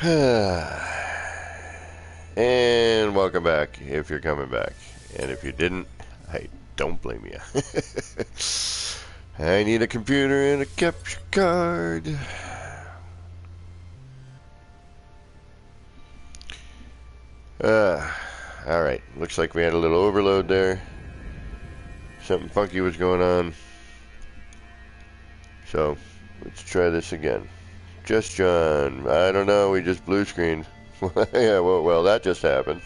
And welcome back if you're coming back. And if you didn't, I don't blame you. I need a computer and a capture card. Alright, looks like we had a little overload there. Something funky was going on. So, let's try this again. Just John. I don't know, we just blue screened. Yeah, well, that just happened.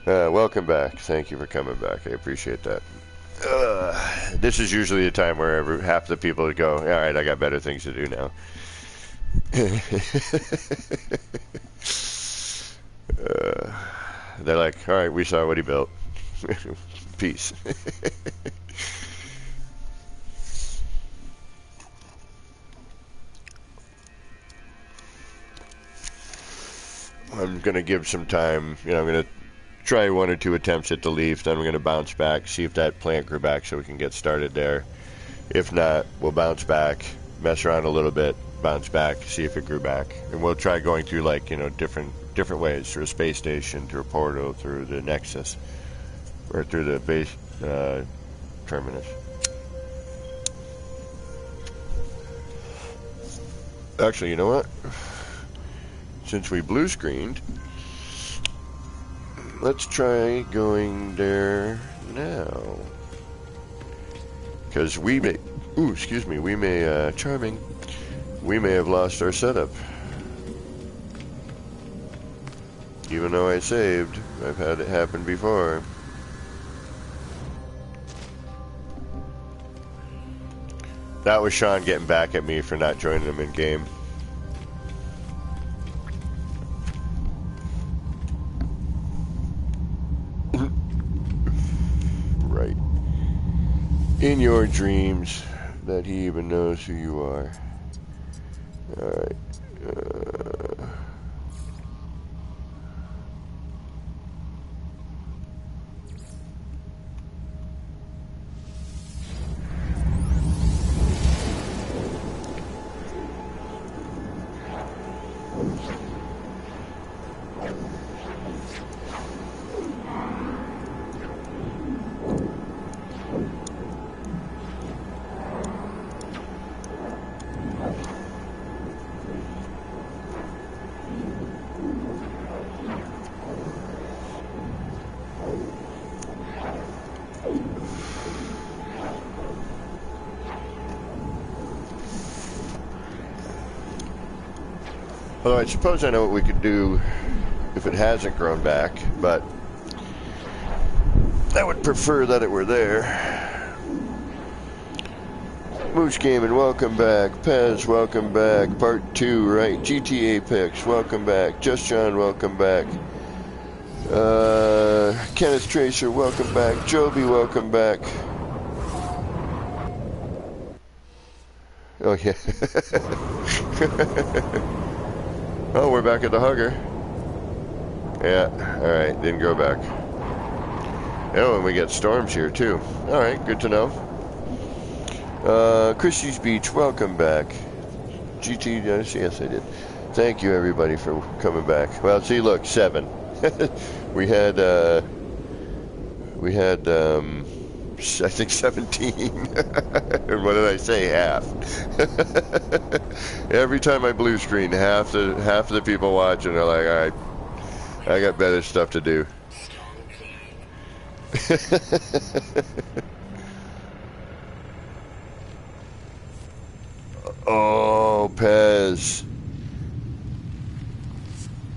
Welcome back. Thank you for coming back. I appreciate that. This is usually a time where half the people go, all right, I got better things to do now. They're like, all right, we saw what he built. Peace. I'm going to give some time. I'm going to try 1 or 2 attempts at the leaf. Then I'm going to bounce back, see if that plant grew back so we can get started there. If not, we'll bounce back, mess around a little bit, bounce back, see if it grew back. And we'll try going through, like, different ways, through a space station, through a portal, through the Nexus, or through the base terminus. Actually, you know what? Since we blue screened, let's try going there now. Because we may, charming, we may have lost our setup. Even though I saved, I've had it happen before. That was Sean getting back at me for not joining him in game. Right. In your dreams, that he even knows who you are. Alright. Although I suppose I know what we could do if it hasn't grown back, but I would prefer that it were there. Moose Gaming, welcome back. Pez, welcome back. Part 2, right? GT Apex, welcome back. Just John, welcome back. Kenneth Tracer, welcome back. Joby, welcome back. Oh, yeah. Oh, we're back at the hugger. Yeah, alright, didn't go back. Oh, and we get storms here, too. Alright, good to know. Christie's Beach, welcome back. GT, yes, I did. Thank you, everybody, for coming back. Well, see, look, 7. we had, I think 17. What did I say? Half. Every time I blue screen, half the people watching are like, all right, I got better stuff to do. Oh, Pez.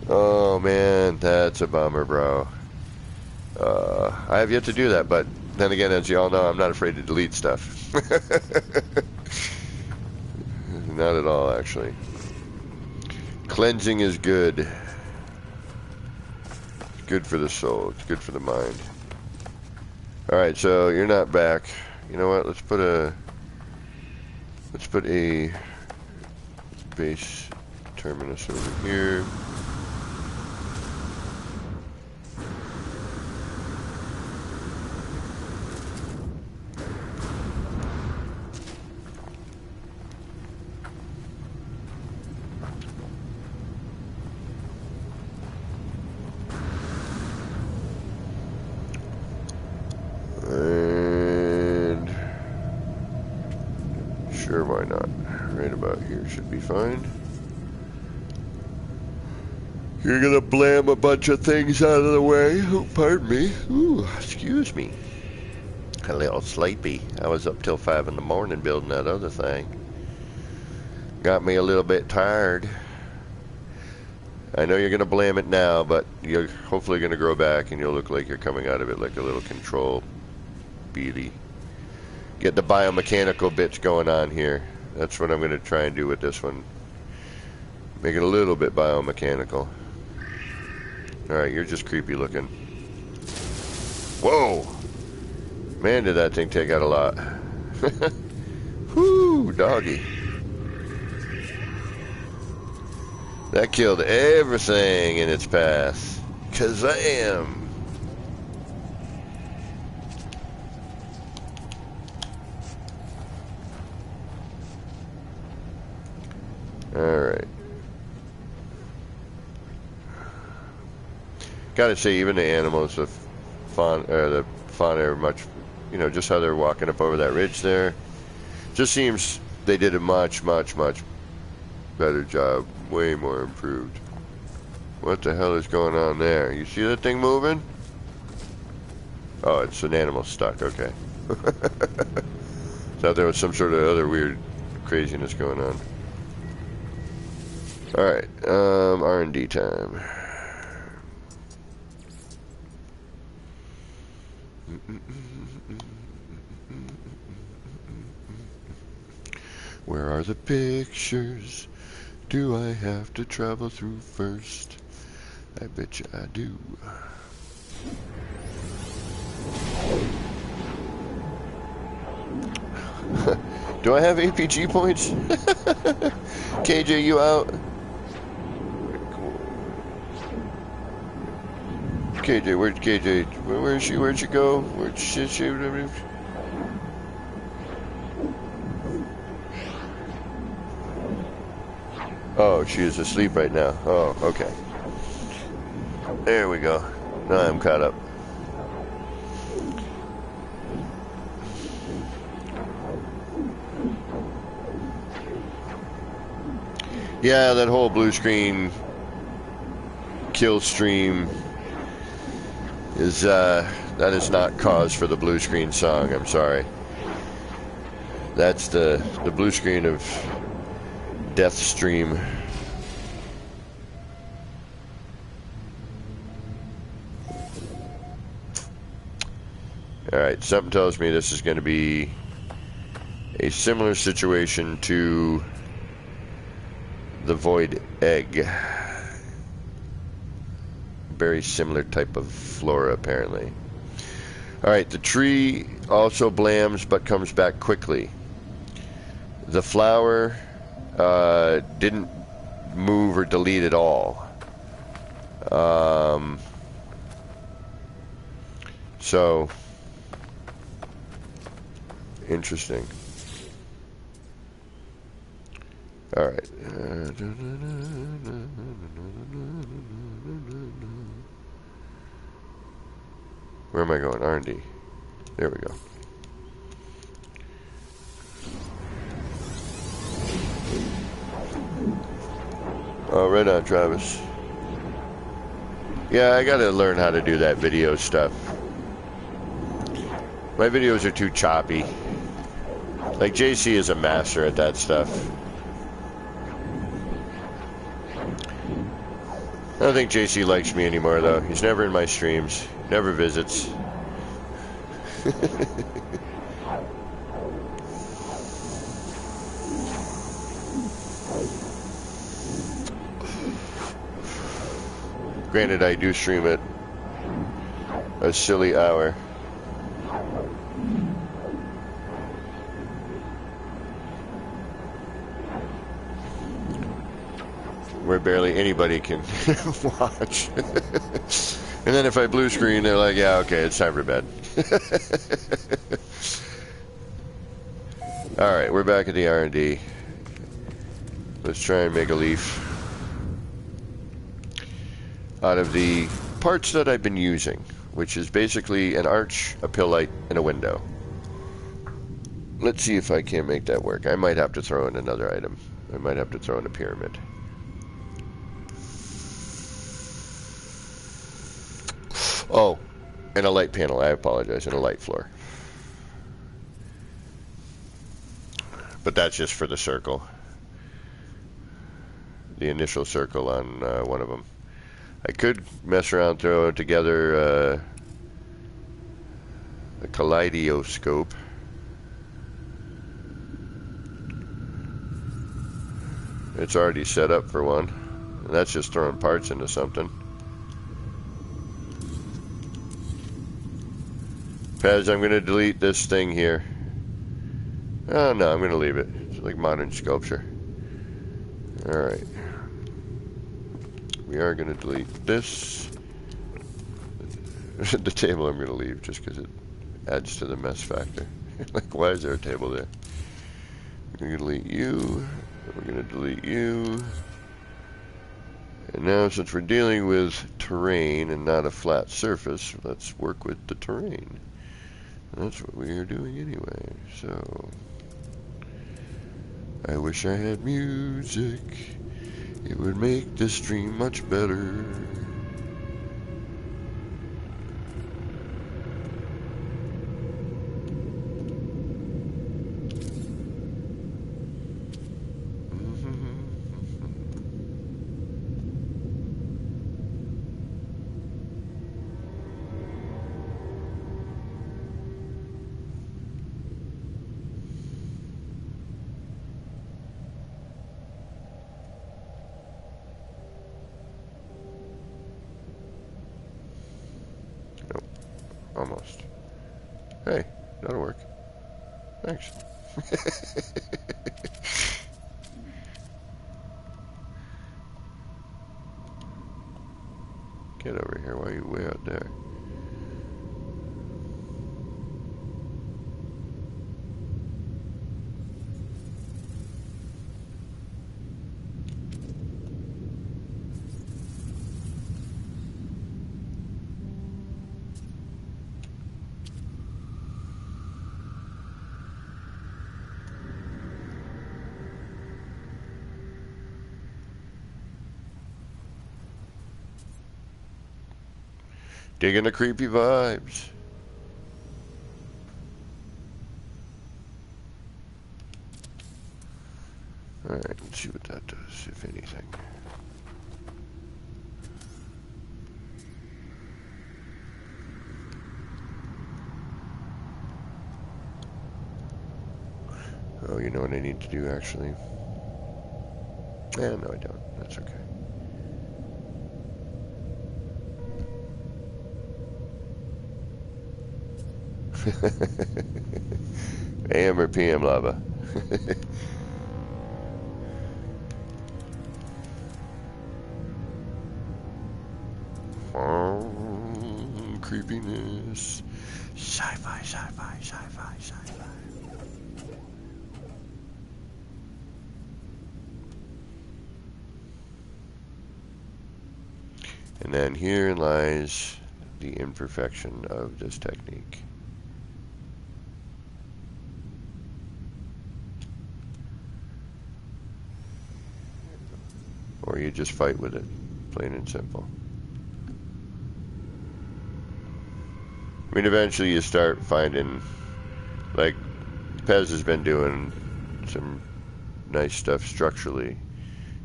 Oh man, that's a bummer, bro. I have yet to do that, but then again, as you all know, I'm not afraid to delete stuff. Not at all, actually. Cleansing is good. It's good for the soul. It's good for the mind. Alright, so you're not back. You know what? Let's put a base terminus over here. out here should be fine. You're gonna blam a bunch of things out of the way. Oh, pardon me. Ooh, excuse me. A little sleepy. I was up till 5 in the morning building that other thing. Got me a little bit tired. I know you're gonna blam it now, but you're hopefully gonna grow back and you'll look like you're coming out of it like a little control beauty. Get the biomechanical bits going on here. That's what I'm gonna try and do with this one. Make it a little bit biomechanical. Alright, you're just creepy looking. Whoa! Man, did that thing take out a lot. Whoo, doggy. That killed everything in its path. Kazam! Alright. Gotta say, even the animals, the fauna are much, you know, just how they're walking up over that ridge there. Just seems they did a much, much, much better job. Way more improved. What the hell is going on there? You see that thing moving? Oh, it's an animal stuck. Okay. Thought there was some sort of other weird craziness going on. Alright, R&D time. Where are the pictures? Do I have to travel through first? I bet you I do. Do I have APG points? KJ, you out? KJ, where'd KJ? Where's she? Where'd she go? Where'd she? Oh, she is asleep right now. Oh, okay. There we go. Now I'm caught up. Yeah, that whole blue screen kill stream is, that is not cause for the blue screen song. I'm sorry. That's the blue screen of death stream. Alright, something tells me this is going to be a similar situation to the void egg. Very similar type of flora, apparently. Alright, the tree also blams but comes back quickly. The flower didn't move or delete at all. So, interesting. Alright. Where am I going? R&D. There we go. Oh, right on, Travis. Yeah, I gotta learn how to do that video stuff. My videos are too choppy. Like, JC is a master at that stuff. I don't think JC likes me anymore, though. He's never in my streams. Never visits. Granted, I do stream at a silly hour. Where barely anybody can watch. And then if I blue screen, they're like, yeah, okay, it's time for bed. Alright, we're back at the R&D. Let's try and make a leaf out of the parts that I've been using, which is basically an arch, a pill light, and a window. Let's see if I can't make that work. I might have to throw in another item. I might have to throw in a pyramid. Oh, and a light panel. I apologize, and a light floor. But that's just for the circle. The initial circle on one of them. I could mess around, throw together a kaleidoscope. It's already set up for one. And that's just throwing parts into something. Pez, I'm going to delete this thing here. Oh, no, I'm going to leave it. It's like modern sculpture. Alright. We are going to delete this. The table I'm going to leave just because it adds to the mess factor. Like, why is there a table there? We're going to delete you. We're going to delete you. And now, since we're dealing with terrain and not a flat surface, let's work with the terrain. And that's what we are doing anyway. So, I wish I had music. It would make this stream much better. Almost. Hey, that'll work. Thanks. Get over here. Why are you way out there? Digging the creepy vibes. Alright, let's see what that does, if anything. Oh, you know what I need to do, actually? No, I don't. That's okay. AM or PM lava. Creepiness. Sci-fi, sci-fi, sci-fi, sci-fi. And then here lies the imperfection of this technique. Or you just fight with it, plain and simple. I mean, eventually you start finding, like, Pez has been doing some nice stuff structurally,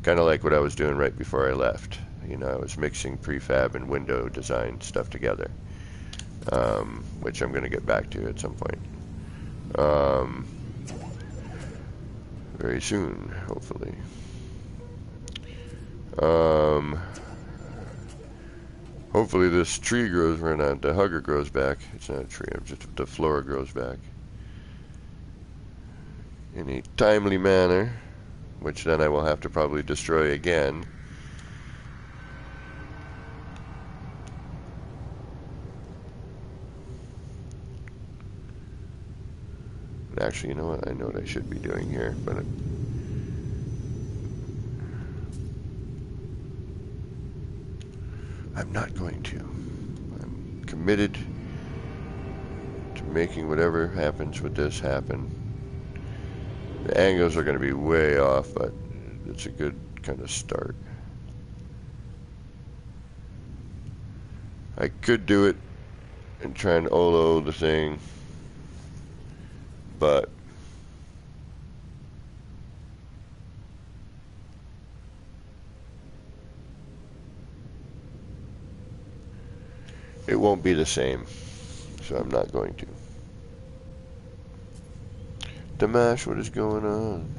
kind of like what I was doing right before I left. You know, I was mixing prefab and window design stuff together, which I'm going to get back to at some point. Very soon, hopefully. Hopefully this tree grows, or not, the hugger grows back. It's not a tree, just the flora grows back in a timely manner, which then I will have to probably destroy again. Actually, you know what? I know what I should be doing here, but I'm not going to. I'm committed to making whatever happens with this happen. The angles are going to be way off, but it's a good kind of start. I could do it and try and Olo the thing, but it won't be the same, so I'm not going to. Damash, what is going on?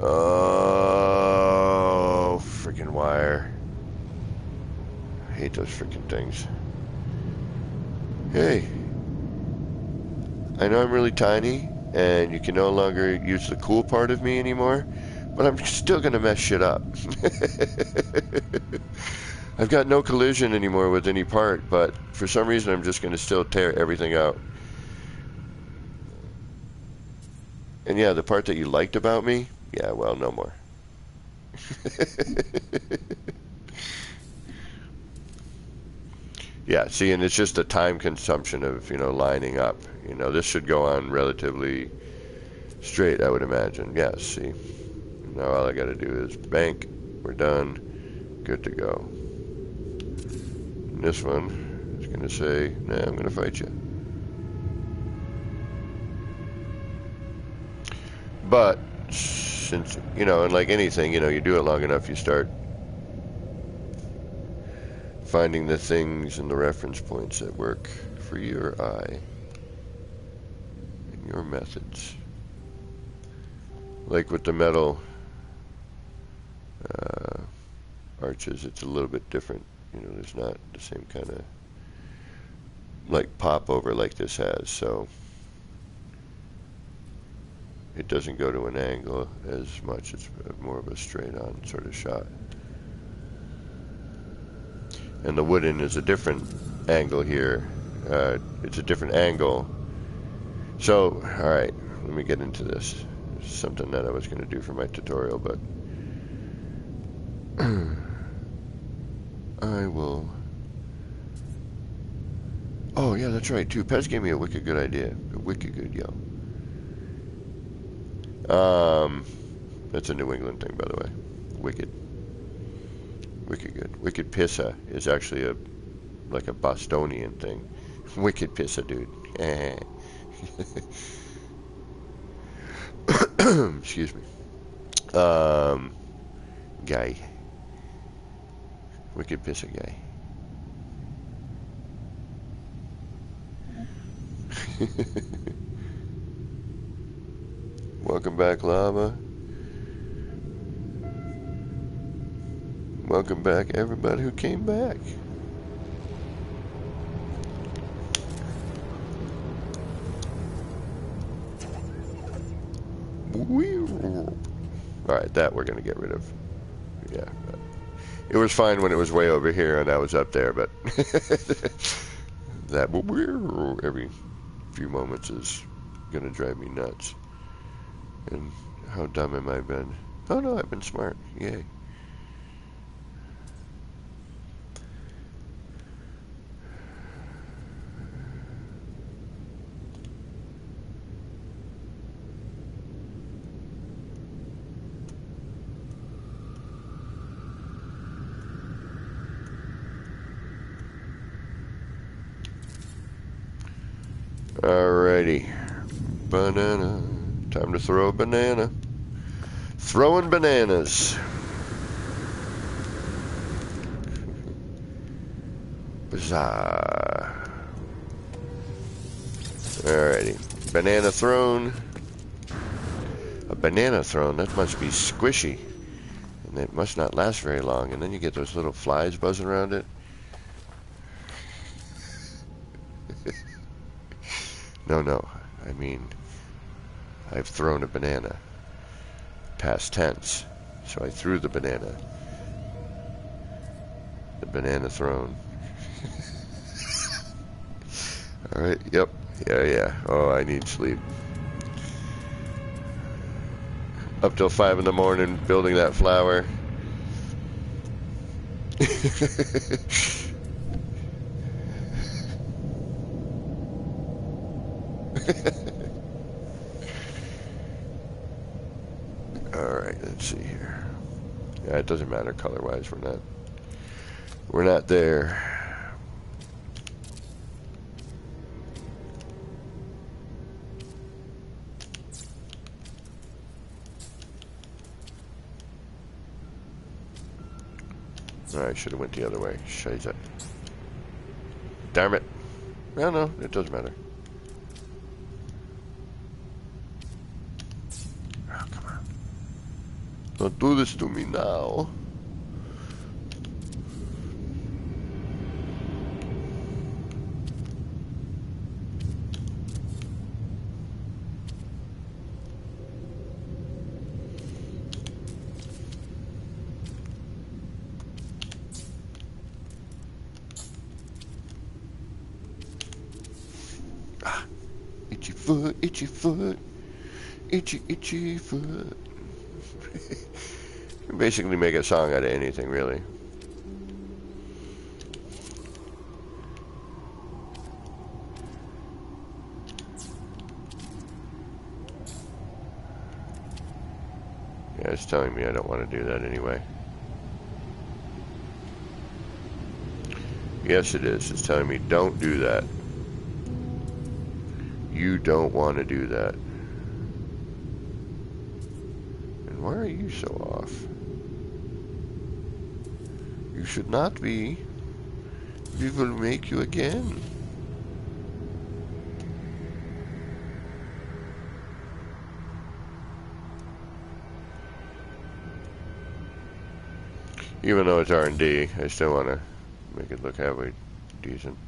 Oh, freaking wire. I hate those freaking things. Hey, I know I'm really tiny, and you can no longer use the cool part of me anymore, but I'm still gonna mess shit up. I've got no collision anymore with any part, but for some reason I'm just gonna still tear everything out. And yeah, the part that you liked about me, yeah, well, no more. Yeah, see, and it's just the time consumption of, lining up. This should go on relatively straight, I would imagine. Yes, see. Now all I gotta do is bank. We're done. Good to go. And this one is gonna say, nah, I'm gonna fight you. But, since, and like anything, you do it long enough, you start finding the things and the reference points that work for your eye and your methods. Like with the metal arches, it's a little bit different. There's not the same kind of like pop over like this has, so it doesn't go to an angle as much. It's more of a straight on sort of shot. And the wooden is a different angle here. It's a different angle. So, alright, let me get into this. This is something that I was going to do for my tutorial, but I will... Oh, yeah, that's right, too. Pez gave me a wicked good idea. A wicked good, yo. That's a New England thing, by the way. Wicked. Wicked good. Wicked pissa is actually like a Bostonian thing. Wicked pissa, dude. Excuse me. Guy. Wicked pissa guy. Welcome back, Lava. Welcome back, everybody who came back. Alright, that we're going to get rid of. Yeah. It was fine when it was way over here and I was up there, but that every few moments is going to drive me nuts. And how dumb am I been? Oh no, I've been smart. Yay. Alrighty. Banana. Time to throw a banana. Throwing bananas. Bizarre. Alrighty. Banana thrown. A banana thrown, that must be squishy. And it must not last very long. And then you get those little flies buzzing around it. No. I mean, I've thrown a banana. Past tense. So I threw the banana. The banana thrown. Alright, yep. Yeah. Oh, I need sleep. Up till 5 in the morning building that flower. Alright, let's see here. Yeah, it doesn't matter color-wise. We're not there. I should have went the other way. Shiza. Damn it. Well, no, it doesn't matter. Oh, come on. Don't do this to me now. Itchy foot, itchy foot, itchy foot. You can basically make a song out of anything, really. Yeah, it's telling me I don't want to do that anyway. Yes, it is. It's telling me don't do that. You don't want to do that. And why are you so off? You should not be. We will make you again. Even though it's R&D, I still want to make it look halfway decent.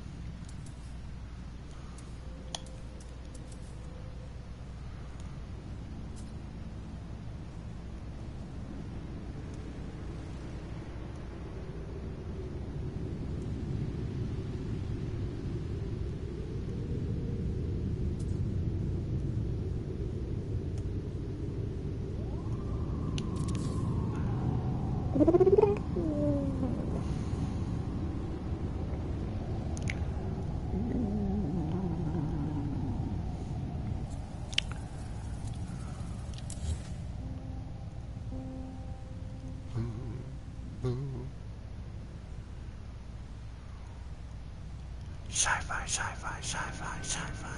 Sci-fi, sci-fi, sci-fi, sci-fi.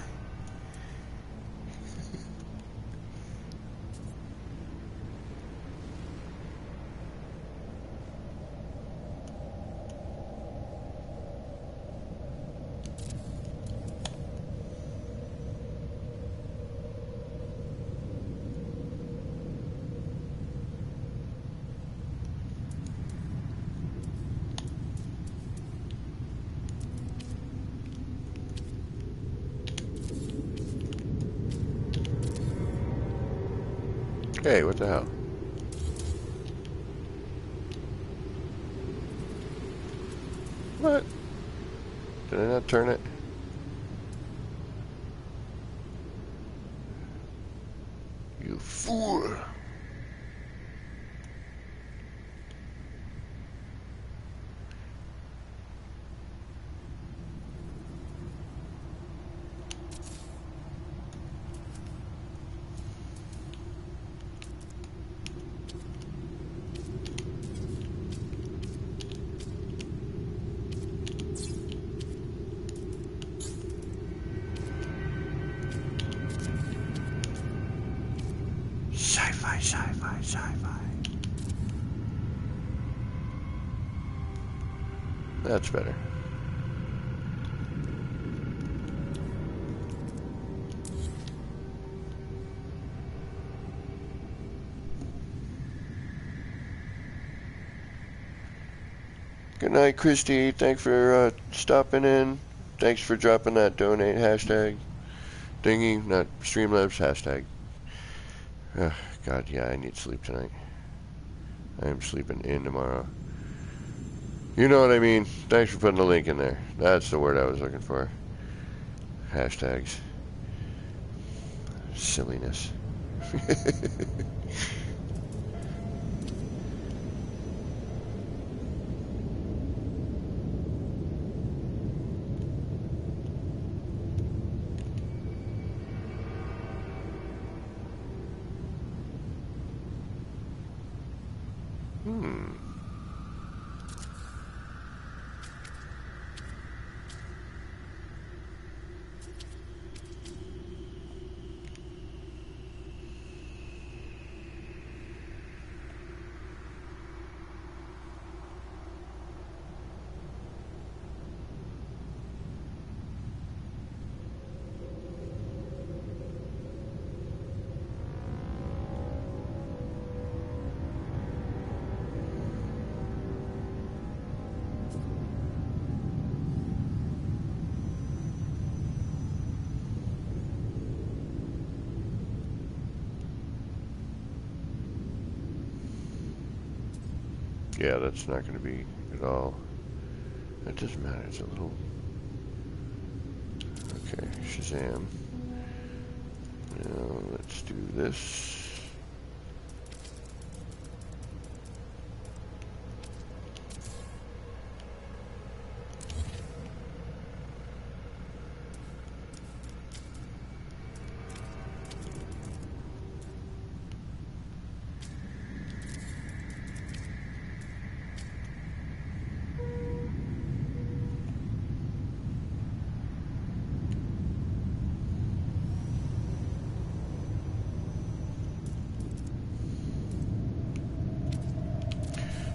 Hey, what the hell? What? Did I not turn it? You fool! Sci-fi, sci-fi, sci-fi. That's better. Good night, Christy. Thanks for stopping in. Thanks for dropping that donate hashtag thingy, not Streamlabs hashtag. God, yeah, I need sleep tonight. I am sleeping in tomorrow. You know what I mean. Thanks for putting the link in there. That's the word I was looking for. Hashtags. Silliness. Hmm. Yeah, that's not going to be at all. It doesn't matter. It's a little... Okay, Shazam. Now, let's do this.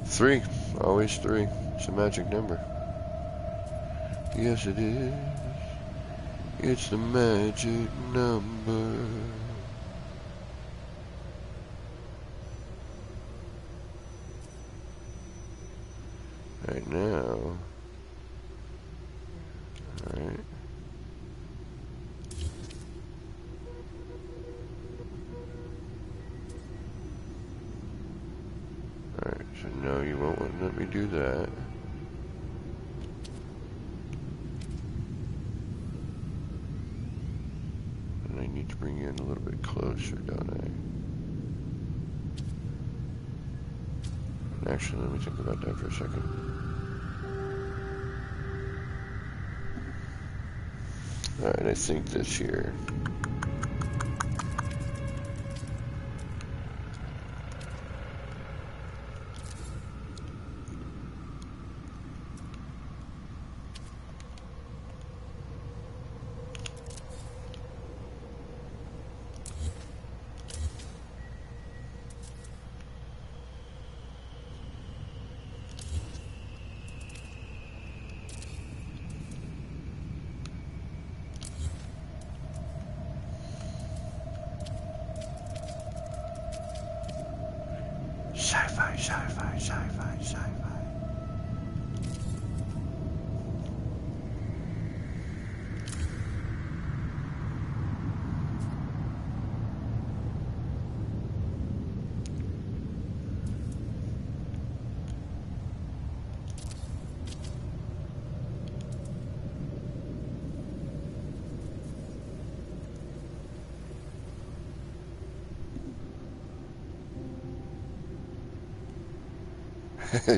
Three. Always three. It's a magic number. Yes, it is. It's the magic number. Right now. Alright. Alright, so no, you won't want to let me do that. And I need to bring you in a little bit closer, don't I? Actually, let me think about that for a second. Alright, I think this here. Sci-fi, sci-fi, sci-fi, sci-fi.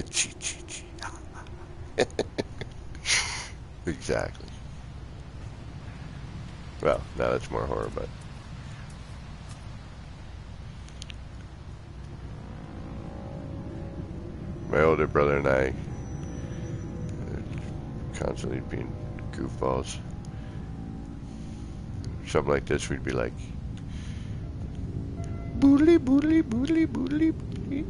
Cheat, cheat, cheat. Exactly. Well, now that's more horror, but... My older brother and I constantly being goofballs. Something like this, we'd be like, boodly, boodly, boodly, boodly, boodly.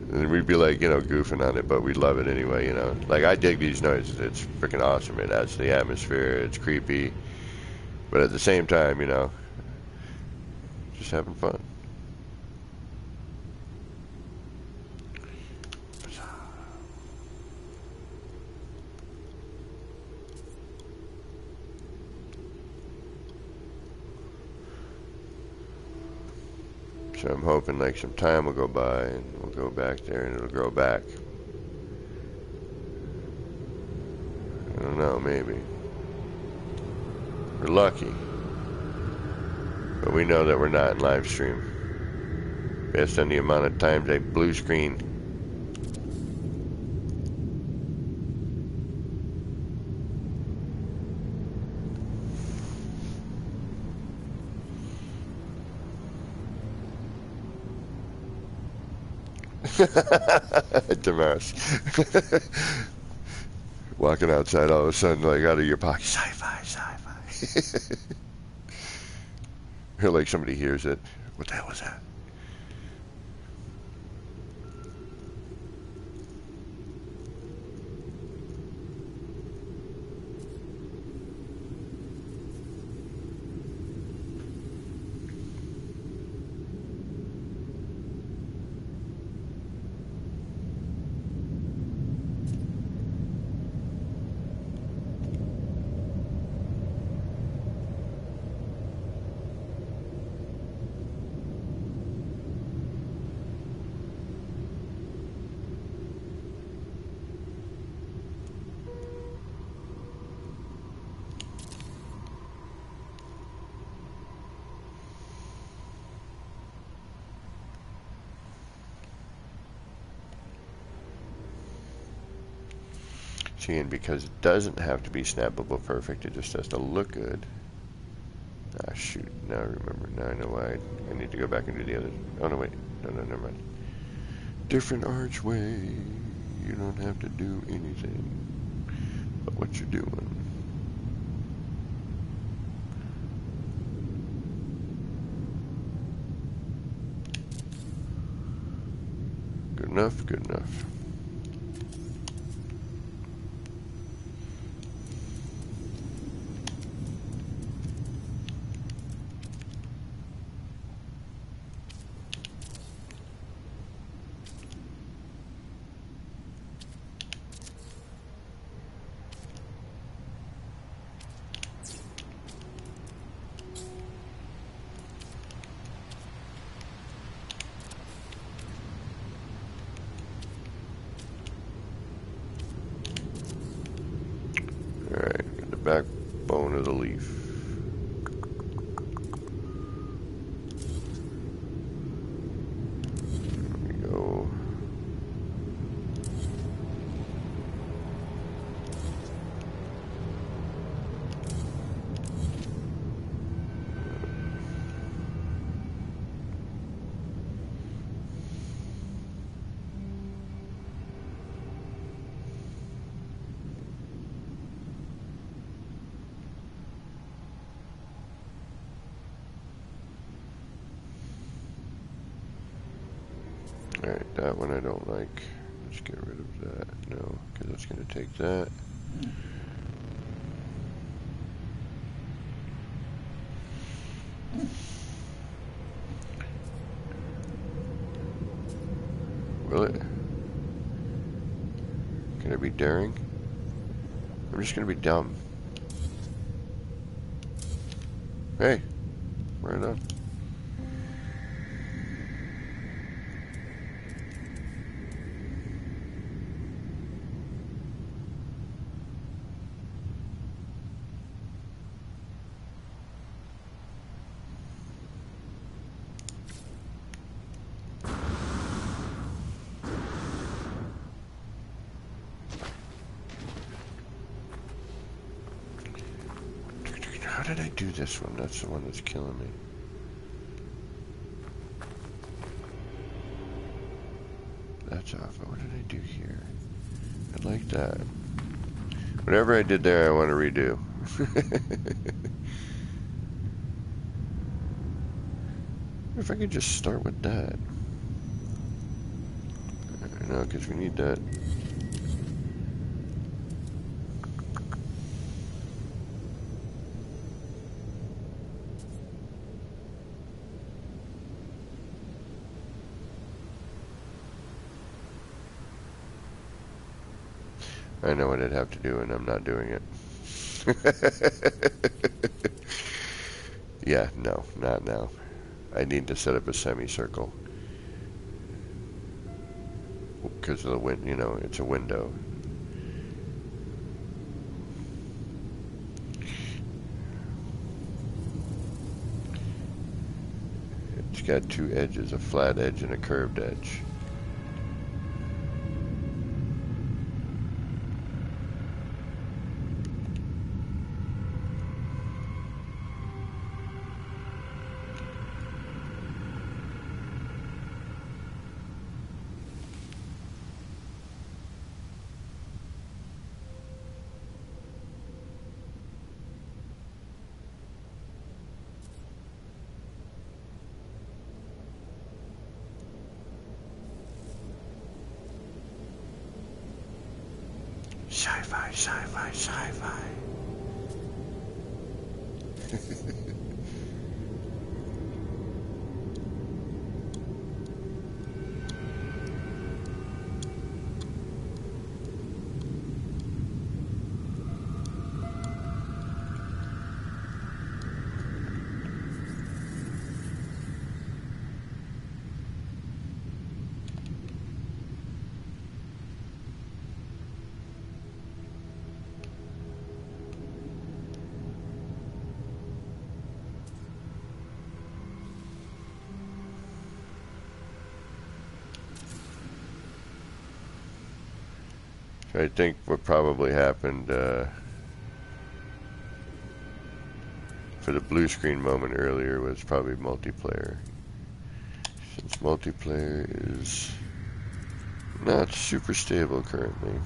And we'd be like, you know, goofing on it, but we love it anyway, you know. Like, I dig these noises. It's freaking awesome. It adds to the atmosphere. It's creepy. But at the same time, you know, just having fun. So I'm hoping like some time will go by and we'll go back there and it'll grow back. I don't know, maybe. We're lucky. But we know that we're not in live stream. Based on the amount of times I blue screen. Damaris. Walking outside, all of a sudden, like out of your pocket, sci-fi, sci-fi. Or like somebody hears it. What the hell was that? See, and because it doesn't have to be snappable perfect, it just has to look good. Ah, shoot. Now I remember. Now I know why I need to go back and do the other. Oh, no, wait. No, never mind. Different archway. You don't have to do anything but what you're doing. Good enough, good enough. Alright, get the backbone of the leaf. There we go. Alright, that one I don't like. Let's get rid of that. No, because that's going to take that. Will it? Can I be daring? I'm just going to be dumb. Hey, right on. How did I do this one? That's the one that's killing me. That's off. What did I do here? I like that. Whatever I did there, I want to redo. If I could just start with that. No, because we need that. I know what I'd have to do, and I'm not doing it. Yeah, no, not now. I need to set up a semicircle. Because of the wind, you know, it's a window. It's got two edges, a flat edge and a curved edge. Sci-fi, sci-fi, sci-fi. I think what probably happened for the blue screen moment earlier was probably multiplayer. Since multiplayer is not super stable currently.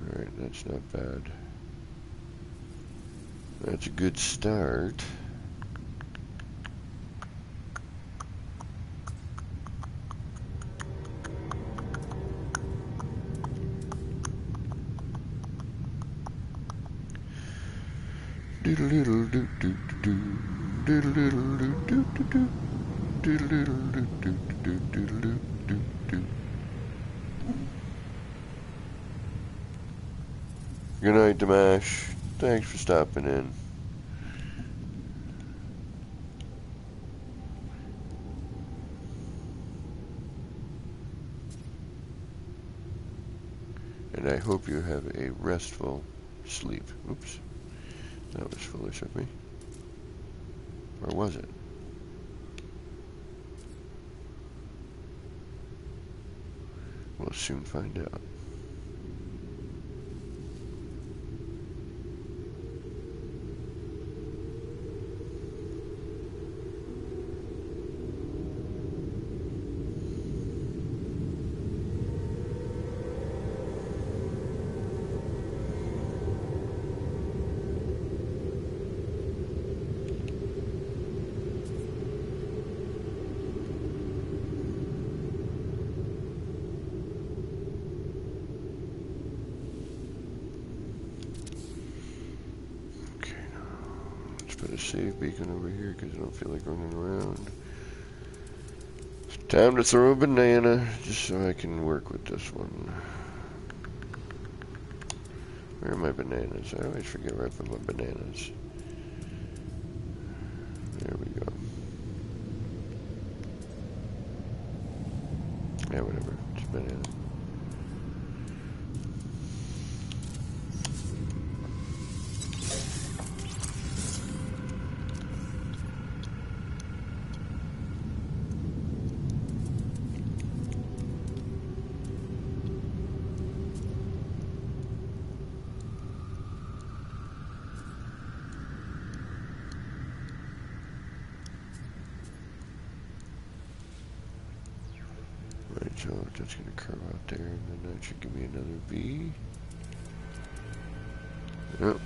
Alright, that's not bad. That's a good start. Doodle doodle doo doo doo doodle doodle doo doo doo doodle doodle doo doo doo doodle doo doo doo. Good night, Dimash. Thanks for stopping in. And I hope you have a restful sleep. Oops. That was foolish of me. Or was it? We'll soon find out. Put a save beacon over here because I don't feel like running around. It's time to throw a banana just so I can work with this one. Where are my bananas? I always forget where I put my bananas. There we go. Yeah, whatever. It's a banana. Right, so that's going to curve out there, and then that should give me another V. Yep,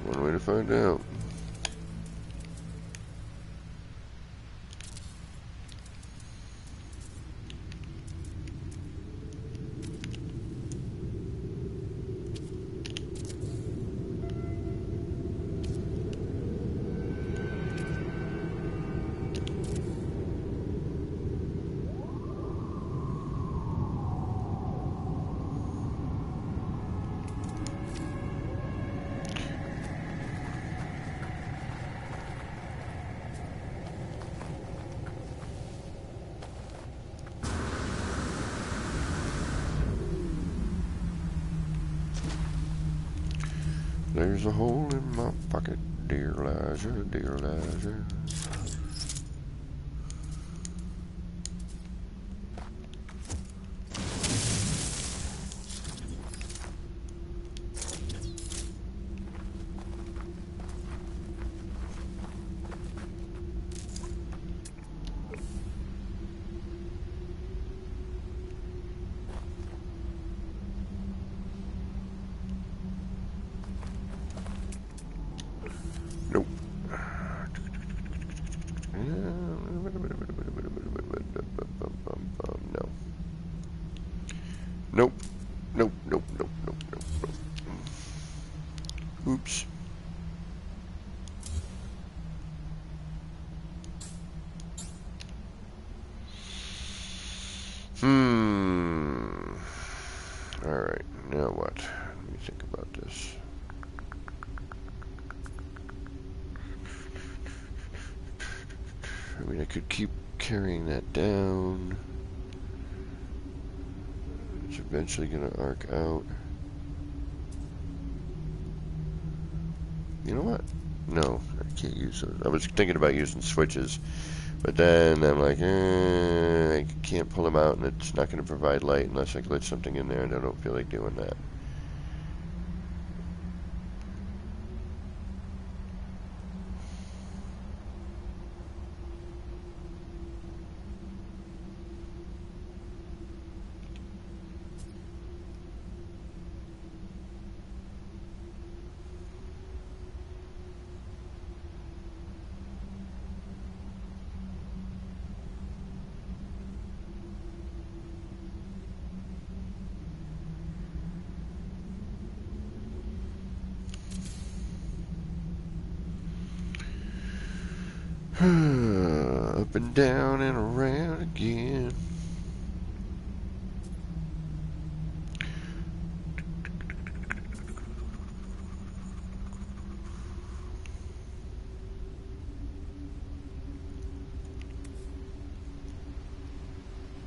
one way to find out. There's a hole in my pocket, dear Liza, dear Liza. Nope. Nope, nope, nope, nope, nope, nope. Oops. Alright, now what? Let me think about this. I mean, I could keep carrying that down. It's eventually going to arc out. You know what? No, I can't use those. I was thinking about using switches, but then I'm like, I can't pull them out, and it's not going to provide light unless I glitch something in there, and I don't feel like doing that. Up and down and around again.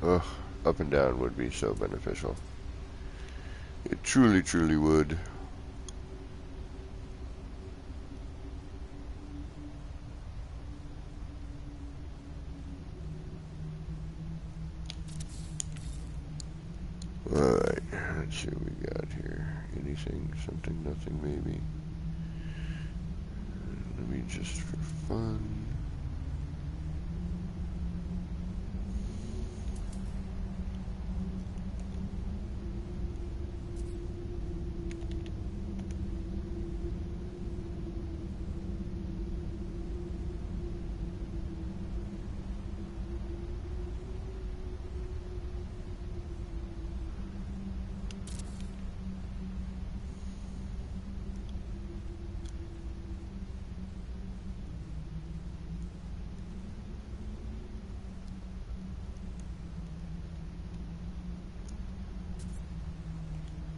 Ugh, up and down would be so beneficial. It truly, truly would. Alright, let's see what we got here. Anything, something, nothing, maybe. Let me just for fun.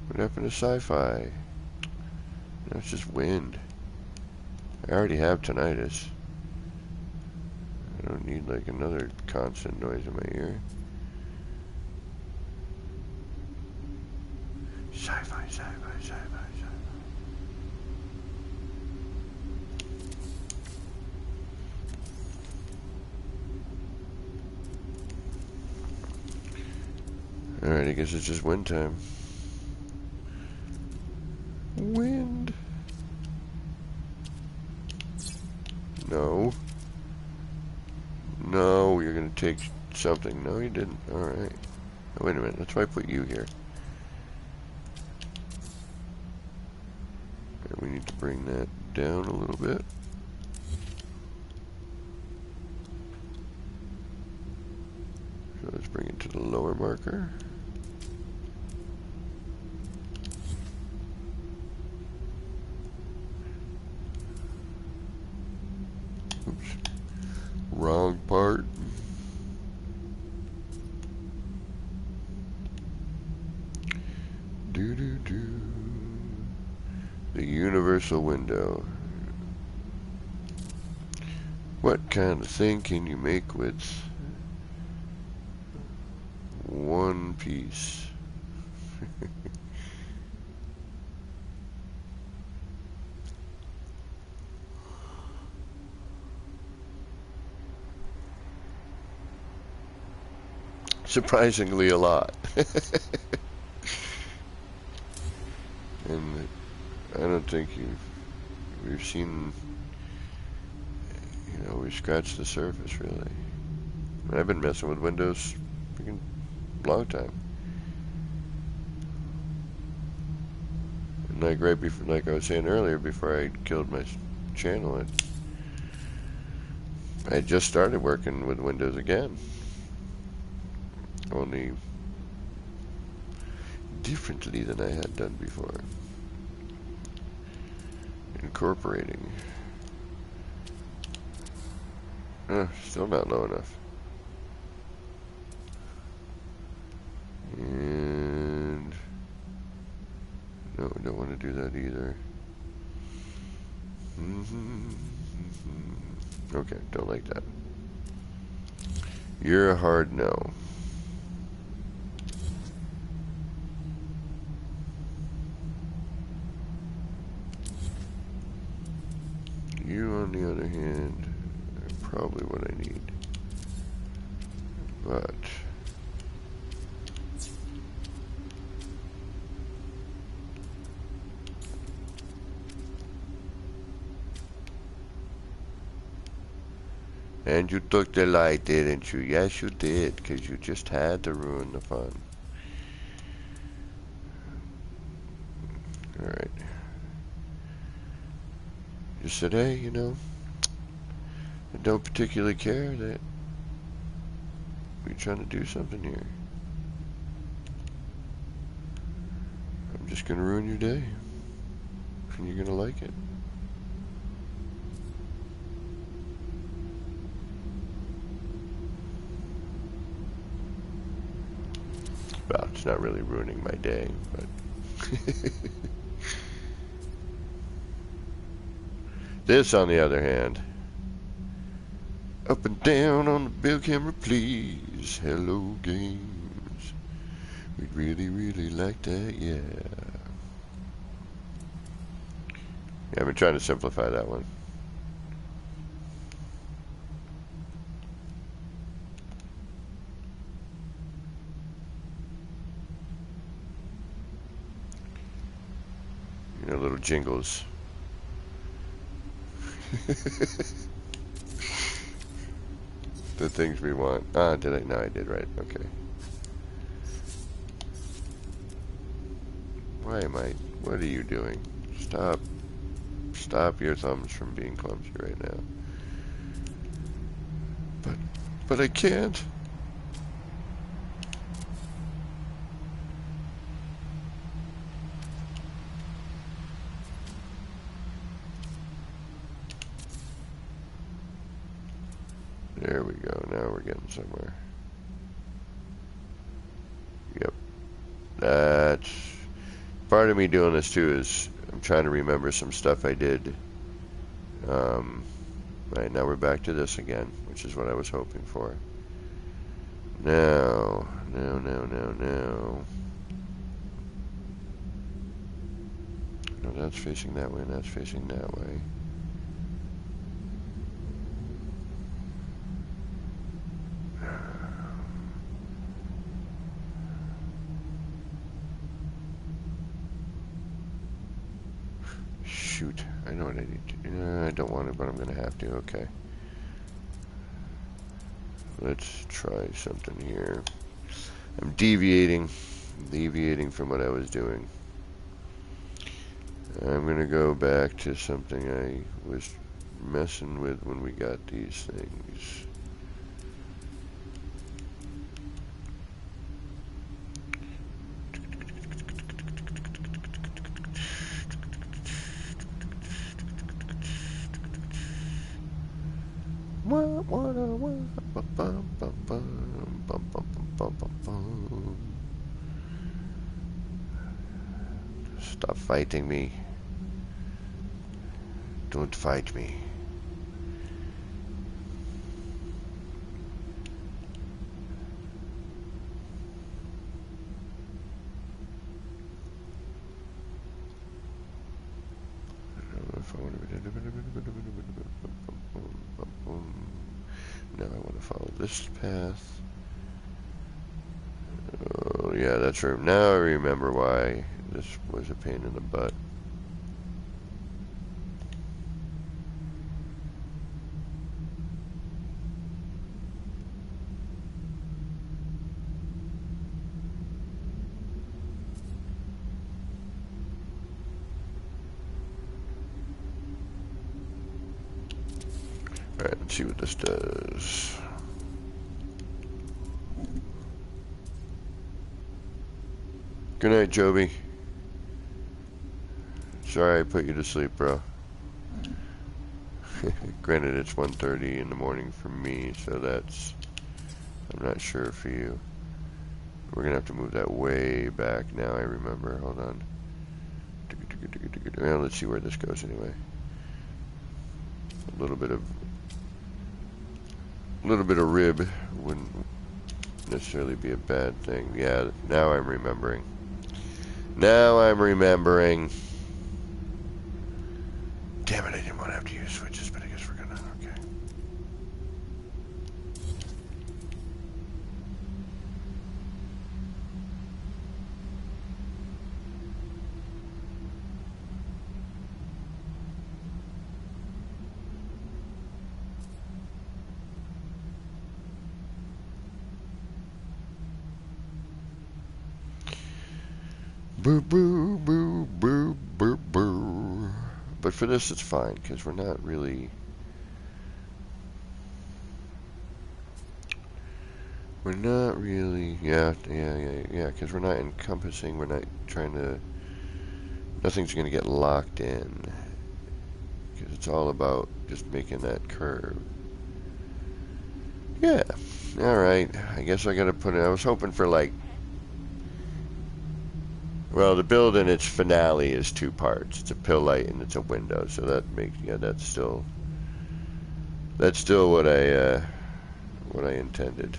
What happened to sci-fi? No, it's just wind. I already have tinnitus. I don't need like another constant noise in my ear. Sci-fi, sci-fi, sci-fi, sci-fi. Alright, I guess it's just wind time. Wind. No. No, you're gonna take something. No, you didn't. Alright. Oh, wait a minute. That's why I put you here. Okay, we need to bring that down a little bit. So let's bring it to the lower marker. Oops. Wrong part. Do-do-do. The universal window. What kind of thing can you make with one piece? Surprisingly a lot. And I don't think we've seen, you know, we've scratched the surface really. I mean, I've been messing with Windows freaking long time. And like right before, like I was saying earlier, before I killed my channel, I just started working with Windows again. Only differently than I had done before. Incorporating. Still not low enough. And no, don't want to do that either. Okay, don't like that. You're a hard no. You, on the other hand, are probably what I need. But and you took the light, didn't you? Yes, you did, because you just had to ruin the fun. Alright. Just said, hey, you know, I don't particularly care that we're trying to do something here. I'm just going to ruin your day. And you're going to like it. Well, it's not really ruining my day, but... This, on the other hand... Up and down on the bill camera, please. Hello, games. We'd really, really like that, yeah. Yeah, I've been trying to simplify that one. You know, little jingles. The things we want. Ah, did I? No, I did, right. Okay. Why am I... What are you doing? Stop. Stop your thumbs from being clumsy right now. But I can't. There we go. Now we're getting somewhere. Yep. That's... Part of me doing this too is I'm trying to remember some stuff I did. Right, now we're back to this again, which is what I was hoping for. Now. No, that's facing that way, and that's facing that way. Shoot, I know what I need to do. I don't want it, but I'm going to have to. Okay. Let's try something here. I'm deviating from what I was doing. I'm going to go back to something I was messing with when we got these things. Stop fighting me. Don't fight me. Now I want to follow this path. Oh yeah, that's right. Now I remember why this was a pain in the butt. Alright, let's see what this does. Good night, Joby. Sorry I put you to sleep, bro. Granted, it's 1:30 in the morning for me, so that's... I'm not sure for you. We're gonna have to move that way back now, I remember. Hold on. Well, let's see where this goes anyway. A little bit of rib wouldn't necessarily be a bad thing. Yeah, now I'm remembering. Now I'm remembering. Damn it, I didn't want to have to use switches, but I guess we're gonna, okay. Boo, boo, boo, boo, boo, boo. But for this, it's fine, because we're not really... Yeah, because we're not encompassing, we're not trying to... Nothing's going to get locked in. Because it's all about just making that curve. Yeah, alright. I guess I got to put it... I was hoping for, like... Well, the build in its finale is 2 parts. It's a pill light and it's a window, so that makes... Yeah, that's still what I intended.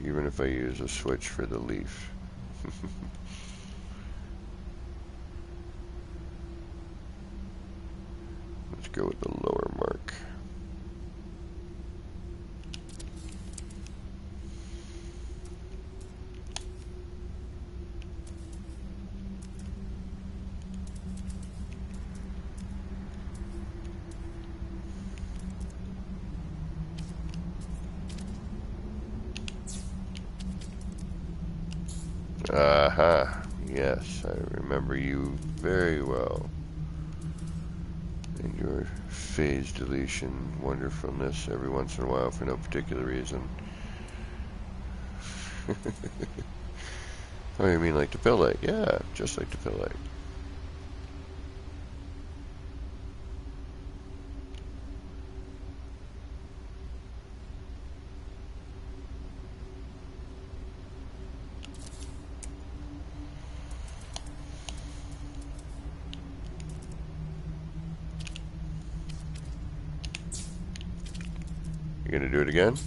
Even if I use a switch for the leaf. Let's go with the lower mark. Aha, yes, I remember you very well. And your phase deletion wonderfulness every once in a while for no particular reason. Oh, you mean like the pill light? Yeah, just like the pill light. You gonna do it again?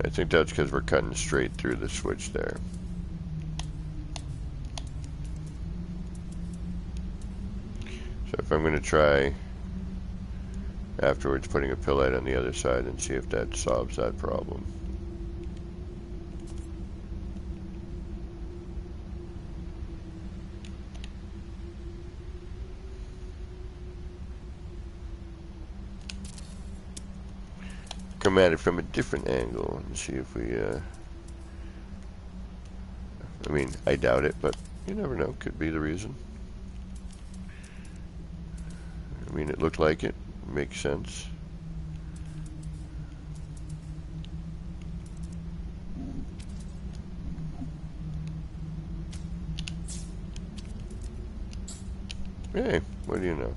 I think that's because we're cutting straight through the switch there. So if I'm gonna try afterwards putting a pill light on the other side and see if that solves that problem. Come at it from a different angle and see if we, I mean, I doubt it, but you never know, could be the reason. I mean, it looked like it, makes sense. Hey, what do you know?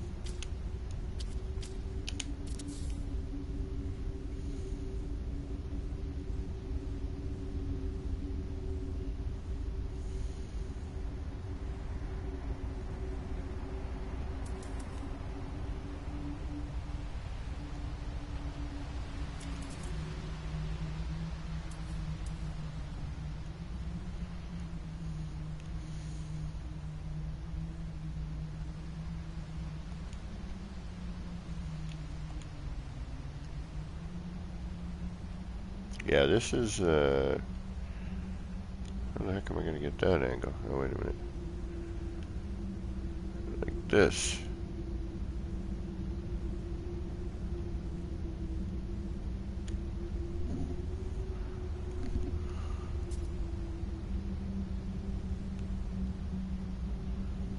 Yeah, this is, how the heck am I going to get that angle? Oh, wait a minute. Like this.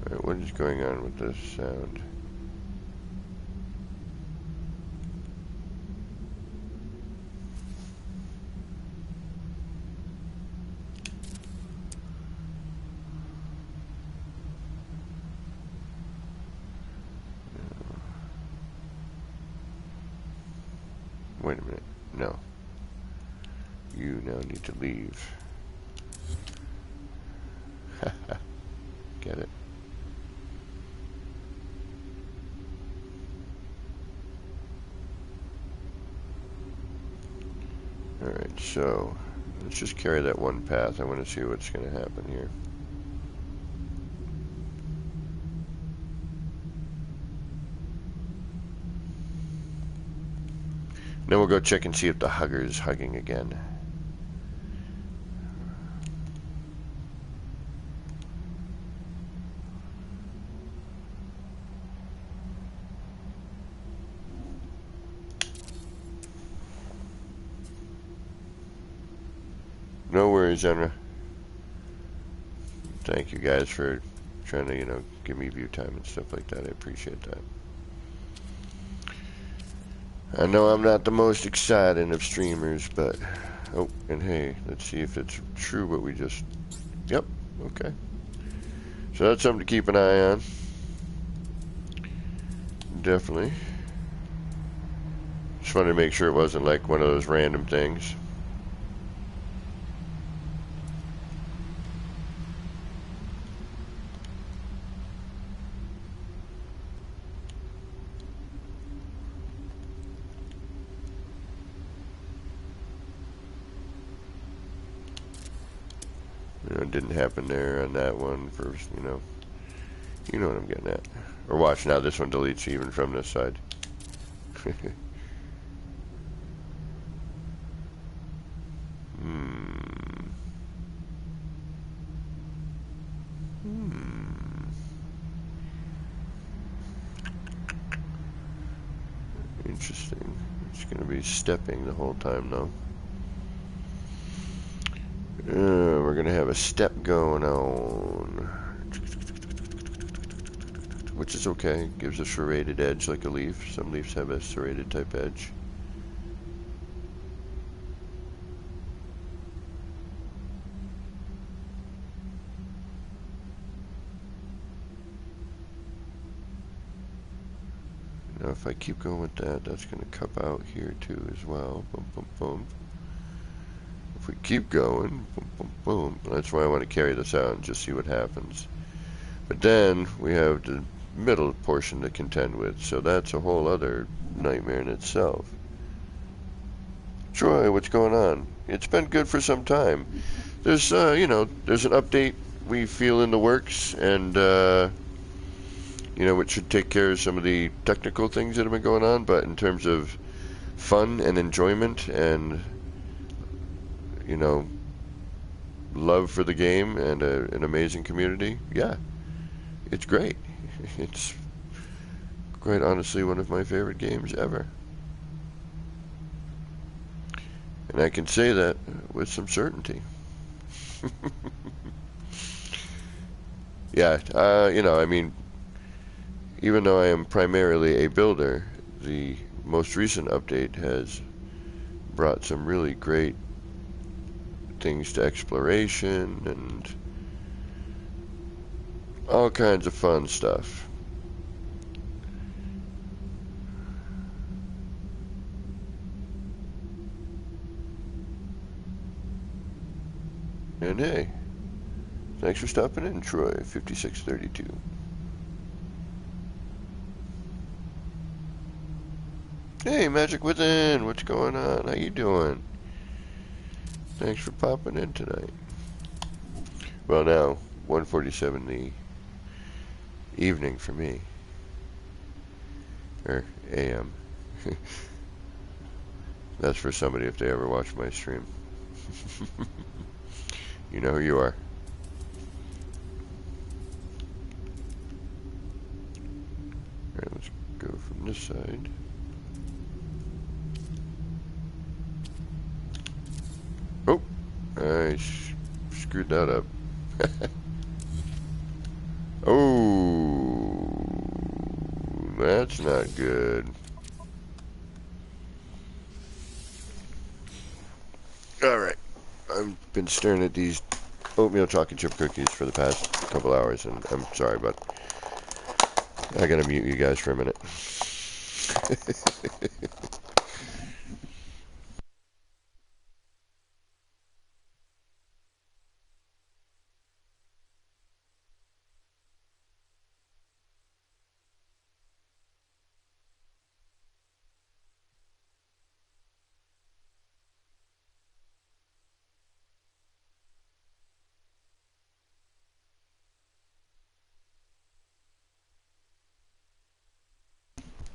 Alright, what is going on with this sound? Wait a minute. No. You now need to leave. Get it? Alright, so let's just carry that one path. I want to see what's going to happen here. Then we'll go check and see if the hugger's hugging again. No worries, Emma. Thank you guys for trying to, you know, give me view time and stuff like that. I appreciate that. I know I'm not the most exciting of streamers, but... Oh, and hey, let's see if it's true what we just... Yep, okay. So that's something to keep an eye on. Definitely. Just wanted to make sure it wasn't like one of those random things. You know, it didn't happen there on that one first, you know. You know what I'm getting at. Or watch now, this one deletes even from this side. Interesting. It's going to be stepping the whole time, though. We're going to have a step going on. Which is okay. Gives a serrated edge like a leaf. Some leaves have a serrated type edge. Now if I keep going with that, that's going to cup out here too as well. Boom, boom, boom. If we keep going, boom, boom, boom. That's why I want to carry this out and just see what happens. But then we have the middle portion to contend with, so that's a whole other nightmare in itself. Troy, what's going on? It's been good for some time. There's, you know, there's an update we feel in the works, and, you know, it should take care of some of the technical things that have been going on, but in terms of fun and enjoyment and, you know, love for the game and an amazing community, yeah, it's great. It's quite honestly one of my favorite games ever. And I can say that with some certainty. Yeah, you know, I mean, even though I am primarily a builder, the most recent update has brought some really great things to exploration and all kinds of fun stuff. And hey, thanks for stopping in, Troy, 5632. Hey, Magic Within, what's going on? How you doing? Thanks for popping in tonight. Well, now, 1:47 the evening for me. Or AM. That's for somebody if they ever watch my stream. You know who you are. Alright, let's go from this side. Oh, I screwed that up. Oh, that's not good. Alright, I've been staring at these oatmeal chocolate chip cookies for the past couple hours, and I'm sorry, but I gotta mute you guys for a minute.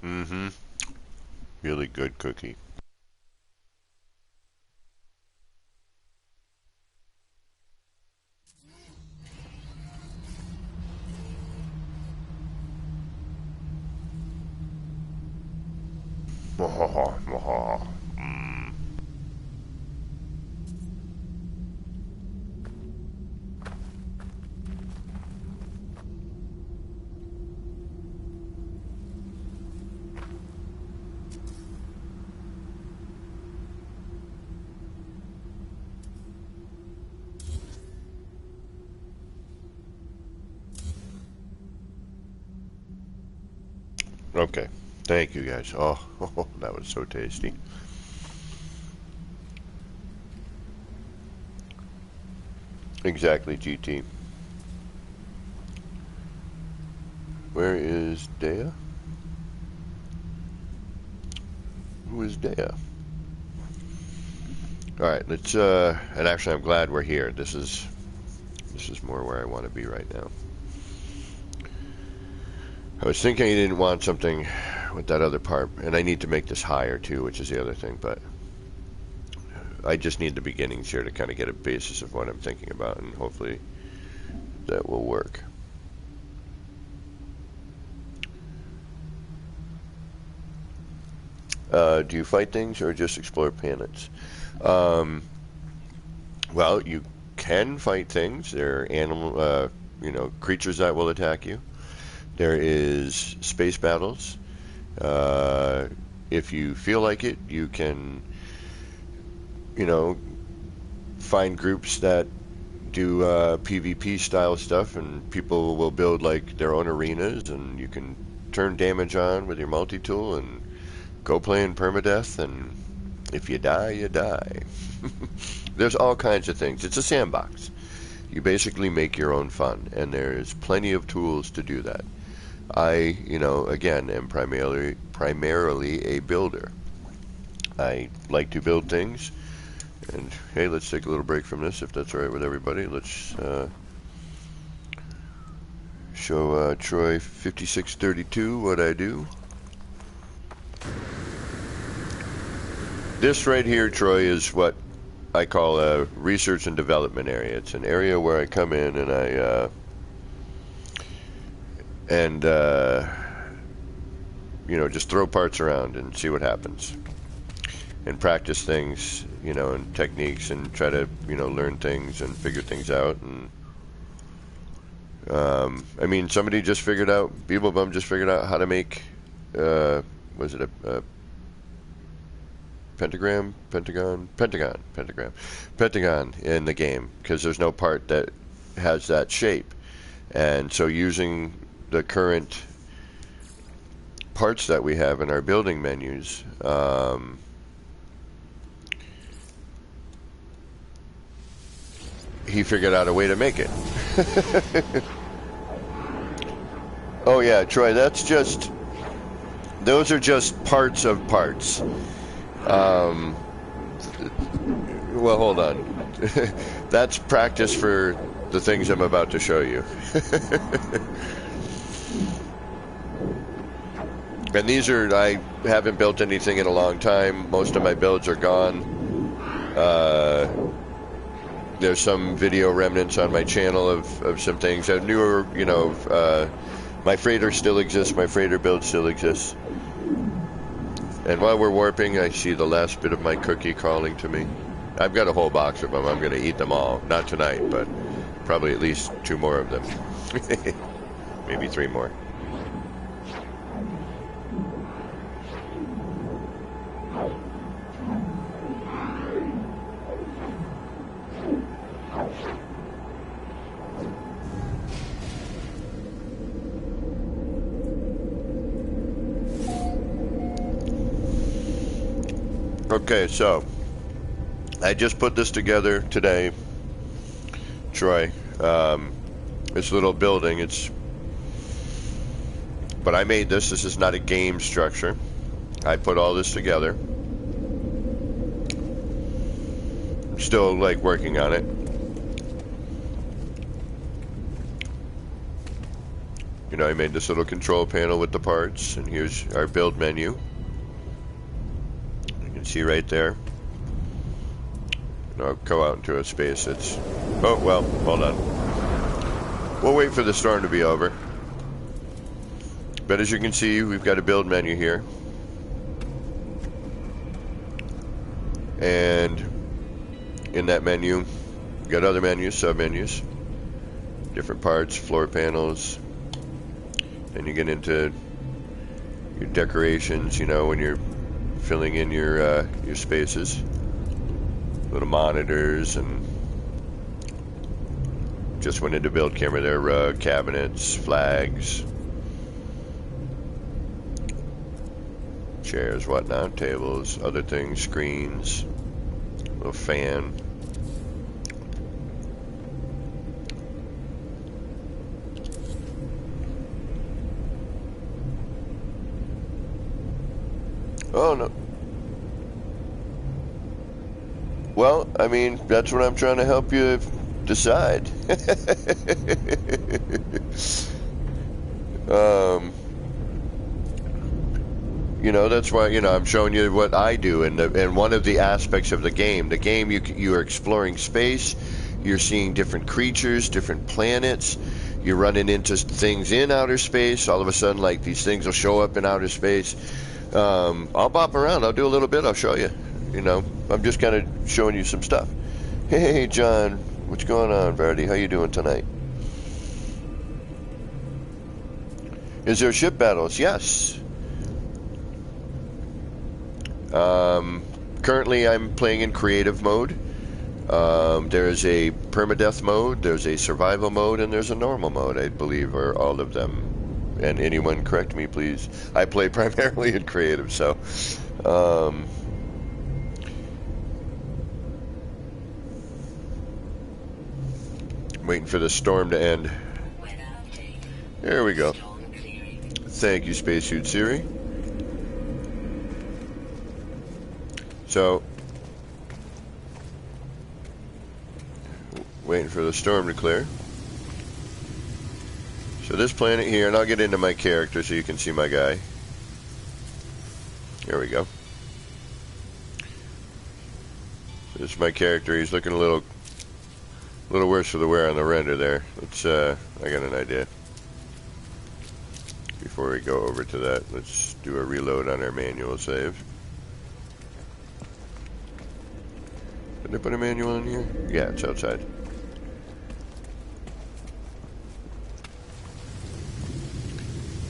Mm-hmm. Really good cookie. Mm. Okay. Thank you guys. Oh, that was so tasty. Exactly, GT. Where is Dea? Who is Dea? All right, let's and actually I'm glad we're here. This is more where I want to be right now. I was thinking I didn't want something with that other part, and I need to make this higher too, which is the other thing, but I just need the beginnings here to kind of get a basis of what I'm thinking about, and hopefully that will work. Do you fight things or just explore planets? Um, well, you can fight things. There are creatures that will attack you. There is space battles. Uh, if you feel like it, you can, you know, find groups that do PvP style stuff, and people will build like their own arenas, and you can turn damage on with your multi-tool and go play in permadeath, and if you die, you die. There's all kinds of things. It's a sandbox. You basically make your own fun, and there's plenty of tools to do that. I, again, am primarily a builder. I like to build things, and hey, let's take a little break from this if that's all right with everybody. Let's show Troy 5632 what I do. This right here, Troy, is what I call a research and development area. It's an area where I come in and just throw parts around and see what happens, and practice things, and techniques, and try to, learn things and figure things out. And somebody just figured out, Beeblebum just figured out how to make, was it a pentagon in the game, because there's no part that has that shape. And so using the current parts that we have in our building menus, he figured out a way to make it. Oh yeah, Troy, those are just parts of parts. Well, hold on. That's practice for the things I'm about to show you. And I haven't built anything in a long time. Most of my builds are gone. There's some video remnants on my channel of some things. Newer, my freighter still exists. My freighter build still exists. And while we're warping, I see the last bit of my cookie calling to me. I've got a whole box of them. I'm going to eat them all. Not tonight, but probably at least 2 more of them. Maybe 3 more. Okay, so I just put this together today, Troy. This little building, but I made this. This is not a game structure. I put all this together. I'm still working on it. You know, I made this little control panel with the parts, and here's our build menu. You can see right there. And I'll go out into a space that's... Oh, well, hold on. We'll wait for the storm to be over. But as you can see, we've got a build menu here. And in that menu, we've got other menus, sub-menus. Different parts, floor panels. And you get into your decorations, you know, when you're filling in your spaces. Little monitors, and just went into build camera there, rug, cabinets, flags, chairs, whatnot, tables, other things, screens, little fan. Oh, no. Well, I mean, that's what I'm trying to help you decide. You know, that's why, you know, I'm showing you what I do, and one of the aspects of the game. The game, you are exploring space, you're seeing different creatures, different planets, you're running into things in outer space. All of a sudden, like, these things will show up in outer space. I'll bop around, I'll do a little bit, I'll show you. You know, I'm just kind of showing you some stuff. Hey, John, what's going on, Verdi? How you doing tonight? Is there ship battles? Yes. Currently, I'm playing in creative mode. There's a permadeath mode, there's a survival mode, and there's a normal mode, I believe, are all of them. And anyone correct me, please. I play primarily in creative, so... waiting for the storm to end. There we go. Thank you, Spacesuit Siri. So, waiting for the storm to clear. So this planet here, and I'll get into my character so you can see my guy. There we go. This is my character. He's looking a little worse for the wear on the render there. Let's, I got an idea. Before we go over to that, let's do a reload on our manual save. Did I put a manual in here? Yeah, it's outside.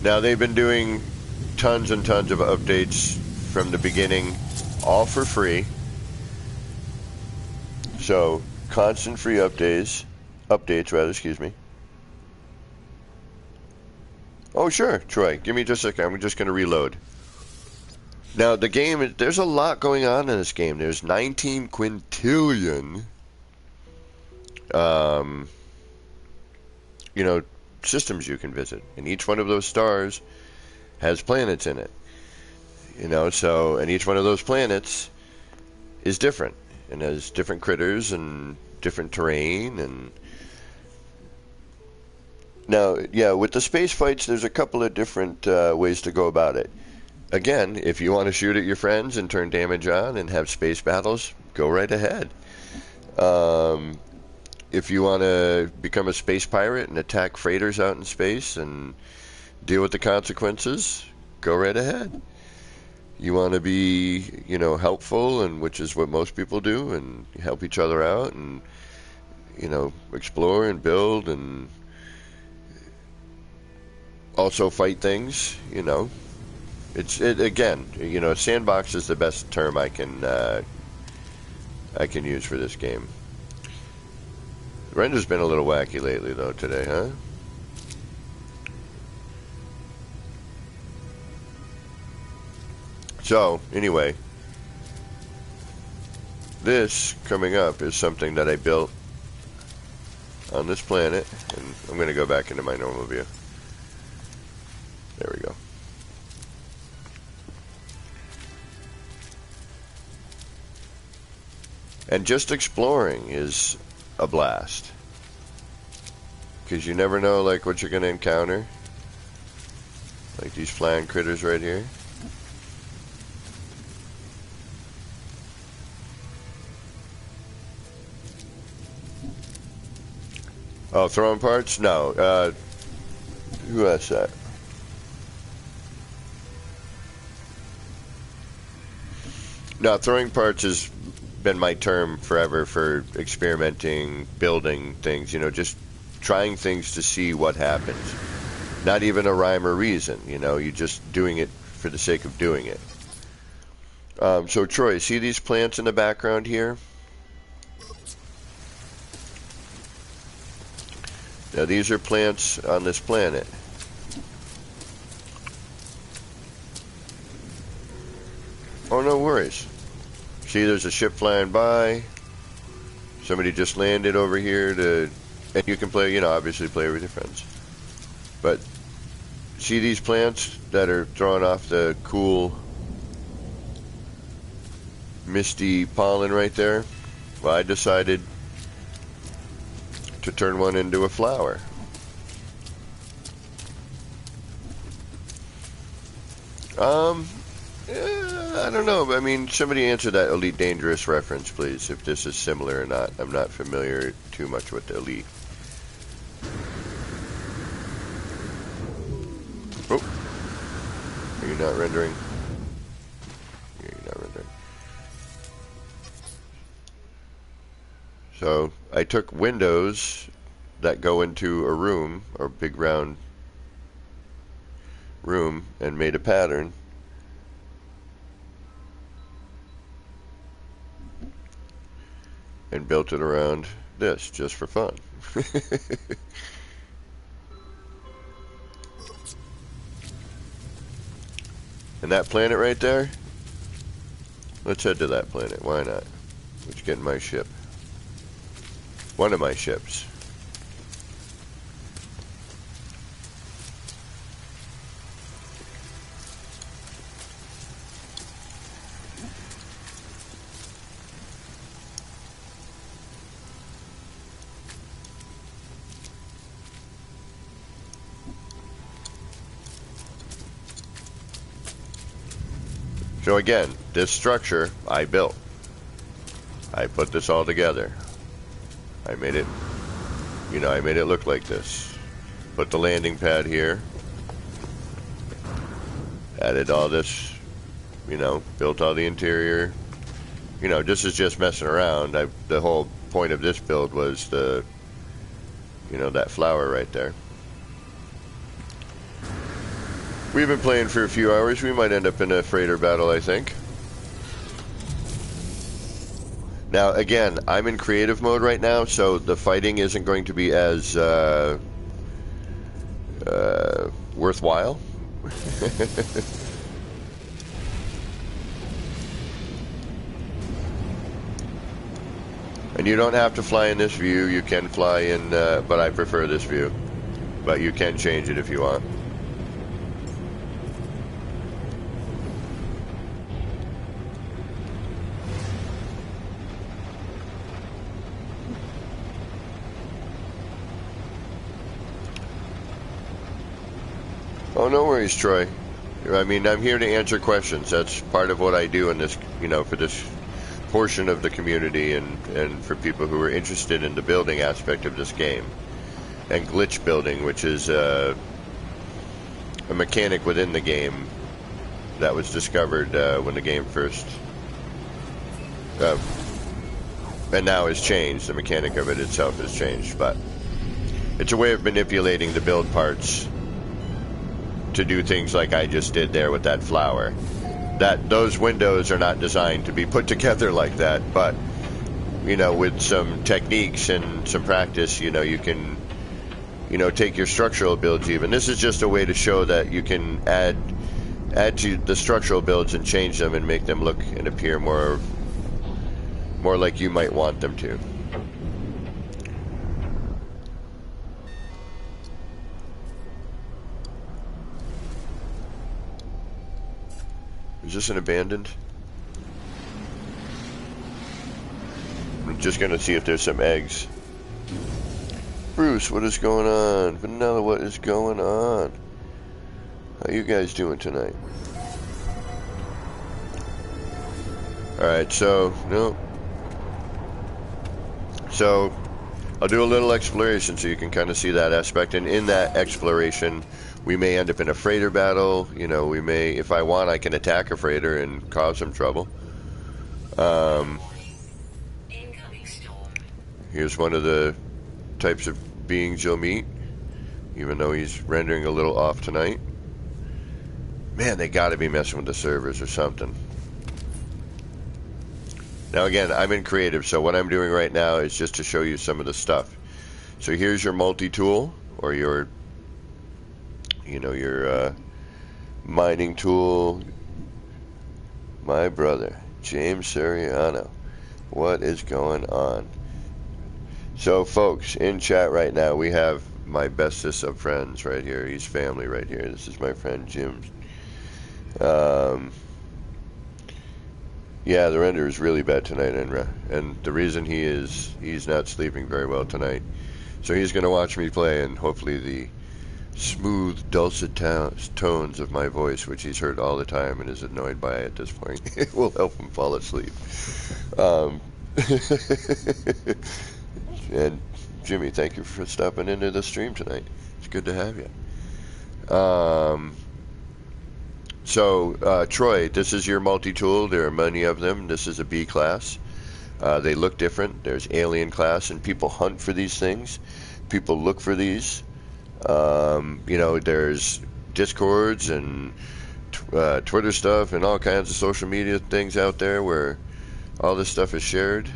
Now, they've been doing tons and tons of updates from the beginning, all for free. So, constant free updates, excuse me. Oh, sure, Troy. Give me just a second. I'm just going to reload. Now, the game, there's a lot going on in this game. There's 19 quintillion, you know, systems you can visit. And each one of those stars has planets in it. You know, so, and each one of those planets is different. And has different critters and different terrain. And now, yeah, with the space fights, there's a couple of different ways to go about it. Again, if you want to shoot at your friends and turn damage on and have space battles, go right ahead. If you want to become a space pirate and attack freighters out in space and deal with the consequences, go right ahead. You want to be, you know, helpful, and which is what most people do, and help each other out, and, you know, explore and build, and also fight things, you know. Again, you know, sandbox is the best term I can use for this game. The render's been a little wacky lately, though, today, huh? So, anyway, this coming up is something that I built on this planet, and I'm going to go back into my normal view. There we go. And just exploring is a blast, because you never know, like, what you're going to encounter. Like these flying critters right here. Oh, throwing parts? No. Who has that? No, throwing parts has been my term forever for experimenting, building things, you know, just trying things to see what happens. Not even a rhyme or reason, you know, you're just doing it for the sake of doing it. So, Troy, see these plants in the background here? Now, these are plants on this planet. Oh, no worries. See, there's a ship flying by. Somebody just landed over here to... And you can play, you know, obviously play with your friends. But see these plants that are throwing off the cool, misty pollen right there? Well, I decided to turn one into a flower. I don't know. I mean, somebody answer that Elite Dangerous reference, please, if this is similar or not. I'm not familiar too much with the Elite. Oh. Are you not rendering? Yeah, you're not rendering. So, I took windows that go into a room, or big round room, and made a pattern. And built it around this, just for fun. And that planet right there? Let's head to that planet, why not? Let's get in my ship. One of my ships. So again, this structure I built. I put this all together. I made it, you know, I made it look like this. Put the landing pad here. Added all this, you know, built all the interior. You know, this is just messing around. The whole point of this build was the, you know, that flower right there. We've been playing for a few hours. We might end up in a freighter battle, I think. Now, again, I'm in creative mode right now, so the fighting isn't going to be as worthwhile. And you don't have to fly in this view. You can fly in, but I prefer this view. But you can change it if you want. Oh, no worries, Troy. I mean, I'm here to answer questions. That's part of what I do in this, you know, for this portion of the community and for people who are interested in the building aspect of this game. And glitch building, which is a mechanic within the game that was discovered when the game first... and now has changed. The mechanic of it itself has changed, but it's a way of manipulating the build parts to do things like I just did there with that flower. Those windows are not designed to be put together like that, but you know, with some techniques and some practice, you know, you can, you know, take your structural builds even. This is just a way to show that you can add to the structural builds and change them and make them look and appear more like you might want them to. Is this an abandoned? I'm just gonna see if there's some eggs. Bruce, what is going on? Vanilla, what is going on? How you guys doing tonight? Alright, so, no. So, I'll do a little exploration so you can kind of see that aspect. And in that exploration, we may end up in a freighter battle. You know, we may, if I want, I can attack a freighter and cause some trouble. Here's one of the types of beings you'll meet, even though he's rendering a little off tonight. Man, they gotta be messing with the servers or something. Now again, I'm in creative, so what I'm doing right now is just to show you some of the stuff. So here's your multi-tool, or your, you know, your mining tool. My brother, James Suriano. What is going on? So folks, in chat right now, we have my bestest of friends right here. He's family right here. This is my friend Jim. Yeah, the render is really bad tonight, Enra. And the reason he's not sleeping very well tonight. So he's going to watch me play, and hopefully the smooth, dulcet tones of my voice, which he's heard all the time and is annoyed by at this point, will help him fall asleep. And Jimmy, thank you for stopping into the stream tonight. It's good to have you. Troy, this is your multi-tool. There are many of them. This is a B class. They look different. There's alien class, and people hunt for these things. People look for these. You know, there's Discords and Twitter stuff and all kinds of social media things out there where all this stuff is shared.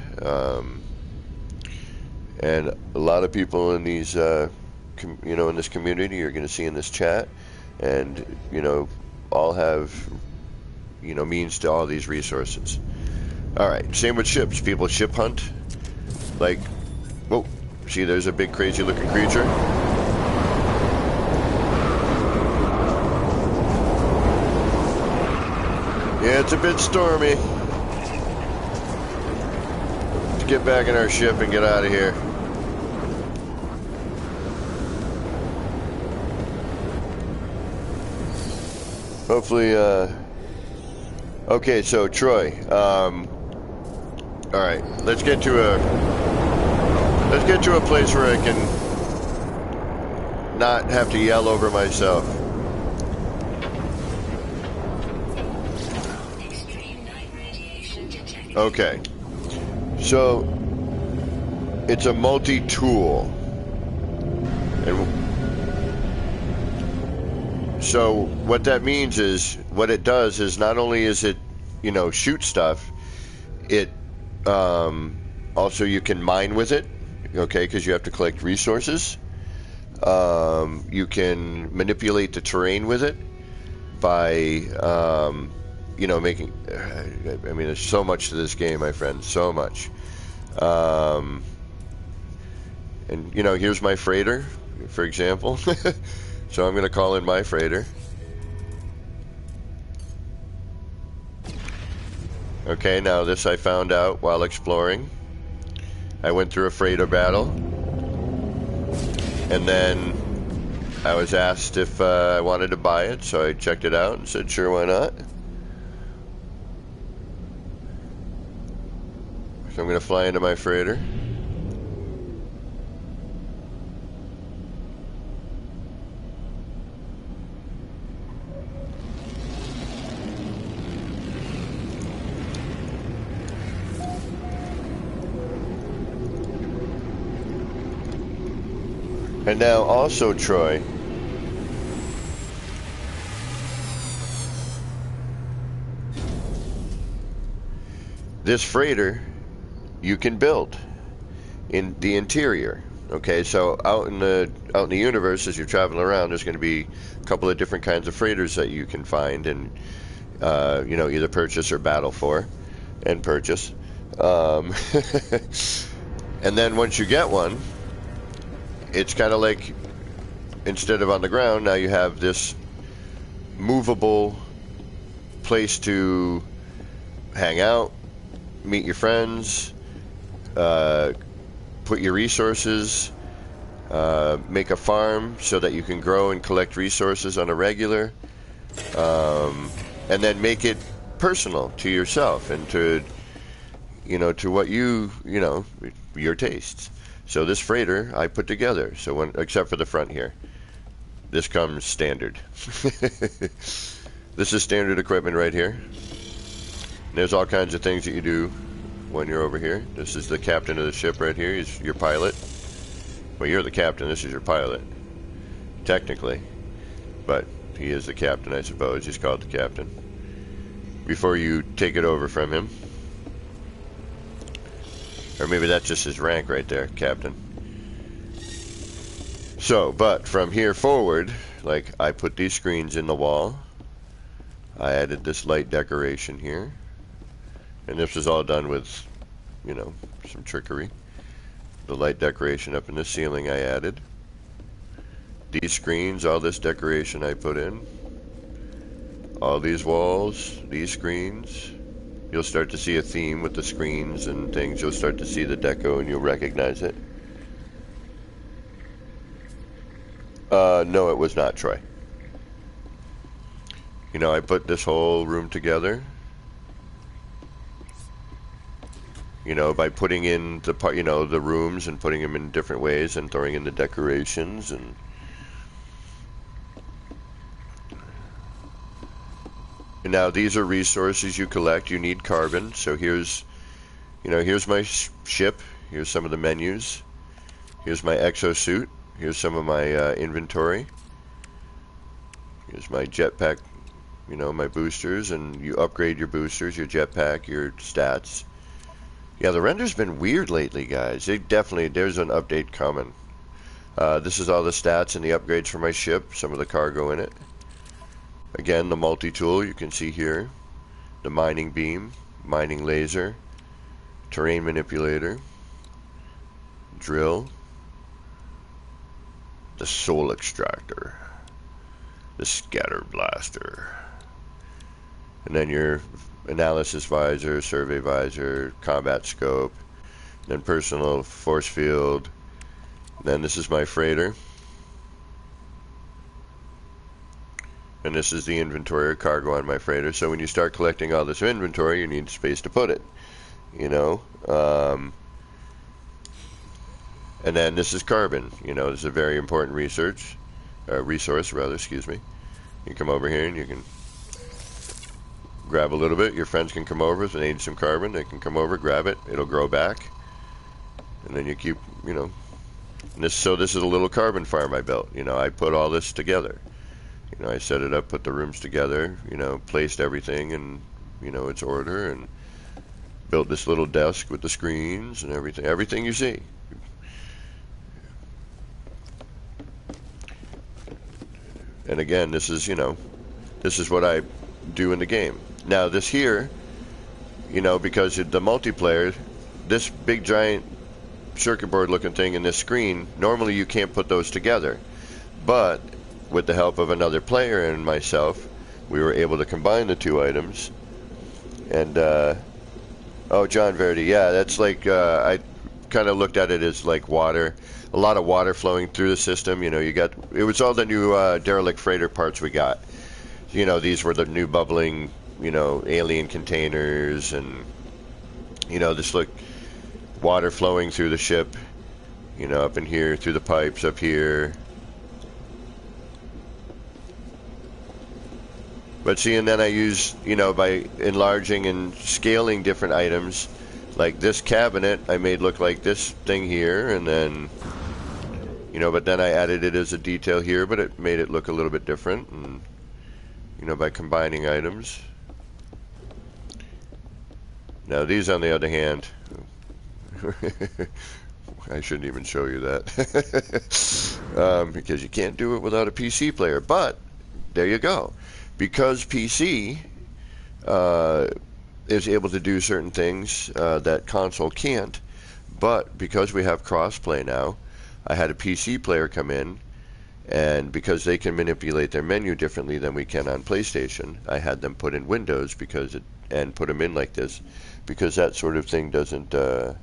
And a lot of people in these, you know, in this community, you're going to see in this chat, and you know, all have, you know, means to all these resources. All right, same with ships. People ship hunt. Like, whoa, see, there's a big crazy-looking creature. Yeah, it's a bit stormy. Let's get back in our ship and get out of here. Hopefully, okay, so Troy, alright, let's get to a place where I can not have to yell over myself. Okay, so it's a multi-tool, and so what that means is, what it does is, not only is it, you know, shoot stuff, it also you can mine with it, okay, because you have to collect resources. You can manipulate the terrain with it by, you know, making, I mean, there's so much to this game, my friend, so much. And, you know, here's my freighter, for example. So I'm going to call in my freighter. Okay, now this I found out while exploring. I went through a freighter battle. And then I was asked if I wanted to buy it, so I checked it out and said, sure, why not? So I'm going to fly into my freighter. And now also, Troy, this freighter you can build in the interior. Okay, so out in the universe, as you're traveling around, there's going to be a couple of different kinds of freighters that you can find and you know, either purchase or battle for, and purchase. And then once you get one, it's kind of like, instead of on the ground, now you have this movable place to hang out, meet your friends, put your resources, make a farm so that you can grow and collect resources on a regular. and then make it personal to yourself and to, to what your tastes. So this freighter I put together. So except for the front here, this comes standard. This is standard equipment right here. And there's all kinds of things that you do when you're over here. This is the captain of the ship right here. He's your pilot. Well, you're the captain. This is your pilot, technically. But he is the captain, I suppose. He's called the captain. Before you take it over from him. Or maybe that's just his rank right there, captain. So, but from here forward, like I put these screens in the wall. I added this light decoration here. And this was all done with, some trickery. The light decoration up in the ceiling I added. These screens, all this decoration I put in. All these walls, these screens. You'll start to see a theme with the screens and things. You'll start to see the deco and you'll recognize it. No, it was not, Troy. I put this whole room together. By putting in the rooms and putting them in different ways and throwing in the decorations and now these are resources you collect. You need carbon. So here's my ship. Here's some of the menus. Here's my exosuit. Here's some of my inventory. Here's my jetpack, my boosters, and you upgrade your boosters, your jetpack, your stats. Yeah, the render's been weird lately, guys. There's an update coming. This is all the stats and the upgrades for my ship, some of the cargo in it. Again, the multi-tool you can see here. The mining beam, mining laser, terrain manipulator, drill, the soul extractor, the scatter blaster, and then your analysis visor, survey visor, combat scope, then personal force field. Then this is my freighter. And this is the inventory or cargo on my freighter. So when you start collecting all this inventory, you need space to put it. And then this is carbon. This is a very important resource, excuse me. You come over here and you can grab a little bit. Your friends can come over if they need some carbon. They can come over, grab it. It'll grow back. And then you keep, so this is a little carbon farm I built. I put all this together. I set it up, put the rooms together, placed everything in, its order, and built this little desk with the screens and everything you see. And again, this is what I do in the game. Now this here, because of the multiplayer, this big giant circuit board looking thing in this screen, normally you can't put those together. But with the help of another player and myself, we were able to combine the two items. And, oh, John Verdi, yeah, that's like, I kind of looked at it as like water, a lot of water flowing through the system. It was all the new derelict freighter parts we got. These were the new bubbling, alien containers, and, this look, water flowing through the ship, up in here, through the pipes up here. But see, and then I use, by enlarging and scaling different items, like this cabinet I made look like this thing here, and then, but then I added it as a detail here, but it made it look a little bit different, and, by combining items. Now these, on the other hand, I shouldn't even show you that, because you can't do it without a PC player, but there you go. Because PC is able to do certain things that console can't, but because we have crossplay now, I had a PC player come in, and because they can manipulate their menu differently than we can on PlayStation, I had them put in Windows and put them in like this, because that sort of thing doesn't. Do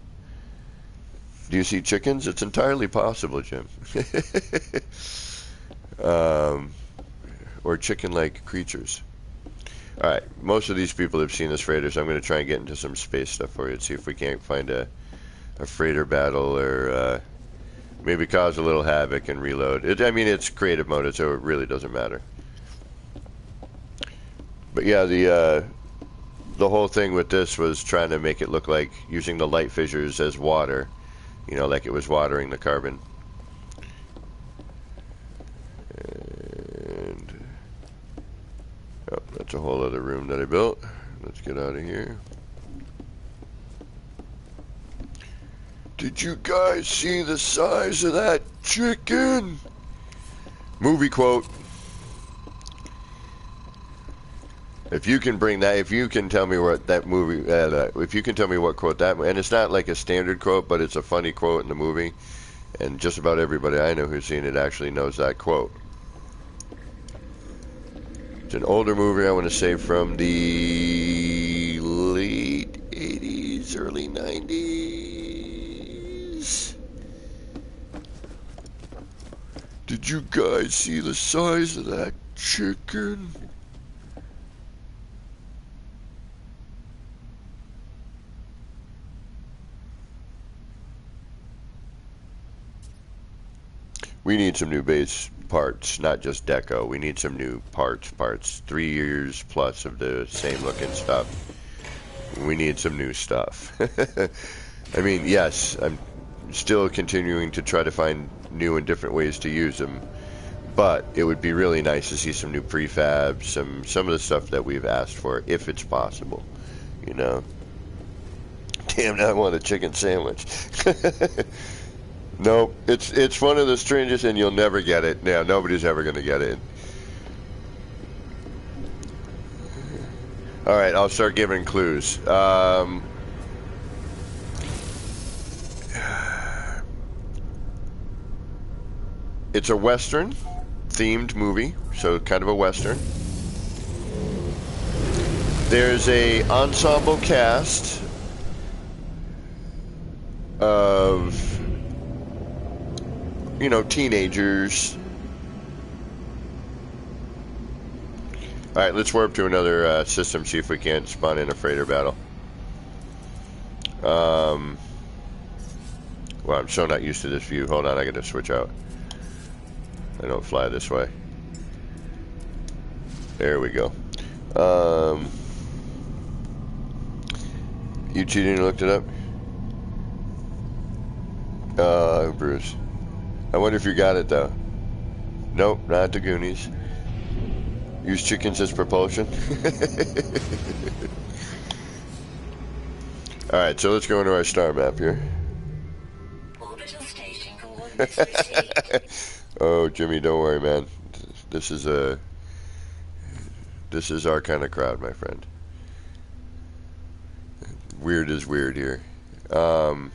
you see chickens? It's entirely possible, Jim. or chicken-like creatures. Alright, most of these people have seen this freighter, so I'm going to try and get into some space stuff for you and see if we can't find a freighter battle, or maybe cause a little havoc and reload. I mean, it's creative mode, so it really doesn't matter. But yeah, the whole thing with this was trying to make it look like using the light fissures as water, you know, like it was watering the carbon. And oh, that's a whole other room that I built. Let's get out of here. Did you guys see the size of that chicken? Movie quote. If you can bring that, if you can tell me what that movie, if you can tell me what quote that, and it's not like a standard quote, but it's a funny quote in the movie, and just about everybody I know who's seen it actually knows that quote. It's an older movie, I want to say from the late 80s, early 90s. Did you guys see the size of that chicken? We need some new base parts, not just deco. We need some new parts. 3 years plus of the same looking stuff. We need some new stuff. I mean, yes, I'm still continuing to try to find new and different ways to use them, but it would be really nice to see some new prefabs, some of the stuff that we've asked for, if it's possible, you know. Damn, now I want a chicken sandwich. Nope, it's one of the strangest, and you'll never get it. Yeah, nobody's ever going to get it. All right, I'll start giving clues. It's a Western-themed movie, so kind of a Western. There's a ensemble cast of, you know, teenagers. Alright, let's warp to another system, see if we can't spawn in a freighter battle. Well, I'm so not used to this view. Hold on, I gotta switch out. I don't fly this way. There we go. You cheated and looked it up? Bruce. I wonder if you got it, though. Nope, not the Goonies. Use chickens as propulsion. Alright, so let's go into our star map here. Orbital station coordinates. Oh, Jimmy, don't worry, man. This is our kind of crowd, my friend. Weird is weird here. Alright,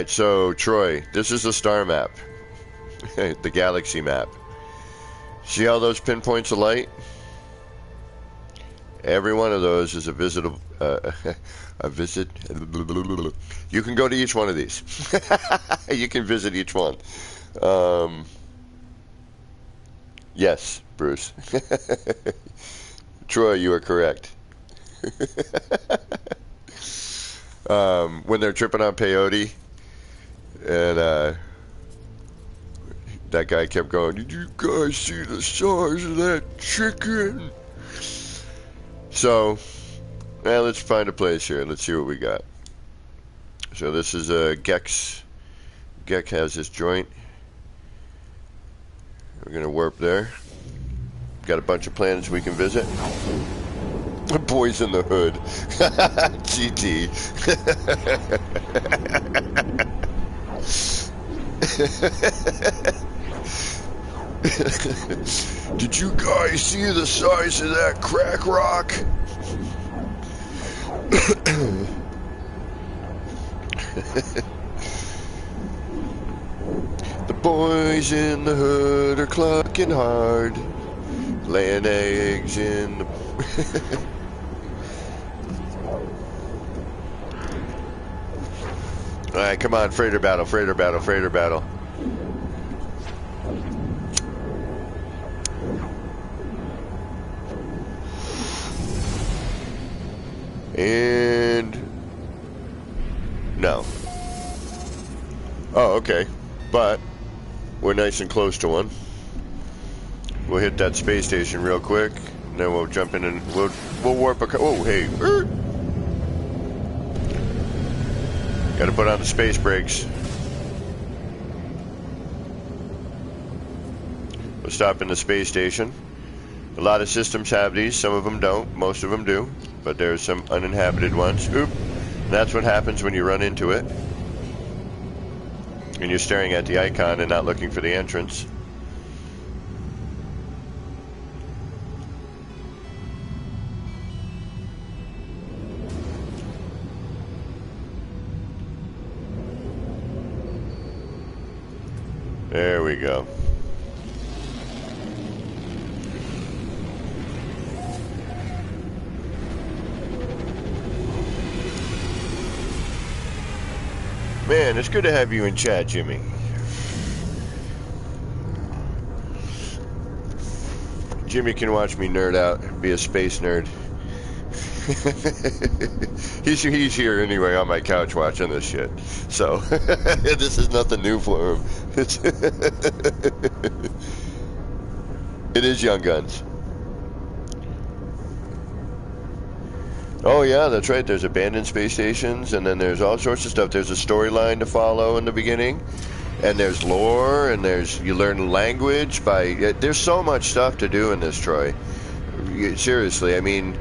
so Troy, this is the star map. The galaxy map. See all those pinpoints of light? Every one of those is a visitable, You can go to each one of these. You can visit each one. Yes, Bruce. Troy, you are correct. When they're tripping on peyote, and that guy kept going, "Did you guys see the size of that chicken?" So, let's find a place here. Let's see what we got. So this is Gex. Gex has this joint. We're gonna warp there. Got a bunch of planets we can visit. Boys in the Hood. GT. Did you guys see the size of that crack rock? The boys in the hood are clucking hard, laying eggs in the... Alright, come on, freighter battle, freighter battle, freighter battle. And no. Oh, okay. But we're nice and close to one. We'll hit that space station real quick, and then we'll jump in and we'll warp a. Oh, hey. Got to put on the space brakes. We'll stop in the space station. A lot of systems have these. Some of them don't. Most of them do. But there's some uninhabited ones. Oop. And that's what happens when you run into it. And you're staring at the icon and not looking for the entrance. There we go. Man, it's good to have you in chat, Jimmy. Jimmy can watch me nerd out, be a space nerd. he's here anyway on my couch watching this shit. So, this is nothing new for him. It is Young Guns. Oh yeah, that's right. There's abandoned space stations, and then there's all sorts of stuff. There's a storyline to follow in the beginning, and there's lore, and you learn language by. There's so much stuff to do in this, Troy. Seriously, I mean,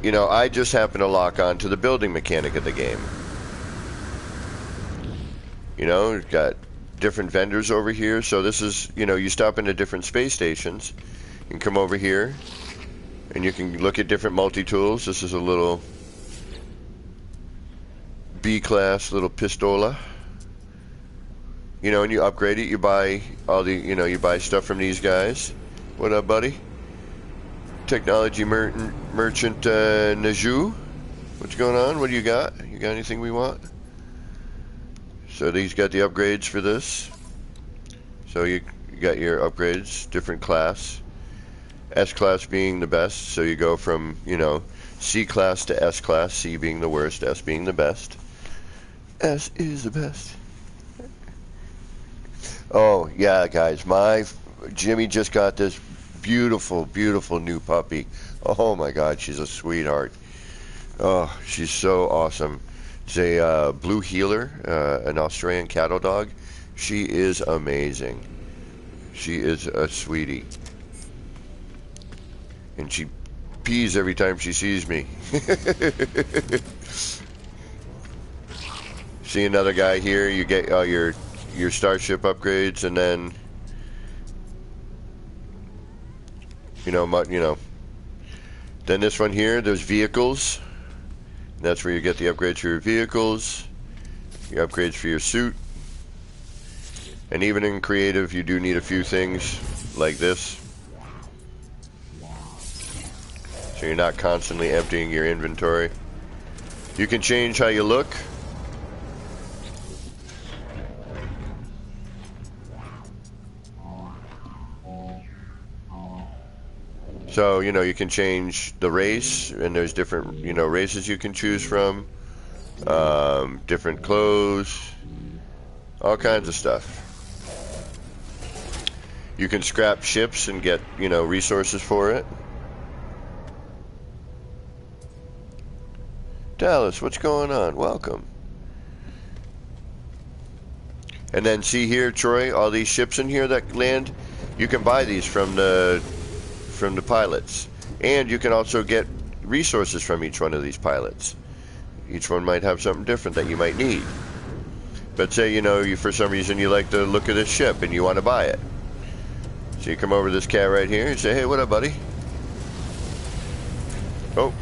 you know, I just happen to lock on to the building mechanic of the game. You know, we've got different vendors over here, so this is, you know, you stop into different space stations, and come over here. And you can look at different multi-tools. This is a little B-class little pistola. You know, and you upgrade it. You buy all the, you know, you buy stuff from these guys. What up, buddy? Technology merchant Najou. What's going on? What do you got? You got anything we want? So these got the upgrades for this. So you got your upgrades, different class. S-class being the best, so you go from, you know, C-class to S-class, C being the worst, S being the best. S is the best. Oh, yeah, guys, Jimmy just got this beautiful, beautiful new puppy. Oh, my God, she's a sweetheart. Oh, she's so awesome. It's a blue heeler, an Australian cattle dog. She is amazing. She is a sweetie. And she pees every time she sees me. See another guy here, you get all your starship upgrades, and then you know, then this one here, there's vehicles. That's where you get the upgrades for your vehicles, your upgrades for your suit. And even in creative, you do need a few things like this. So you're not constantly emptying your inventory. You can change how you look. So, you know, you can change the race, and there's different, you know, races you can choose from. Different clothes. All kinds of stuff. You can scrap ships and get, you know, resources for it. Dallas, what's going on? Welcome. And then see here, Troy, all these ships in here that land, you can buy these from the pilots. And you can also get resources from each one of these pilots. Each one might have something different that you might need. But say, you know, you for some reason you like the look of this ship and you want to buy it. So you come over to this cat right here and say, hey, what up, buddy? Oh.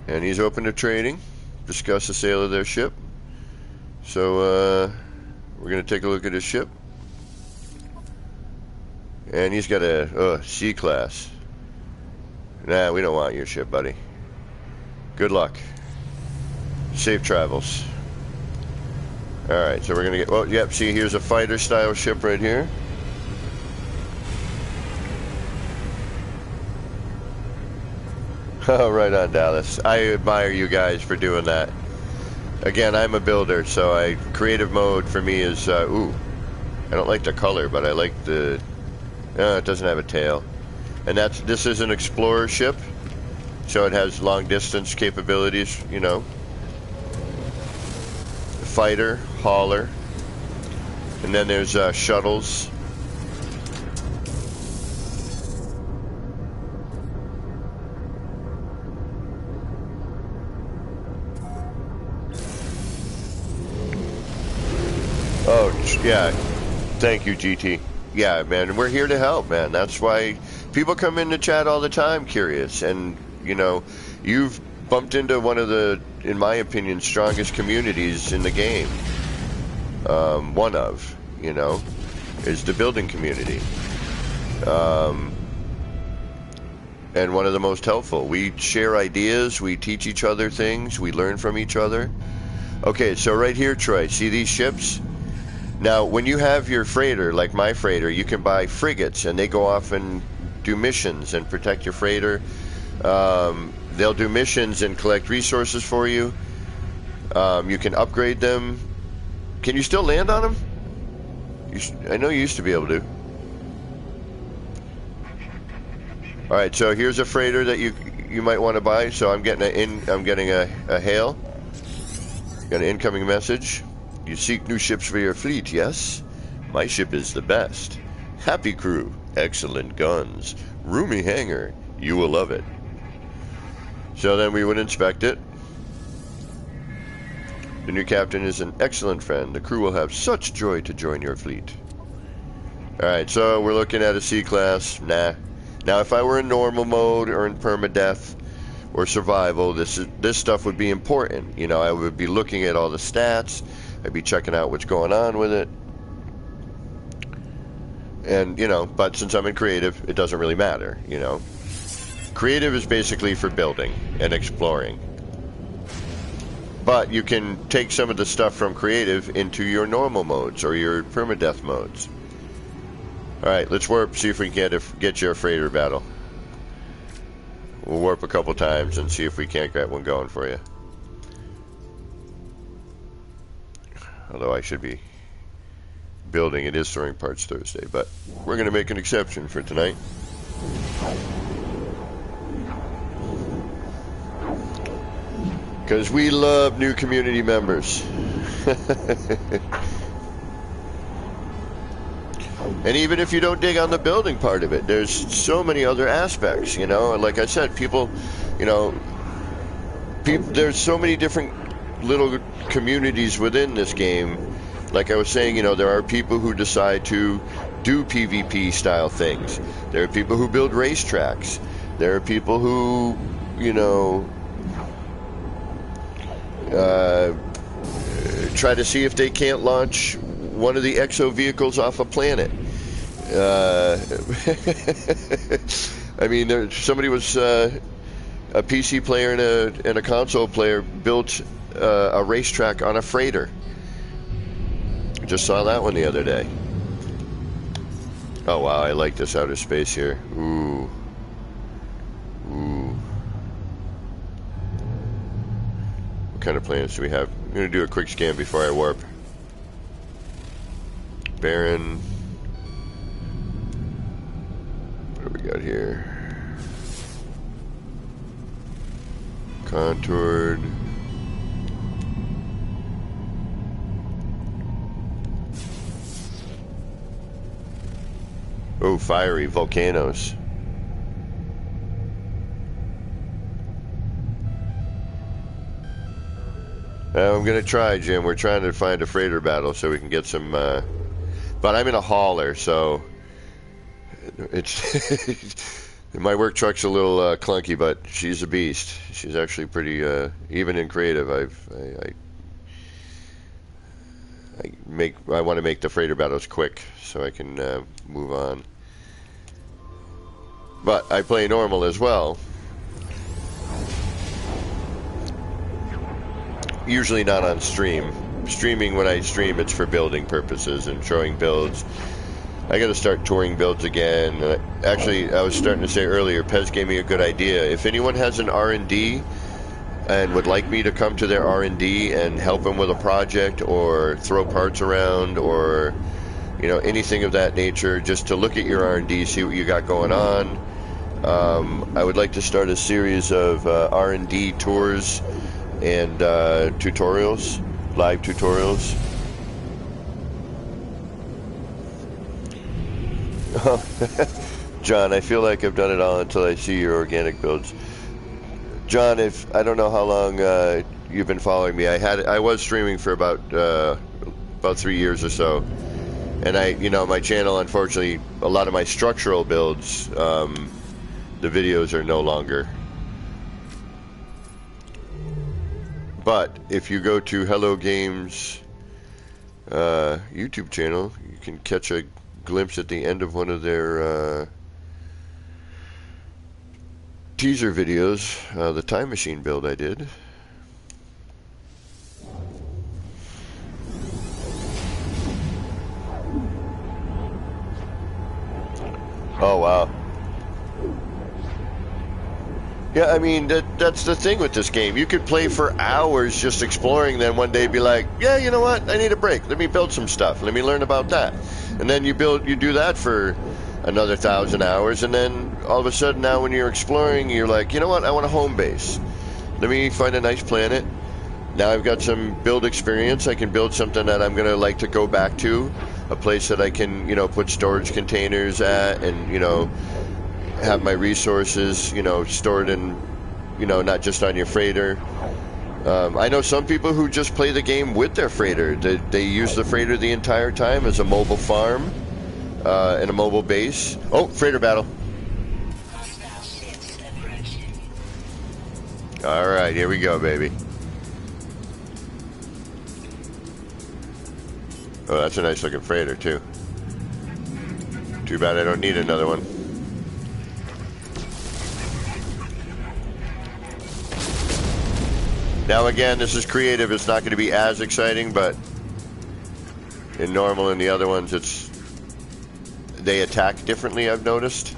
And he's open to trading. Discuss the sale of their ship. So we're going to take a look at his ship. And he's got a C-class. Nah, we don't want your ship, buddy. Good luck. Safe travels. Alright, so we're going to get... Well, yep, see, here's a fighter-style ship right here. Oh, right on, Dallas. I admire you guys for doing that. Again, I'm a builder, so creative mode for me is, ooh, I don't like the color, but I like the, it doesn't have a tail. And this is an explorer ship, so it has long distance capabilities, you know. Fighter, hauler, and then there's shuttles. Oh, yeah. Thank you, GT. Yeah, man, we're here to help, man. That's why people come in the chat all the time curious. And, you know, you've bumped into one of the, in my opinion, strongest communities in the game. One of, you know, is the building community. And one of the most helpful. We share ideas, we teach each other things, we learn from each other. Okay, so right here, Troy, see these ships? Now, when you have your freighter, like my freighter, you can buy frigates, and they go off and do missions and protect your freighter. They'll do missions and collect resources for you. You can upgrade them. Can you still land on them? I know you used to be able to. All right, so here's a freighter that you might want to buy. So I'm getting a hail. Got an incoming message. You seek new ships for your fleet, yes? My ship is the best. Happy crew, excellent guns, roomy hangar. You will love it. So then we would inspect it. The new captain is an excellent friend. The crew will have such joy to join your fleet. Alright, so we're looking at a C-class. Nah. Now, if I were in normal mode or in permadeath or survival, this stuff would be important. You know, I would be looking at all the stats. I'd be checking out what's going on with it. And, you know, but since I'm in creative, it doesn't really matter, you know. Creative is basically for building and exploring. But you can take some of the stuff from creative into your normal modes or your permadeath modes. Alright, let's warp, see if we can get you a freighter battle. We'll warp a couple times and see if we can't get one going for you. Although I should be building, it is throwing parts Thursday, but we're going to make an exception for tonight. Because we love new community members. And even if you don't dig on the building part of it, there's so many other aspects, you know. And like I said, people, you know, there's so many different little communities within this game. Like I was saying, you know, there are people who decide to do PvP style things. There are people who build racetracks. There are people who, you know, try to see if they can't launch one of the exo vehicles off a planet. I mean, somebody was a PC player and a console player built a racetrack on a freighter. Just saw that one the other day. Oh wow, I like this outer space here. Ooh. Ooh. What kind of plans do we have? I'm gonna do a quick scan before I warp. Baron. What do we got here? Contoured. Oh, fiery volcanoes. I'm gonna try, Jim. We're trying to find a freighter battle so we can get some. But I'm in a hauler, so it's my work truck's a little clunky, but she's a beast. She's actually pretty. Even in creative, I want to make the freighter battles quick so I can move on. But I play normal as well. Usually not on stream. Streaming, when I stream, it's for building purposes and showing builds. I got to start touring builds again. Actually, I was starting to say earlier, Pez gave me a good idea. If anyone has an R&D and would like me to come to their R&D and help them with a project or throw parts around or, you know, anything of that nature, just to look at your R&D, see what you got going on. I would like to start a series of R&D tours and tutorials, live tutorials. John, I feel like I've done it all until I see your organic builds. John, if I don't know how long you've been following me. I was streaming for about 3 years or so, and you know, my channel, unfortunately, a lot of my structural builds, the videos are no longer. But if you go to Hello Games YouTube channel, you can catch a glimpse at the end of one of their teaser videos, the time machine build I did. Oh wow. Yeah, I mean, that's the thing with this game. You could play for hours just exploring, then one day be like, yeah, you know what, I need a break. Let me build some stuff. Let me learn about that. And then you do that for another 1,000 hours, and then all of a sudden now when you're exploring, you're like, you know what, I want a home base. Let me find a nice planet. Now I've got some build experience. I can build something that I'm going to like to go back to, a place that I can, you know, put storage containers at and, you know, have my resources, you know, stored in, you know, not just on your freighter. I know some people who just play the game with their freighter. They use the freighter the entire time as a mobile farm and a mobile base. Oh, freighter battle. All right, here we go, baby. Oh, that's a nice looking freighter, too. Too bad I don't need another one. Now again, this is creative. It's not going to be as exciting, but in normal and the other ones, they attack differently, I've noticed.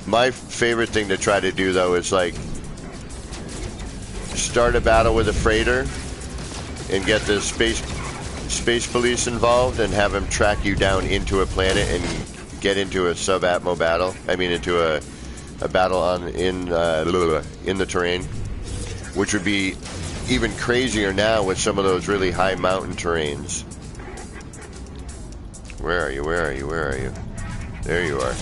My favorite thing to try to do, though, is like start a battle with a freighter and get the space police involved and have them track you down into a planet and get into a sub-atmo battle. I mean, into a battle in the terrain, which would be even crazier now with some of those really high mountain terrains. Where are you? Where are you? Where are you? There you are.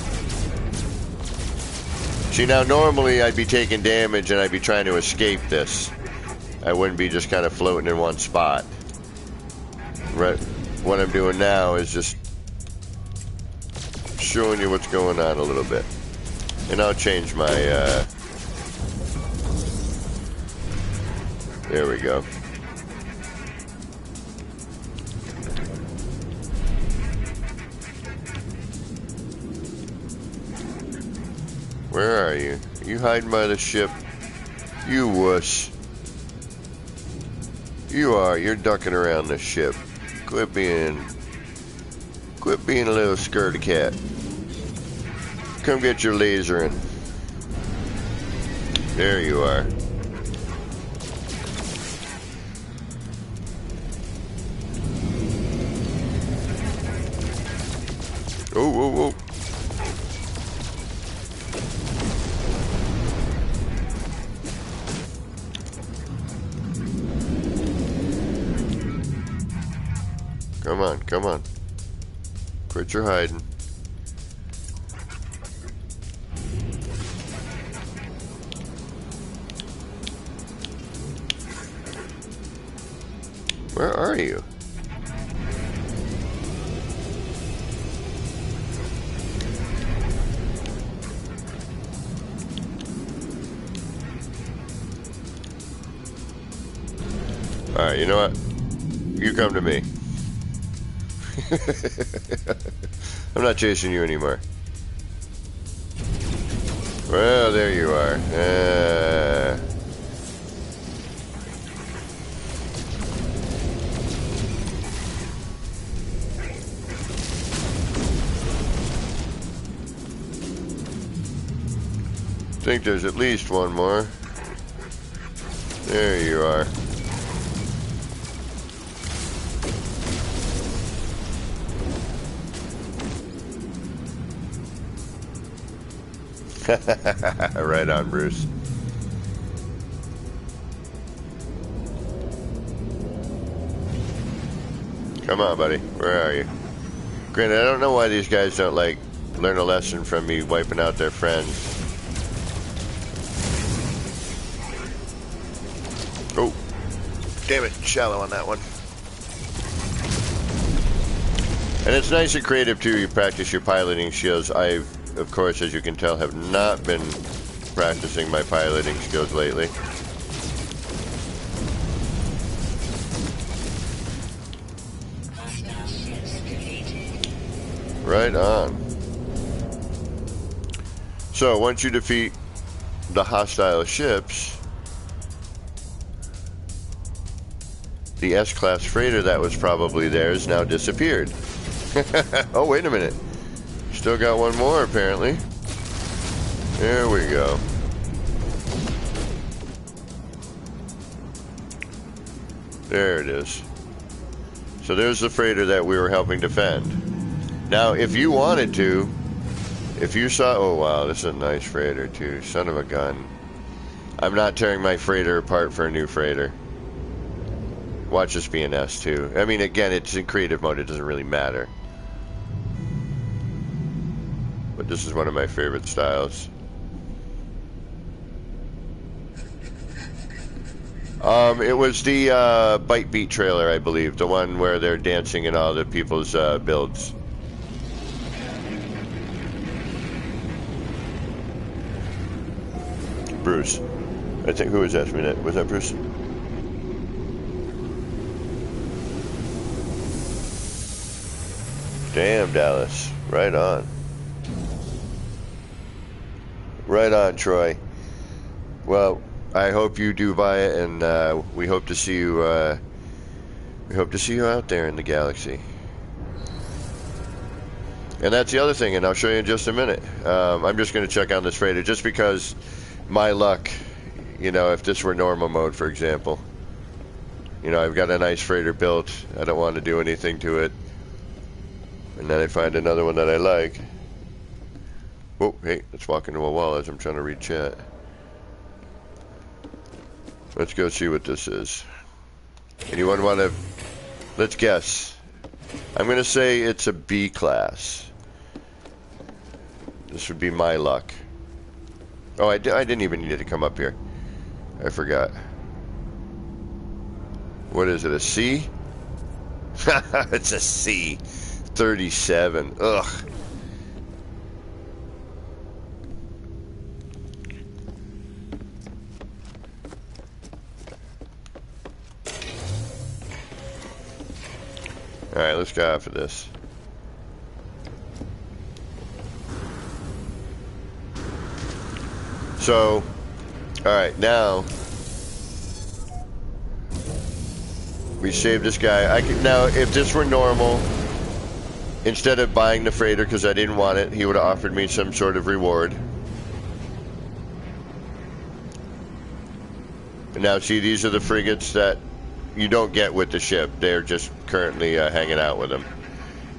See, now normally I'd be taking damage and I'd be trying to escape this. I wouldn't be just kind of floating in one spot. Right. What I'm doing now is just showing you what's going on a little bit. And I'll change my, there we go. Where are you? You hiding by the ship? You wuss. You are. You're ducking around the ship. Quit being a little scaredy cat. Come get your laser in. There you are. Oh, whoa, whoa. Come on, come on. Quit your hiding. Where are you? Alright, you know what? You come to me. I'm not chasing you anymore. Well, there you are. think there's at least one more. There you are. Right on, Bruce. Come on, buddy. Where are you? Granted, I don't know why these guys don't, like, learn a lesson from me wiping out their friends. Oh. Damn it. Shallow on that one. And it's nice and creative, too. You practice your piloting skills. I, of course, as you can tell, have not been practicing my piloting skills lately. Right on. So, once you defeat the hostile ships, the S-class freighter that was probably theirs now disappeared. Oh, wait a minute. Still got one more, apparently. There we go. There it is. So there's the freighter that we were helping defend. Now, if you wanted to, if you saw... Oh, wow, this is a nice freighter, too. Son of a gun. I'm not tearing my freighter apart for a new freighter. Watch this be an S2. I mean, again, it's in creative mode. It doesn't really matter. But this is one of my favorite styles. It was the Bite Beat trailer, I believe. The one where they're dancing in all the people's builds. Bruce. I think, who was asking me that? Was that Bruce? Damn, Dallas. Right on. Right on, Troy. Well, I hope you do buy it, and we hope to see you. We hope to see you out there in the galaxy. And that's the other thing, and I'll show you in just a minute. I'm just going to check on this freighter, just because my luck. You know, if this were normal mode, for example. You know, I've got a nice freighter built. I don't want to do anything to it. And then I find another one that I like. Oh, hey, let's walk into a wall as I'm trying to read chat. Let's go see what this is. Anyone want to... Let's guess. I'm going to say it's a B class. This would be my luck. Oh, I didn't even need it to come up here. I forgot. What is it, a C? It's a C. 37. Ugh. Alright, let's go out for this. So, alright, now we saved this guy. I could, now, if this were normal, instead of buying the freighter because I didn't want it, he would have offered me some sort of reward. And now, see, these are the frigates that you don't get with the ship. They're just currently hanging out with them.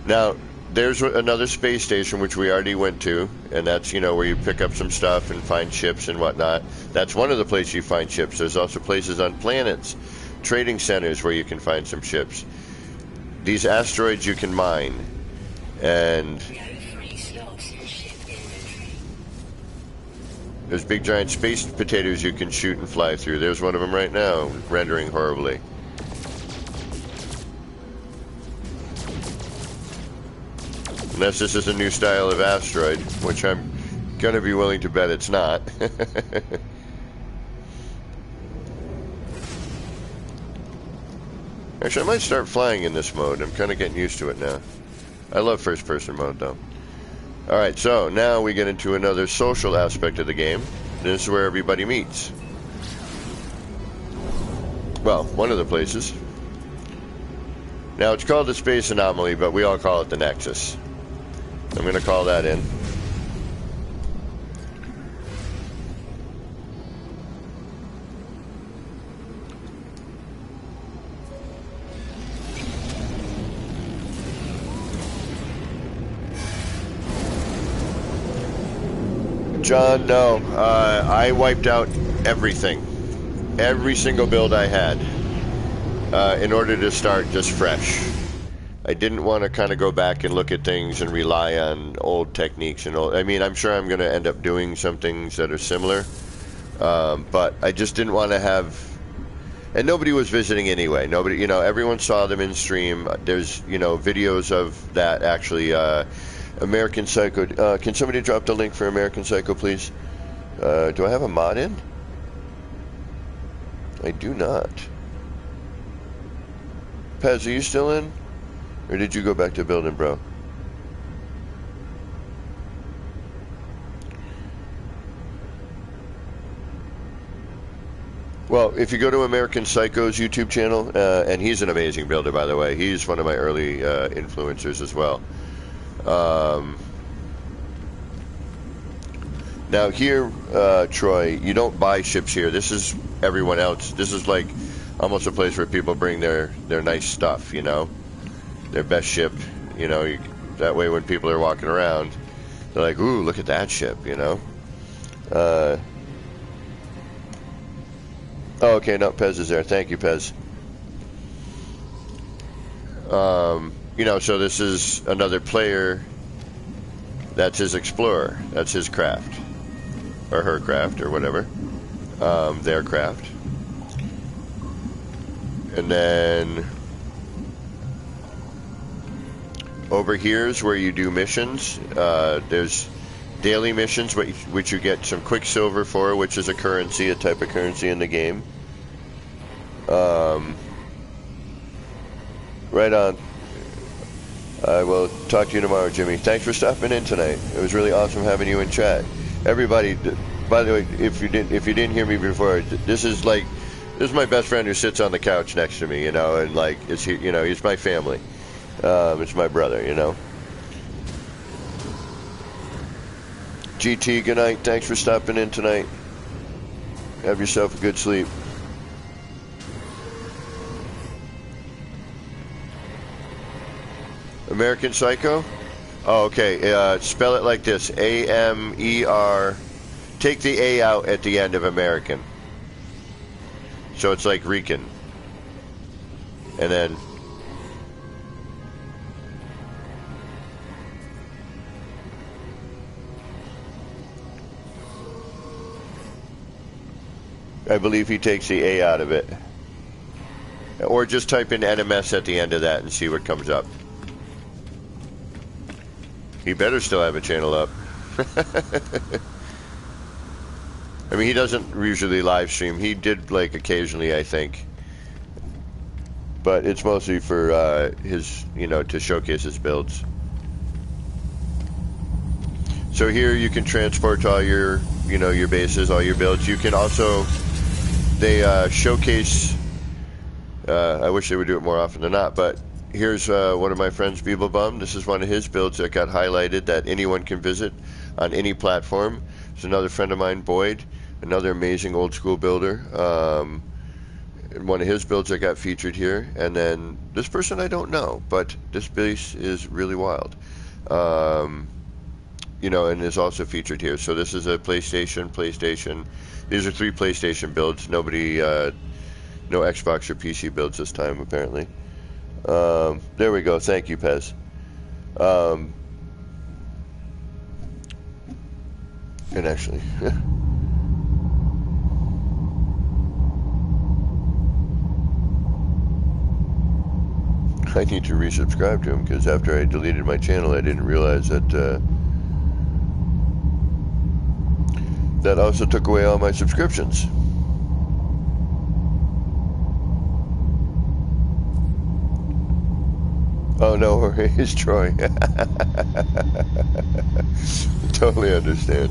Now, there's another space station which we already went to, and that's, you know, where you pick up some stuff and find ships and whatnot. That's one of the places you find ships. There's also places on planets, trading centers where you can find some ships. These asteroids you can mine, and there's big giant space potatoes you can shoot and fly through. There's one of them right now, rendering horribly. Unless this is a new style of asteroid, which I'm going to be willing to bet it's not. Actually, I might start flying in this mode. I'm kind of getting used to it now. I love first-person mode, though. Alright, so now we get into another social aspect of the game. This is where everybody meets. Well, one of the places. Now, it's called the Space Anomaly, but we all call it the Nexus. I'm going to call that in. John, no. I wiped out everything. Every single build I had. In order to start just fresh. I didn't want to kind of go back and look at things and rely on old techniques and old. I mean, I'm sure I'm going to end up doing some things that are similar, but I just didn't want to have. And nobody was visiting anyway. Nobody, you know, everyone saw them in stream. There's, you know, videos of that actually. American Psycho. Can somebody drop the link for American Psycho, please? Do I have a mod in? I do not. Pez, are you still in? Or did you go back to building, bro? Well, if you go to American Psycho's YouTube channel, and he's an amazing builder, by the way. He's one of my early influencers as well. Now here, Troy, you don't buy ships here. This is everyone else. This is like almost a place where people bring their nice stuff, you know, their best ship, you know. That way when people are walking around, they're like, ooh, look at that ship, you know. Oh, okay, no, Pez is there. Thank you, Pez. You know, so this is another player. That's his explorer. That's his craft. Or her craft, or whatever. Their craft. And then over here is where you do missions. There's daily missions, which you get some quicksilver for, which is a currency, a type of currency in the game. Right on. I will talk to you tomorrow, Jimmy. Thanks for stopping in tonight. It was really awesome having you in chat. Everybody, by the way, if you didn't hear me before, this is my best friend who sits on the couch next to me, you know, and like you know, he's my family. It's my brother, you know. GT, good night. Thanks for stopping in tonight. Have yourself a good sleep. American Psycho? Oh, okay. Spell it like this. A-M-E-R. Take the A out at the end of American. So it's like Rican. And then... I believe he takes the A out of it. Or just type in NMS at the end of that and see what comes up. He better still have a channel up. I mean, he doesn't usually live stream. He did, like, occasionally, I think. But it's mostly for his, you know, to showcase his builds. So here you can transport all your, you know, your bases, all your builds. You can also, they showcase, I wish they would do it more often than not, but here's one of my friends, Beeblebum. This is one of his builds that got highlighted that anyone can visit on any platform. There's another friend of mine, Boyd, another amazing old school builder. One of his builds that got featured here. And then this person I don't know, but this base is really wild. You know, and is also featured here. So this is a PlayStation. These are 3 PlayStation builds. Nobody, no Xbox or PC builds this time, apparently. There we go. Thank you, Pez. And actually, I need to resubscribe to him because after I deleted my channel, I didn't realize that that also took away all my subscriptions. Oh, no worries, Troy. Totally understand.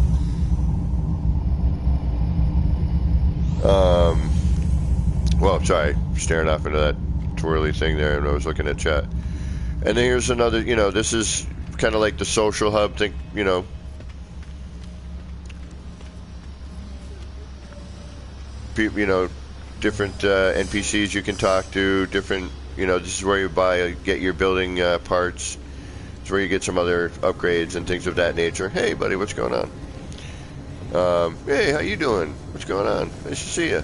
Well, sorry, staring off into that twirly thing there, and I was looking at chat. And then here's another, you know, this is kind of like the social hub thing, you know. You know, different NPCs you can talk to, different, you know, this is where you get your building parts. It's where you get some other upgrades and things of that nature. Hey, buddy, what's going on? Hey, how you doing? What's going on? Nice to see you.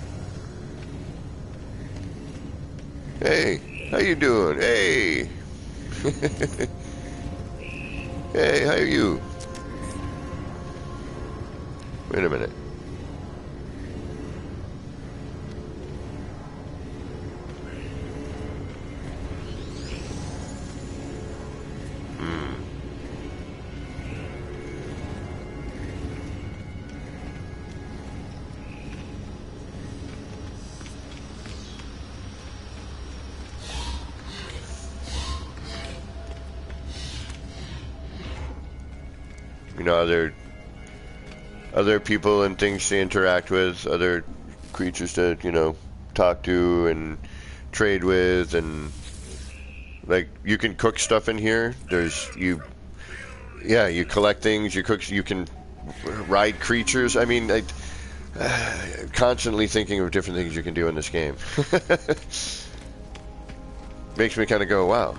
Hey, how you doing? Hey. Hey, how are you? Wait a minute. You know, other people and things to interact with, other creatures to, you know, talk to and trade with, and like you can cook stuff in here. You collect things, you cook, you can ride creatures. I mean, constantly thinking of different things you can do in this game. Makes me kind of go, wow.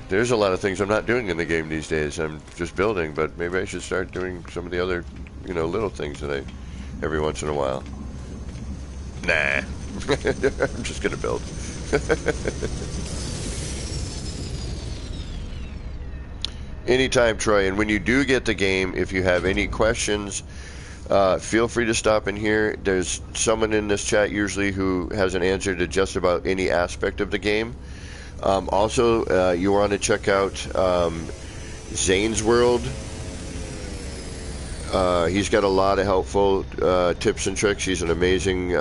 There's a lot of things I'm not doing in the game these days. I'm just building, but maybe I should start doing some of the other, you know, little things that every once in a while. Nah. I'm just gonna build. Anytime, Troy. And when you do get the game, if you have any questions, feel free to stop in here. There's someone in this chat usually who has an answer to just about any aspect of the game. Also, you want to check out Zane's World. He's got a lot of helpful tips and tricks. He's an amazing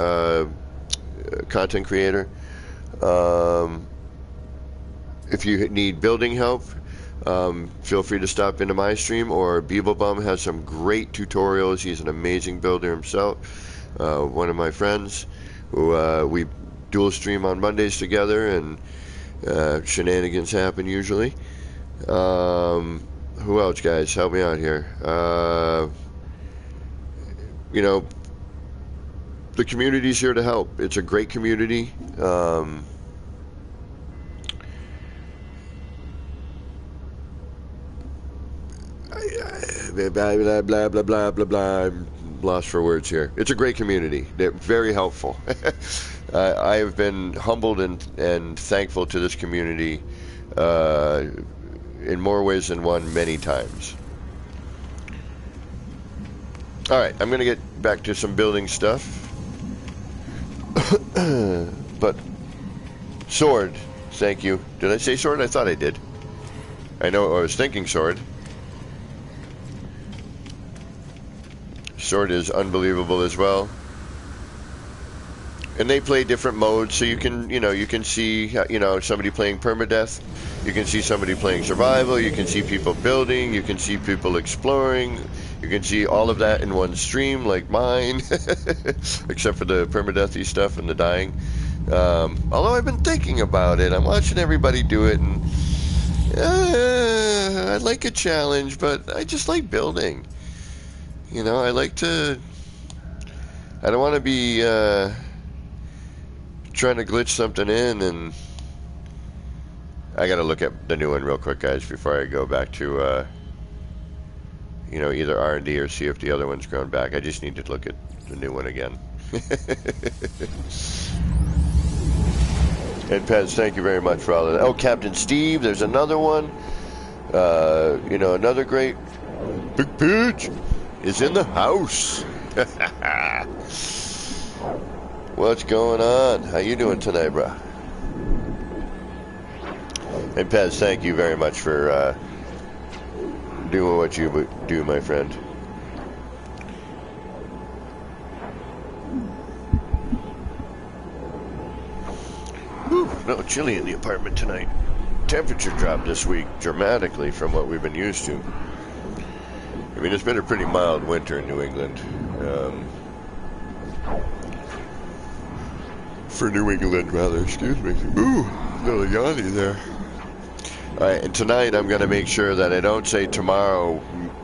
content creator. If you need building help, feel free to stop into my stream, or Beeblebum has some great tutorials. He's an amazing builder himself. One of my friends who we dual stream on Mondays together, and shenanigans happen usually. Who else, guys? Help me out here. You know, the community's here to help. It's a great community. Blah, blah, blah, blah, blah, blah, blah. I'm lost for words here. It's a great community. They're very helpful. I have been humbled and thankful to this community in more ways than one, many times. Alright, I'm going to get back to some building stuff. But, sword, thank you. Did I say sword? I thought I did. I know I was thinking sword. Sword is unbelievable as well. And they play different modes, so you can see, somebody playing permadeath. You can see somebody playing survival. You can see people building. You can see people exploring. You can see all of that in one stream, like mine, except for the permadeathy stuff and the dying. Although I've been thinking about it, I'm watching everybody do it, and I like a challenge, but I just like building. You know, I don't want to be trying to glitch something in, and I gotta look at the new one real quick, guys, before I go back to either R&D or see if the other one's grown back. I just need to look at the new one again. And Pez, thank you very much for all of that. Oh, Captain Steve, there's another one. Another great Big Pitch is in the house. What's going on? How you doing tonight, bro? And Pez, thank you very much for doing what you do, my friend. Whew, no chilly in the apartment tonight. Temperature dropped this week dramatically from what we've been used to. I mean, it's been a pretty mild winter in New England. For New England, rather, excuse me. Ooh, little yawny there. Alright, and tonight I'm going to make sure that I don't say tomorrow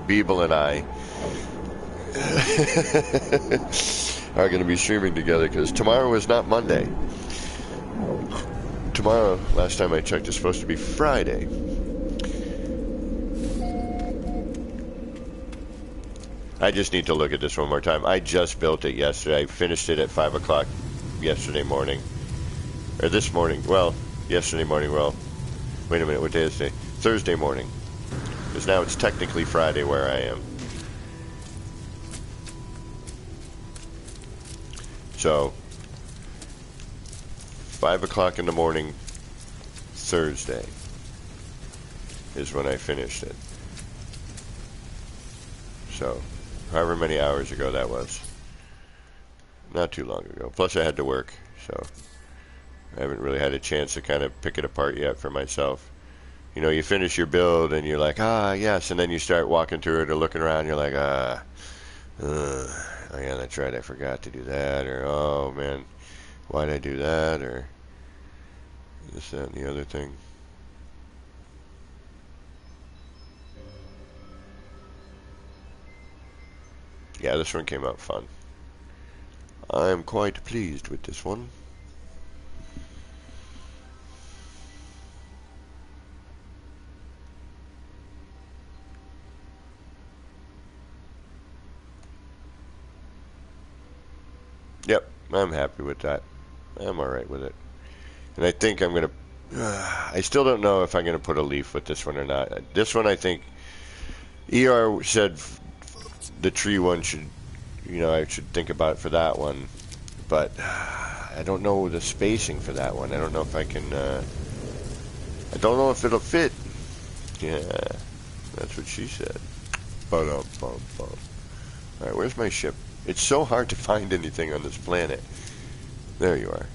Beeble and I are going to be streaming together, because tomorrow is not Monday. Tomorrow, last time I checked, is supposed to be Friday. I just need to look at this one more time. I just built it yesterday. I finished it at 5 o'clock yesterday morning. Or this morning. Well, yesterday morning. Well, wait a minute. What day is today? Thursday morning. Because now it's technically Friday where I am. So, 5 o'clock in the morning, Thursday, is when I finished it. So, however many hours ago that was. Not too long ago. Plus I had to work, so I haven't really had a chance to kind of pick it apart yet for myself. You know, you finish your build and you're like, ah, yes, and then you start walking through it or looking around, you're like, oh yeah, that's right, I forgot to do that, or oh man, why'd I do that, or this, that, and the other thing. Yeah, this one came out fun. I'm quite pleased with this one. Yep, I'm happy with that. I'm alright with it. And I think I'm going to... I still don't know if I'm going to put a leaf with this one or not. This one, I think... ER said the tree one should... You know, I should think about for that one. But I don't know the spacing for that one. I don't know if I can... I don't know if it'll fit. Yeah, that's what she said. Alright, where's my ship? It's so hard to find anything on this planet. There you are.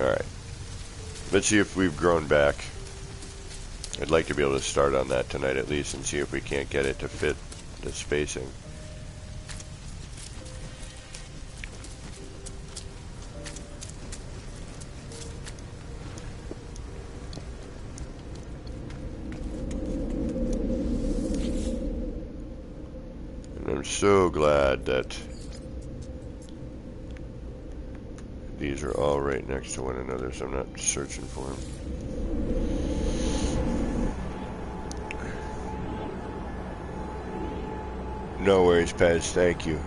Alright. Let's see if we've grown back. I'd like to be able to start on that tonight at least and see if we can't get it to fit the spacing. I'm so glad that these are all right next to one another, so I'm not searching for them. No worries, Pez. Thank you.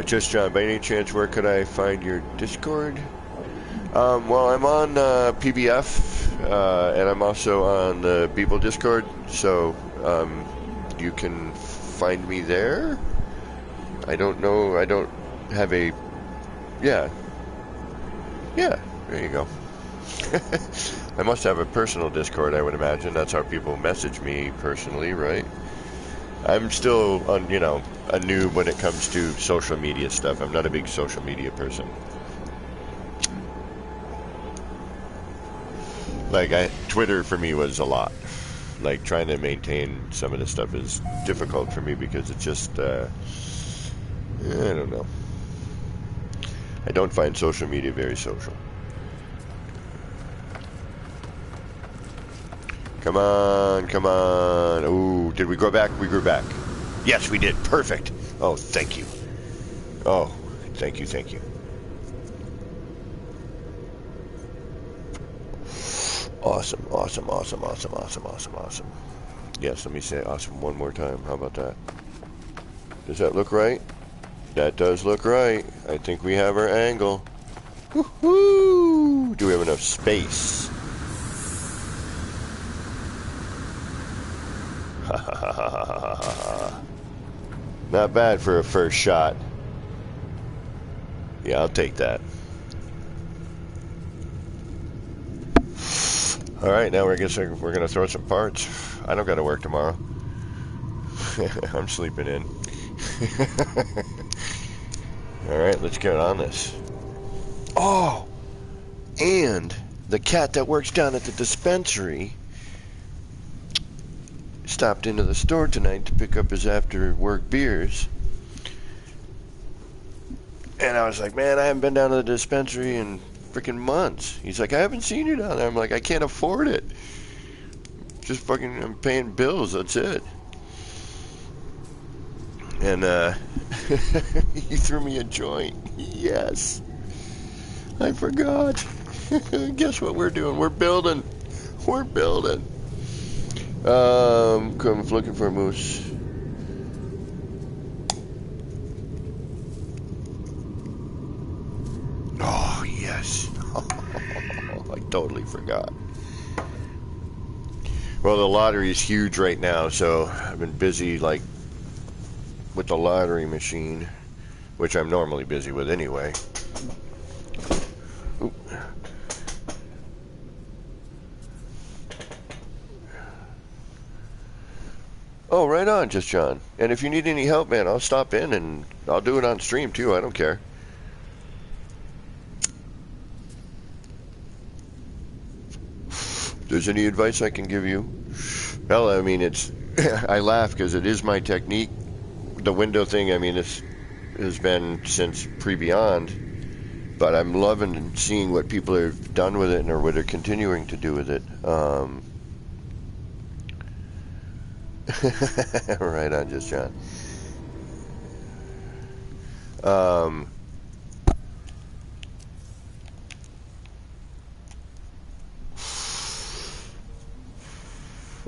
Just John, by any chance, where could I find your Discord? Well, I'm on PBF, and I'm also on the Beeple Discord, so you can find me there. I don't know, I don't have a... Yeah, there you go. I must have a personal Discord, I would imagine. That's how people message me personally, right? I'm still, you know, a noob when it comes to social media stuff. I'm not a big social media person. Like, Twitter for me was a lot. Like, trying to maintain some of this stuff is difficult for me because it's just, I don't know. I don't find social media very social. Come on, come on. Ooh, did we go back? We grew back. Yes, we did. Perfect. Oh, thank you. Oh, thank you, thank you. Awesome, awesome, awesome, awesome, awesome, awesome, awesome. Yes, let me say awesome one more time. How about that? Does that look right? That does look right. I think we have our angle. Woohoo! Do we have enough space? Not bad for a first shot. Yeah, I'll take that. Alright, now we're gonna throw some parts. I don't gotta work tomorrow. I'm sleeping in. Alright, let's get on this. Oh! And the cat that works down at the dispensary stopped into the store tonight to pick up his after work beers. And I was like, man, I haven't been down to the dispensary in freaking months. He's like, I haven't seen you down there. I'm like, I can't afford it. Just fucking, I'm paying bills, that's it. And he threw me a joint. Yes. I forgot. Guess what we're doing? We're building. We're building. Come looking for a moose. Oh, yes. I totally forgot. Well, the lottery is huge right now, so I've been busy, like, with the lottery machine, which I'm normally busy with anyway. Oop. Oh, right on, Just John. And if you need any help, man, I'll stop in and I'll do it on stream, too. I don't care. If there's any advice I can give you, well, I mean, it's I laugh because it is my technique. The window thing, I mean, this has been since pre-beyond, but I'm loving and seeing what people have done with it or what they're continuing to do with it. Right on, Just John.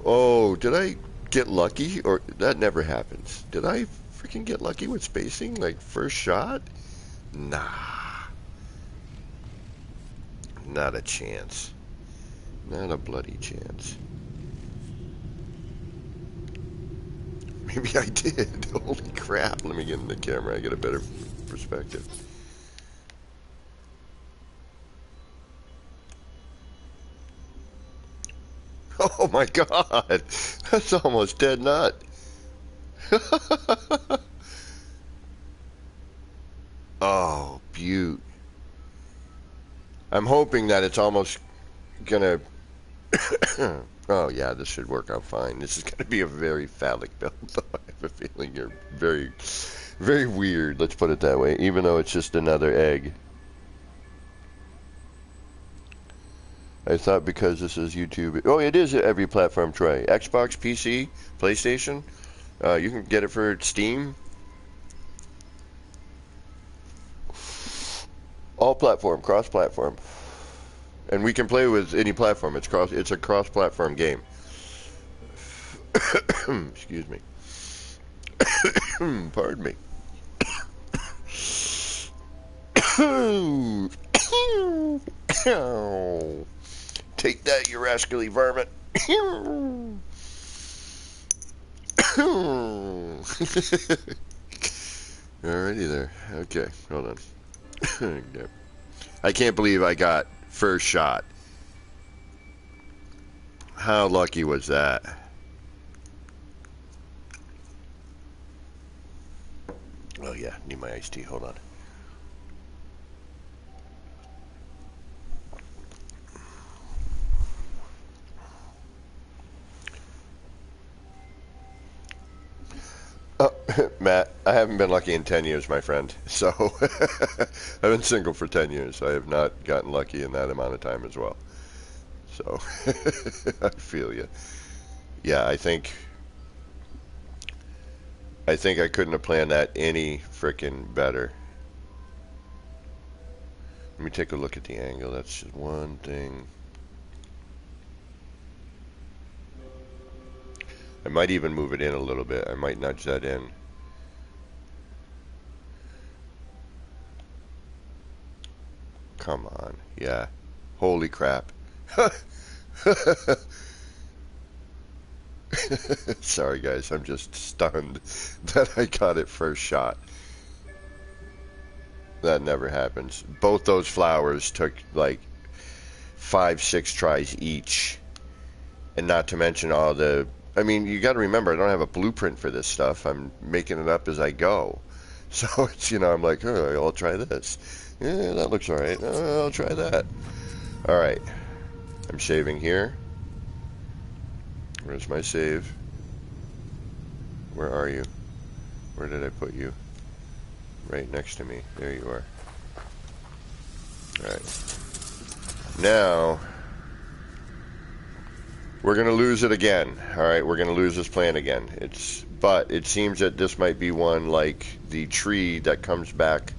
Oh, did I get lucky? Or that never happens. Did I freaking get lucky with spacing? Like first shot? Nah. Not a chance. Not a bloody chance. Maybe I did. Holy crap. Let me get in the camera. I get a better perspective. Oh my god. That's almost dead nut. Oh, beaut. I'm hoping that it's almost gonna... Oh yeah, this should work out fine. This is gonna be a very phallic build, though. I have a feeling you're very, very weird, let's put it that way, even though it's just another egg. I thought because this is YouTube... Oh, it is every platform, Troy. Xbox, PC, PlayStation. You can get it for Steam. All platform, cross-platform. And we can play with any platform. It's a cross-platform game. Excuse me. Pardon me. Take that, you rascally varmint. Alrighty there. Okay, hold on. I can't believe I got first shot. How lucky was that? Oh yeah, need my iced tea. Hold on. Matt, I haven't been lucky in 10 years, my friend. So, I've been single for 10 years. I have not gotten lucky in that amount of time as well. So, I feel you. Yeah, I think I couldn't have planned that any frickin' better. Let me take a look at the angle. That's just one thing. I might even move it in a little bit. I might nudge that in. Come on. Yeah. Holy crap. Sorry guys, I'm just stunned that I got it first shot. That never happens. Both those flowers took like 5-6 tries each. And not to mention all the... I mean, you got to remember, I don't have a blueprint for this stuff. I'm making it up as I go. So it's, you know, I'm like, oh, I'll try this. Yeah, that looks all right. I'll try that. All right. I'm saving here. Where's my save? Where are you? Where did I put you? Right next to me. There you are. All right. Now... we're going to lose it again. All right, we're going to lose this plan again. but it seems that this might be one like the tree that comes back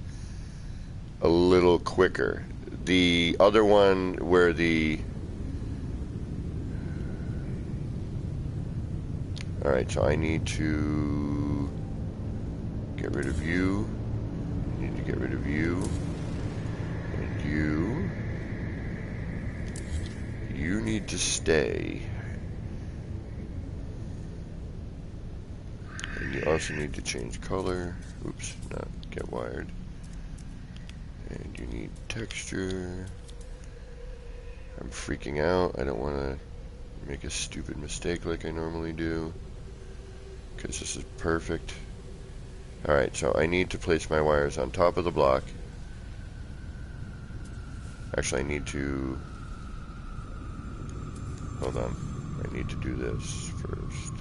a little quicker. The other one where the... Alright, so I need to get rid of you. I need to get rid of you. And you. You need to stay. And you also need to change color. Oops, not get wired. And you need texture. I'm freaking out. I don't want to make a stupid mistake like I normally do, because this is perfect. Alright, so I need to place my wires on top of the block. Actually, I need to... Hold on. I need to do this first.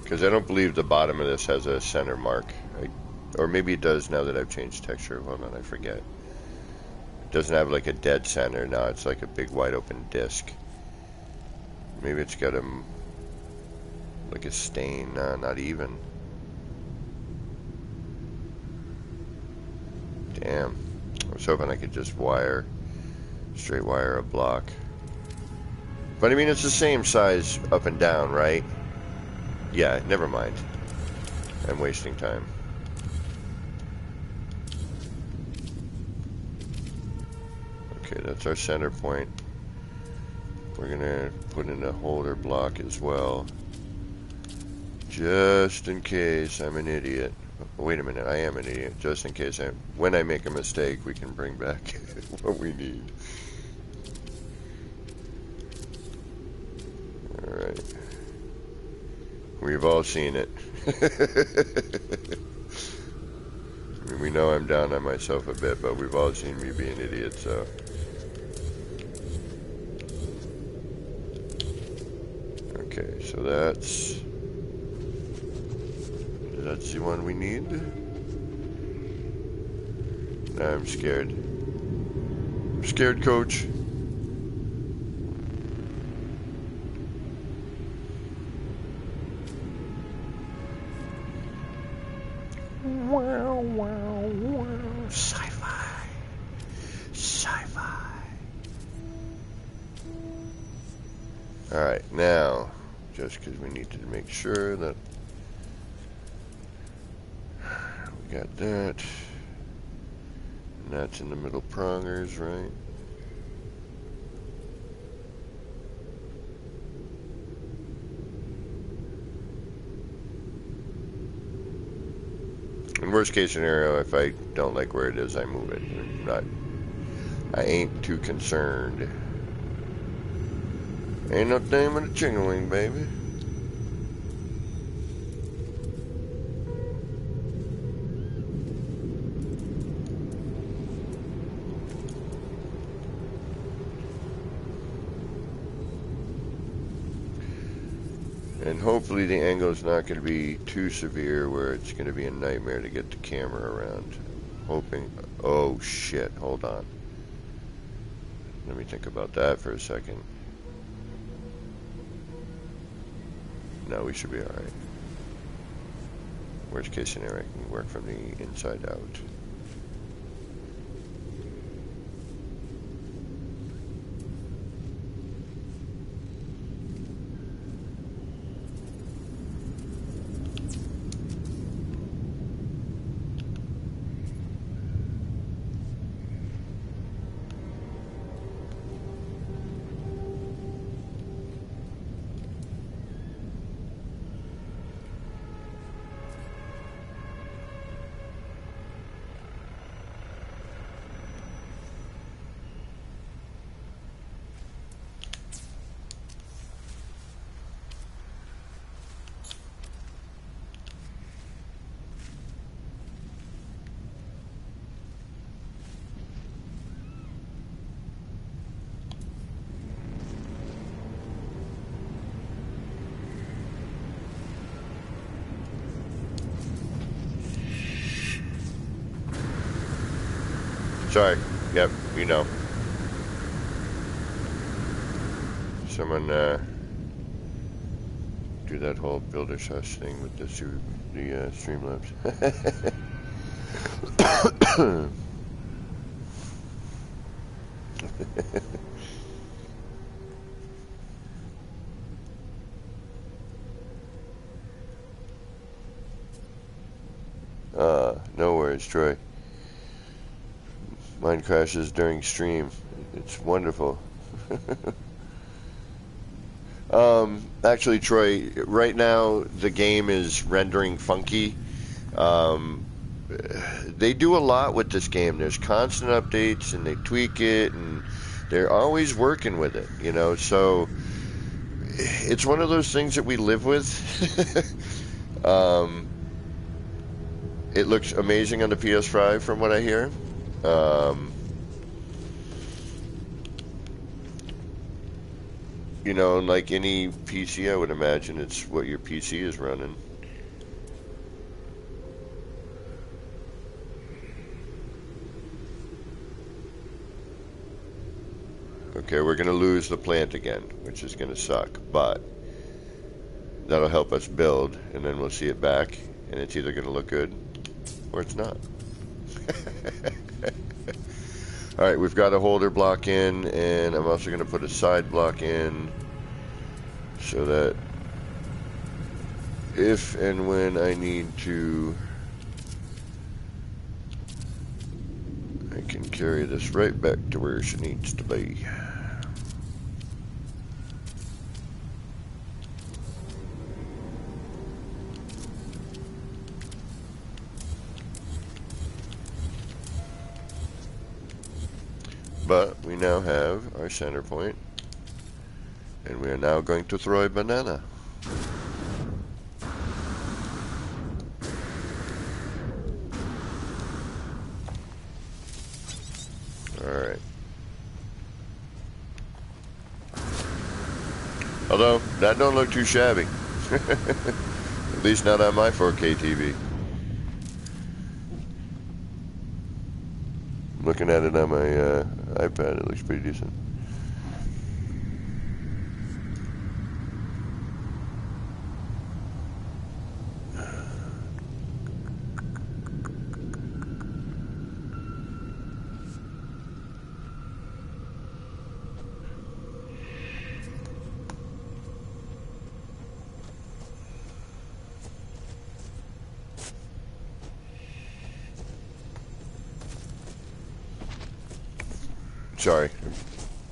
Because I don't believe the bottom of this has a center mark. Or maybe it does now that I've changed texture. Hold on, I forget. It doesn't have like a dead center. Now it's like a big wide open disc. Maybe it's got like a stain. Nah, not even. Damn. I was hoping I could just straight wire a block. But I mean, it's the same size up and down, right? Yeah, never mind. I'm wasting time. Okay, that's our center point. We're gonna put in a holder block as well, just in case I'm an idiot. Wait a minute, I am an idiot. Just in case when I make a mistake, we can bring back what we need. Alright. We've all seen it. I mean, we know I'm down on myself a bit, but we've all seen me be an idiot, so. Okay, so that's the one we need. Now I'm scared. I'm scared, coach. Wow, wow, wow. Sci-fi. Sci-fi. Alright, now, just because we need to make sure that we got that. And that's in the middle prongers, right? In worst case scenario, if I don't like where it is, I move it. I ain't too concerned. Ain't no damn in a chicken wing, baby. And hopefully the angle is not going to be too severe where it's going to be a nightmare to get the camera around. Hoping... Oh shit, hold on. Let me think about that for a second. No, we should be alright. Worst case scenario, I can work from the inside out. Sorry. Yep, you know. Someone do that whole builder hush thing with the Streamlabs. No worries, Troy. Mine crashes during stream. It's wonderful. Actually, Troy, right now the game is rendering funky. They do a lot with this game. There's constant updates, and they tweak it, and they're always working with it, you know, so it's one of those things that we live with. It looks amazing on the PS5 from what I hear. You know, like any PC, I would imagine it's what your PC is running. Okay, we're going to lose the plant again, which is going to suck, but that'll help us build, and then we'll see it back, and it's either going to look good or it's not. Alright, we've got a holder block in, and I'm also going to put a side block in so that if and when I need to, I can carry this right back to where she needs to be. But we now have our center point, and we are now going to throw a banana. Alright. Although, that don't look too shabby. At least not on my 4K TV. Looking at it on my iPad, it looks pretty decent. Sorry,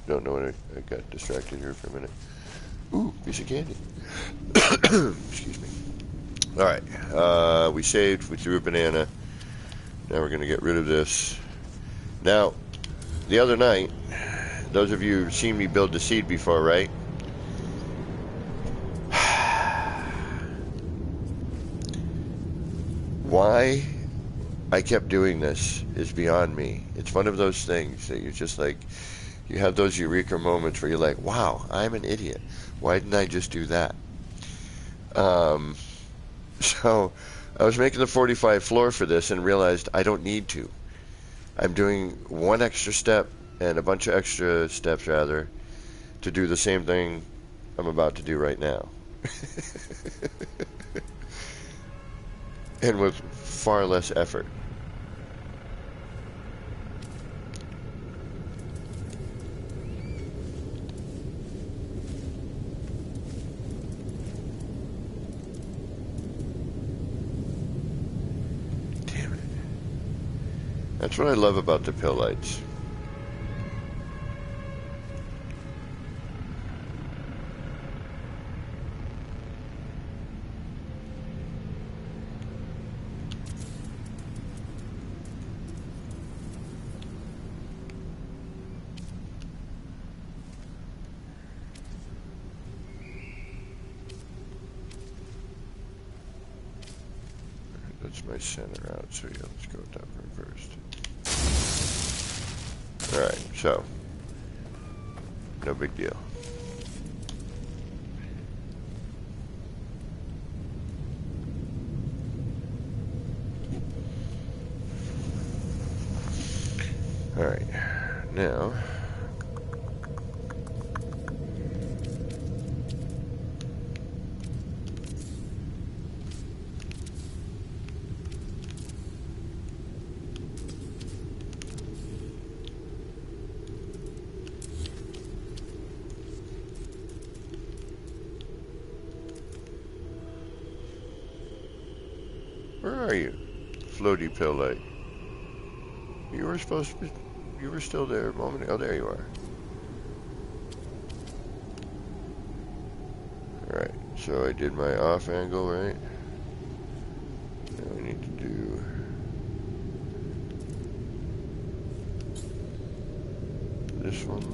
don't know what I got distracted here for a minute. Ooh, piece of candy. Excuse me. Alright, we saved, we threw a banana. Now we're going to get rid of this. Now, the other night, those of you who've seen me build the seed before, right? Why I kept doing this is beyond me. It's one of those things that you're just like, you have those eureka moments where you're like, wow, I'm an idiot. Why didn't I just do that? So I was making the 45 floor for this and realized I don't need to. I'm doing one extra step and a bunch of extra steps rather to do the same thing I'm about to do right now. And with far less effort. Damn it. That's what I love about the pill lights. That's my center out, so yeah, let's go with that one first. Alright, so, no big deal. Alright, now where are you? Floaty pill light. You were supposed to be, you were still there a moment ago. Oh, there you are. Alright, so I did my off angle, right? Now I need to do this one.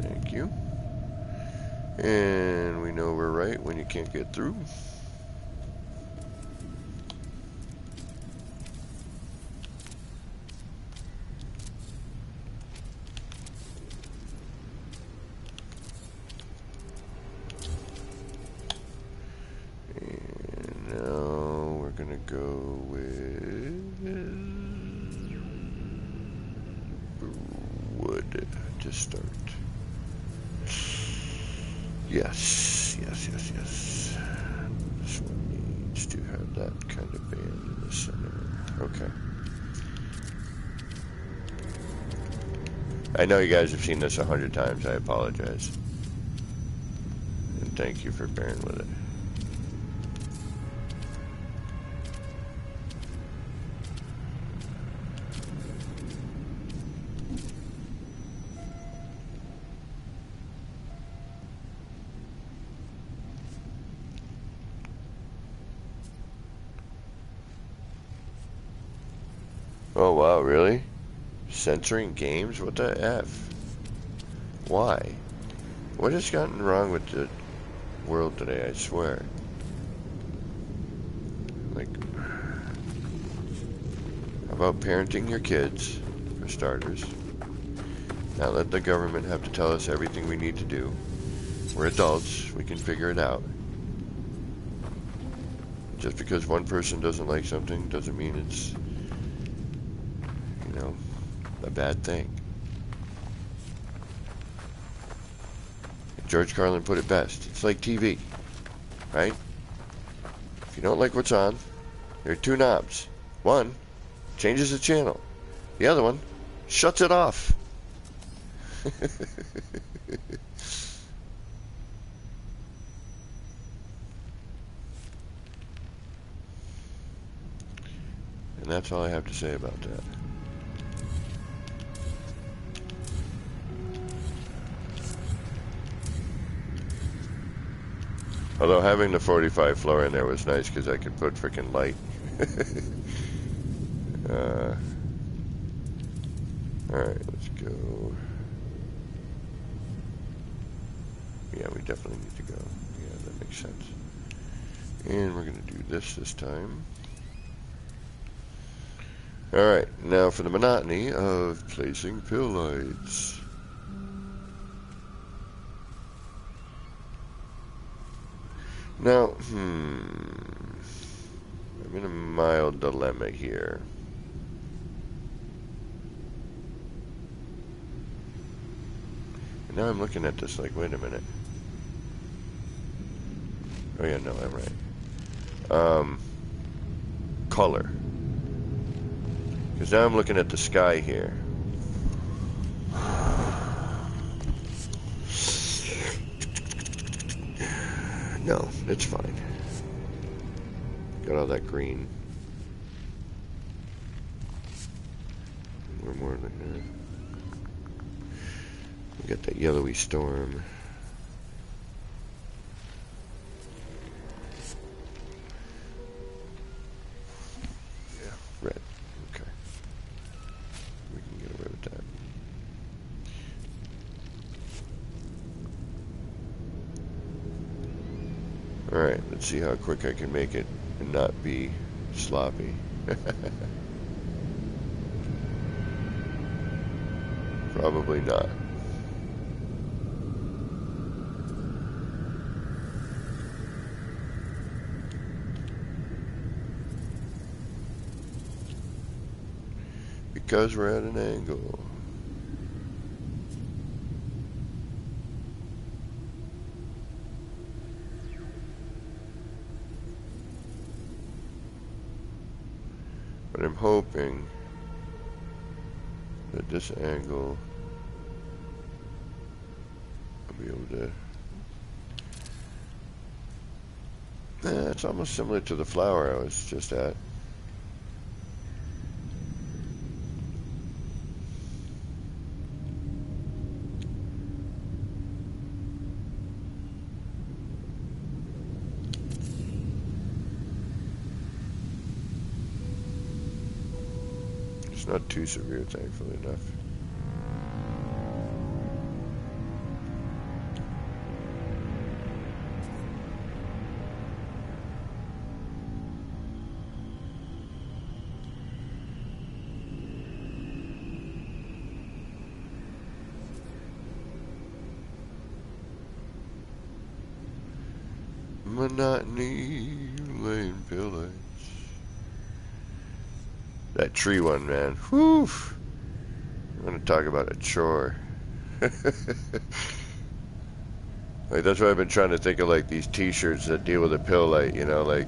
Thank you. And we know we're right when you can't get through. And now we're gonna go with wood to start. Yes, yes, yes, yes. This one needs to have that kind of band in the center. Okay. I know you guys have seen this 100 times. I apologize. And thank you for bearing with it. Oh wow, really? Censoring games? What the F? Why? What has gotten wrong with the world today, I swear? Like, how about parenting your kids, for starters? Not let the government have to tell us everything we need to do. We're adults, we can figure it out. Just because one person doesn't like something doesn't mean it's, you know, a bad thing. George Carlin put it best. It's like TV, right? If you don't like what's on, there are two knobs. One changes the channel. The other one shuts it off. And that's all I have to say about that. Although having the 45 floor in there was nice because I could put freaking light. Alright, let's go. Yeah, we definitely need to go. Yeah, that makes sense. And we're going to do this time. Alright, now for the monotony of placing pill lights. Now, I'm in a mild dilemma here. And now I'm looking at this like, wait a minute. Oh yeah, no, I'm right. Color. Because now I'm looking at the sky here. No, it's fine. Got all that green. We're more than that. We got that yellowy storm. Yeah, red. Okay. We can get away with that. Alright, let's see how quick I can make it and not be sloppy. Probably not. because we're at an angle. But I'm hoping that this angle I'll be able to. It's almost similar to the flower I was just at. It's not too severe, thankfully enough. Monotony, laying pill lights. That tree one, man. Whew. I'm gonna talk about a chore. Like, that's why I've been trying to think of like these T-shirts that deal with a pill light. You know, like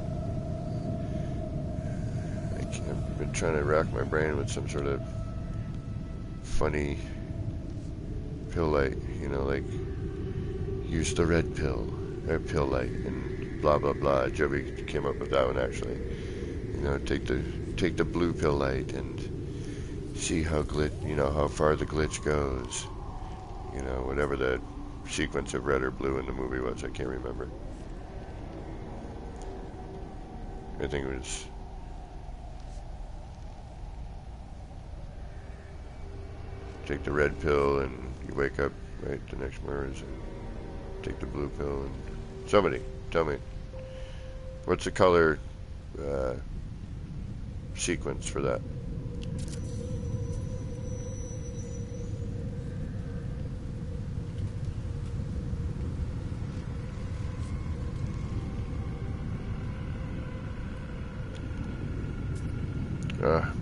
I've been trying to rack my brain with some sort of funny pill light. You know, like use the red pill or pill light and blah blah blah. Joby came up with that one actually. You know, take the blue pill light and see how how far the glitch goes. You know, whatever the sequence of red or blue in the movie was, I can't remember. I think it was take the red pill and you wake up right the next morning, and take the blue pill and somebody tell me what's the color sequence for that.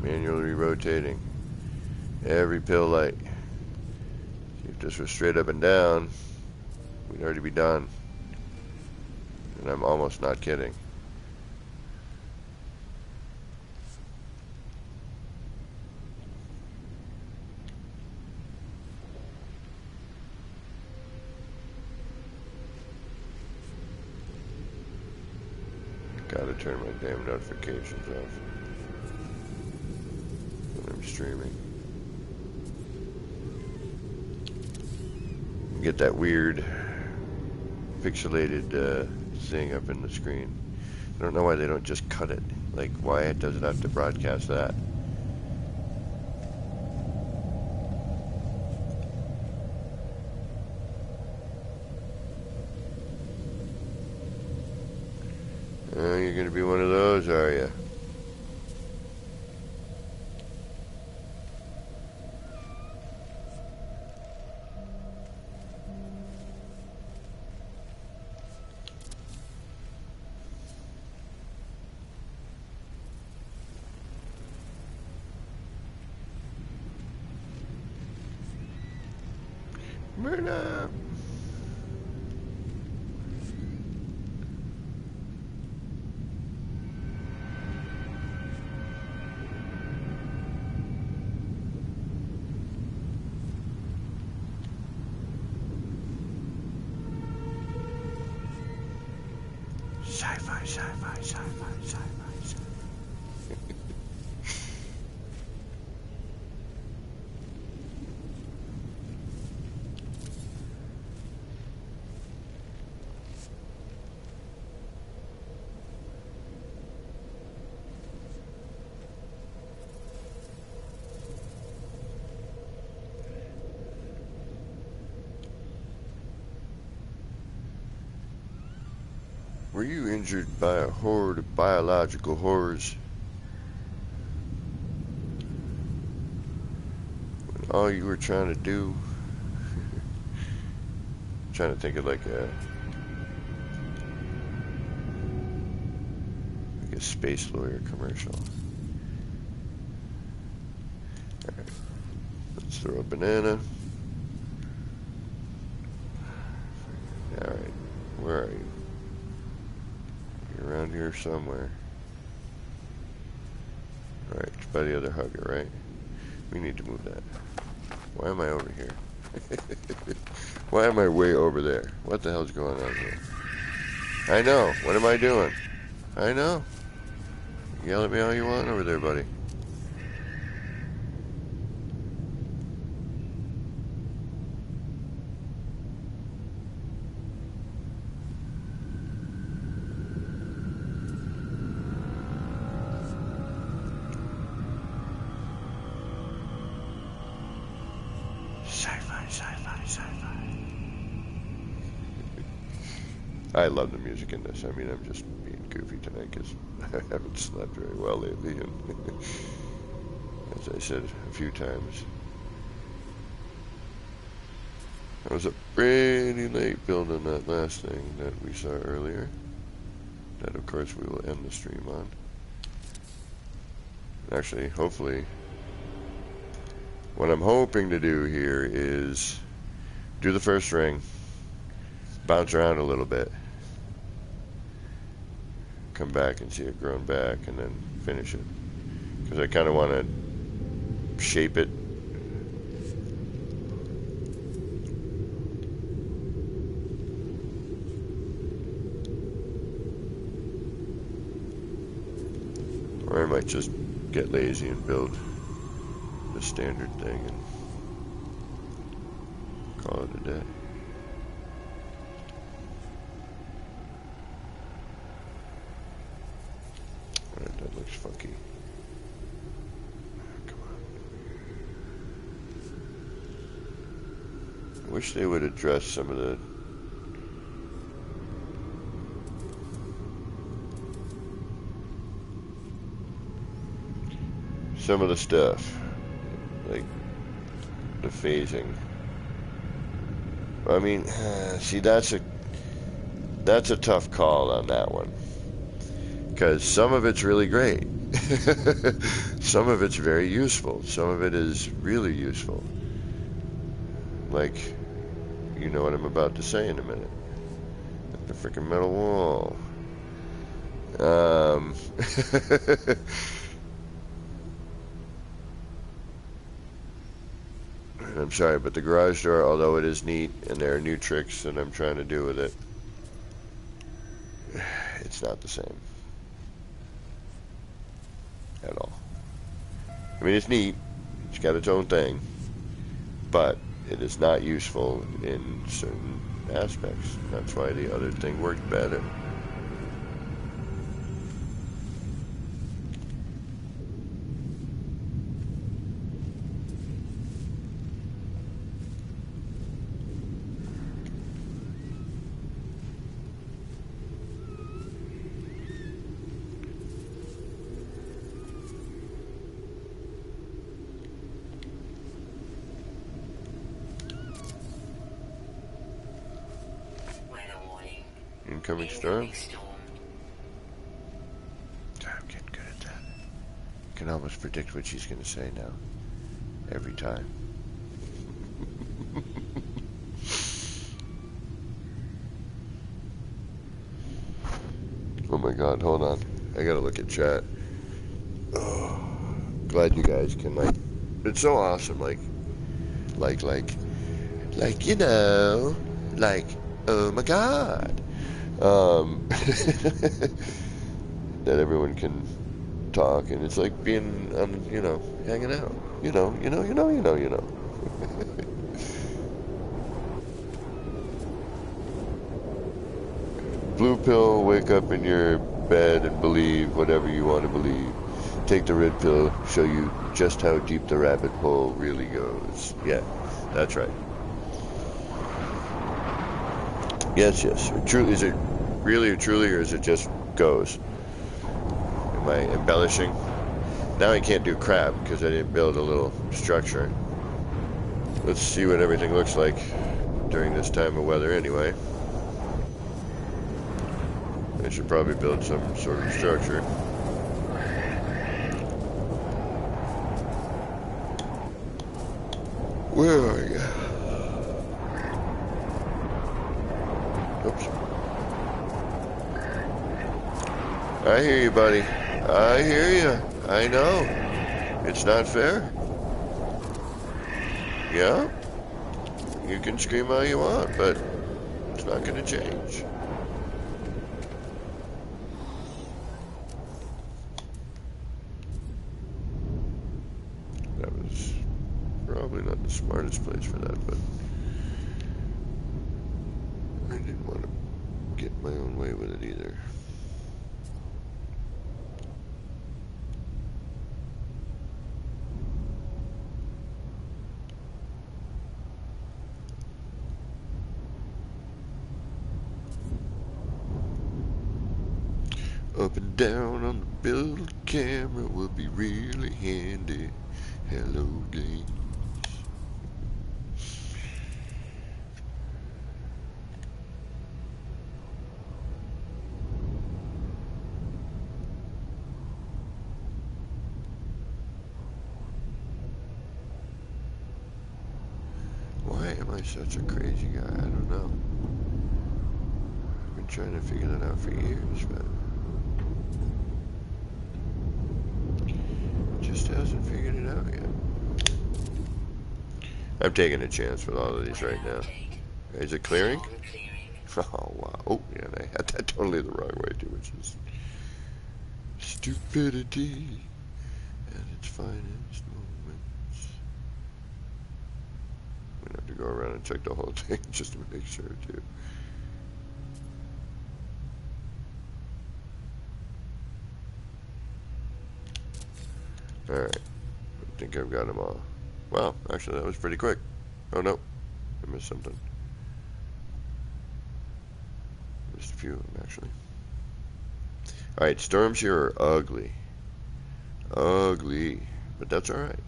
Manually rotating every pill light. If this was straight up and down, we'd already be done. And I'm almost not kidding. Gotta turn my damn notifications off when I'm streaming. Get that weird pixelated thing up in the screen. I don't know why they don't just cut it. Like, why does it have to broadcast that? You're gonna be one of those, are you? Murder! Sci-fi, sci-fi, sci-fi, sci-fi, sci-fi. Were you injured by a horde of biological horrors? When all you were trying to do... trying to think of like a space lawyer commercial. throw a banana. Alright, where are you? You're around here somewhere. Alright, it's by the other hugger, right? We need to move that. Why am I over here? Why am I way over there? What the hell's going on here? I know. What am I doing? I know. Yell at me all you want over there, buddy. Sci-fi, sci-fi, sci-fi. I love the music in this. I mean, I'm just being goofy tonight because I haven't slept very well lately, and as I said a few times, I was up pretty late building that last thing that we saw earlier. That, of course, we will end the stream on. Actually, hopefully, what I'm hoping to do here is do the first ring, bounce around a little bit, come back and see it grown back, and then finish it. Because I kind of want to shape it. Or I might just get lazy and build the standard thing and call it a day. Alright, that looks funky. Come on. I wish they would address some of the stuff, like the phasing. I mean, see, that's a tough call on that one, because some of it's really great. Some of it's very useful. Some of it is really useful. Like, you know what I'm about to say in a minute. The freaking metal wall. I'm sorry, but the garage door, although it is neat, and there are new tricks that I'm trying to do with it, it's not the same. At all. I mean, it's neat. It's got its own thing. But it is not useful in certain aspects. That's why the other thing worked better. Incoming storm? I'm getting good at that. I can almost predict what she's going to say now. Every time. Oh my god, hold on. I gotta look at chat. Oh, glad you guys can, like, it's so awesome, like, you know, like, oh my god. That everyone can talk, and it's like being on, you know, hanging out. You know. Blue pill, wake up in your bed and believe whatever you want to believe. Take the red pill, show you just how deep the rabbit hole really goes. Yeah, that's right. Yes. Is it really or truly, or is it just goes? Am I embellishing? Now I can't do crap because I didn't build a little structure. Let's see what everything looks like during this time of weather anyway. I should probably build some sort of structure. Where are you? Oops. I hear you, buddy. I hear you. I know. It's not fair. Yeah? You can scream all you want, but it's not going to change. That was probably not the smartest place for that, but I didn't want to get my own way with it either. Up and down on the build camera will be really handy. Hello, game. Why am I such a crazy guy? I don't know. I've been trying to figure that out for years, but just hasn't figured it out yet. I'm taking a chance with all of these right now. Is it clearing? Oh, wow. Oh, yeah, they had that totally the wrong way, too, which is stupidity at its finest moments. I'm going to have to go around and check the whole thing just to make sure, too. Alright. I think I've got them all. Well, actually, that was pretty quick. Oh, no. I missed something. Missed a few of them, actually. Alright, storms here are ugly. Ugly. But that's alright.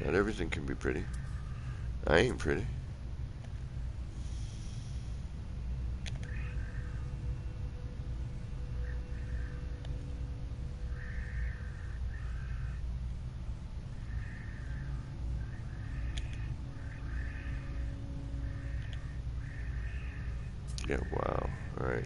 Not everything can be pretty. I ain't pretty. Yeah, wow. Alright.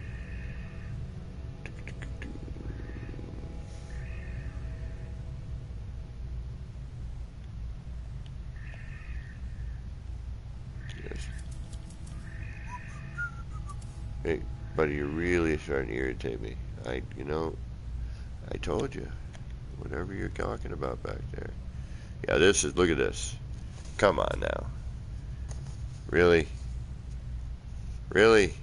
Yes. Hey, buddy, you're really starting to irritate me. I told you. Whatever you're talking about back there. Yeah, look at this. Come on now. Really? Really?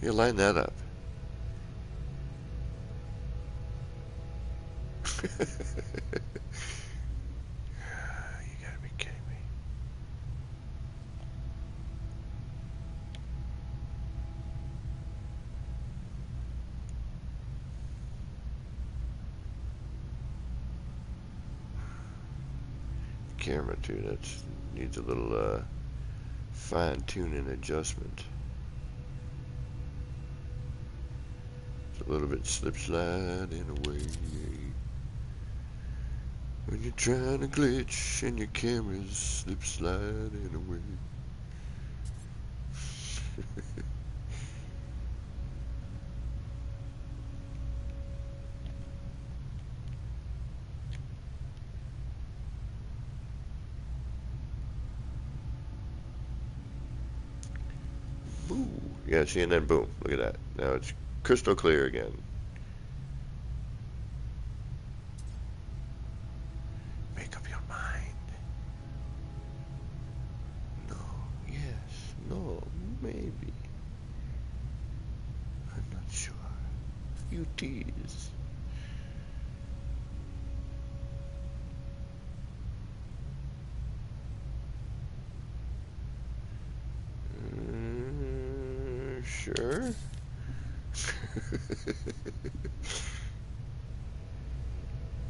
You line that up. You gotta be kidding me. Camera too, that needs a little fine-tuning adjustment. It's a little bit slip-slide in a way. When you're trying to glitch and your camera's slip-slide in a way. Ooh. Yeah, see, and then boom, look at that. Now it's crystal clear again. Make up your mind. No, yes, no, maybe. I'm not sure. You tease. Sure.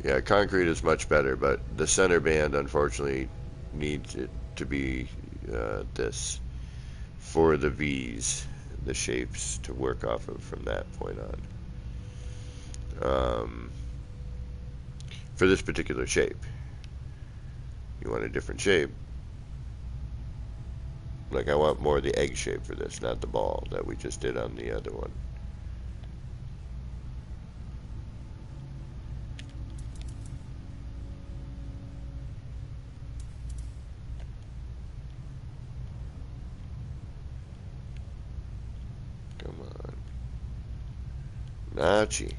Yeah, concrete is much better, but the center band unfortunately needs it to be this for the V's, the shapes to work off of from that point on. for this particular shape. You want a different shape. Like I want more of the egg shape for this, not the ball that we just did on the other one. Come on. Nachi.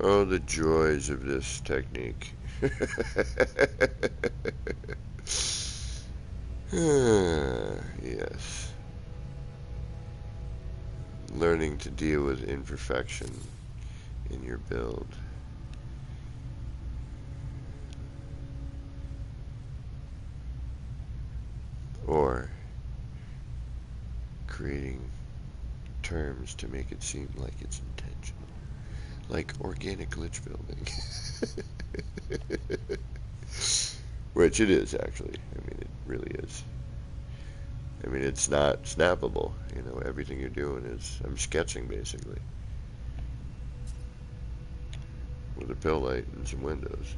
Oh, the joys of this technique. Yes. Learning to deal with imperfection in your build. Or creating terms to make it seem like it's intentional. Like organic glitch building. Which it is, actually. I mean, it really is. I mean, it's not snappable. You know, everything you're doing is, I'm sketching, basically. With a pill light and some windows.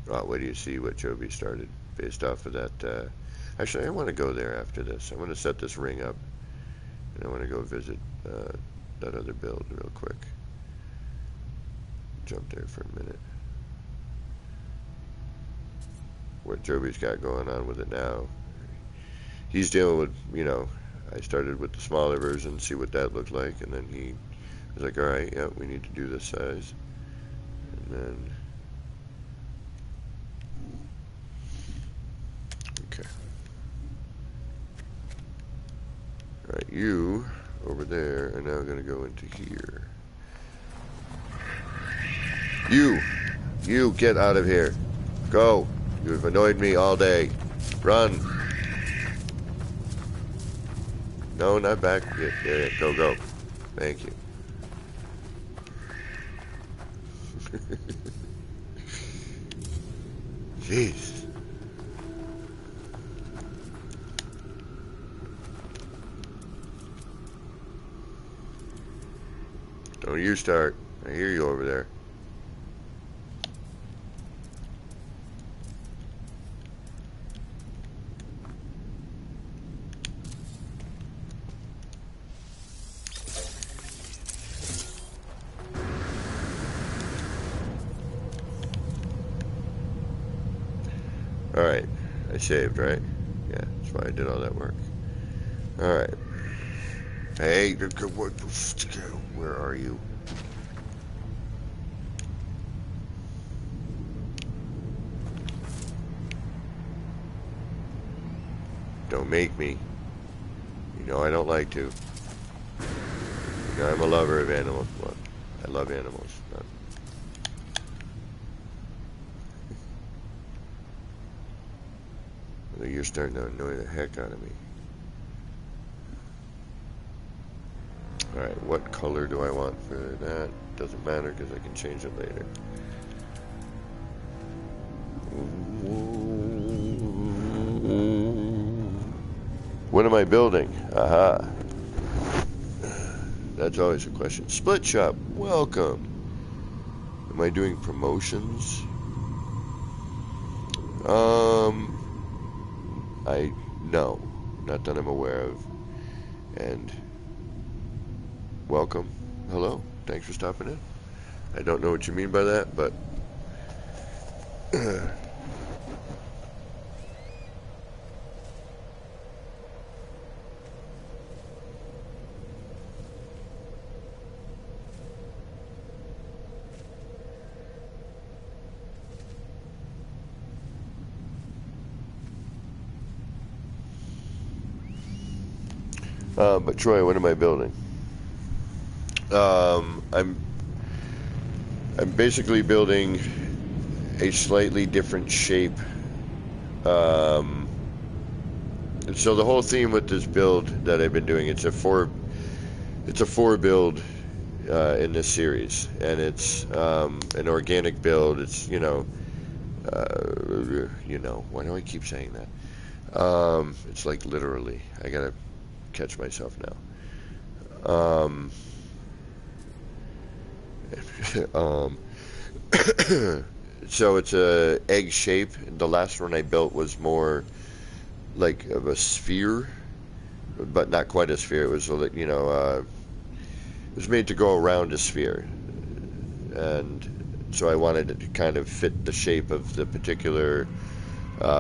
Oh, wait do you see what Joby started based off of that? Actually, I want to go there after this. I want to set this ring up. And I want to go visit that other build real quick. Jump there for a minute. What Joby's got going on with it now. He's dealing with, you know, I started with the smaller version, see what that looked like, and then he was like, alright, yeah, we need to do this size. And then, okay. Alright, you, over there, are now going to go into here. You, get out of here. Go. You've annoyed me all day. Run. No, not back. Yeah, go. Thank you. Jeez. Don't you start. I hear you over there. Alright, I saved, right? Yeah, that's why I did all that work. Alright. Hey, where are you? Don't make me. You know I don't like to. You know I'm a lover of animals. Well, I love animals. You're starting to annoy the heck out of me. Alright, what color do I want for that? Doesn't matter because I can change it later. What am I building? Aha. That's always a question. Split shop, welcome. Am I doing promotions? No, not that I'm aware of. And welcome. Hello. Thanks for stopping in. I don't know what you mean by that, but but Troy, what am I building? I'm basically building a slightly different shape. So the whole theme with this build that I've been doing, it's a four build in this series, and it's an organic build. It's why do I keep saying that? It's like literally. I gotta catch myself now. So it's a egg shape. The last one I built was more like of a sphere, but not quite a sphere. It was it was made to go around a sphere, and so I wanted it to kind of fit the shape of the particular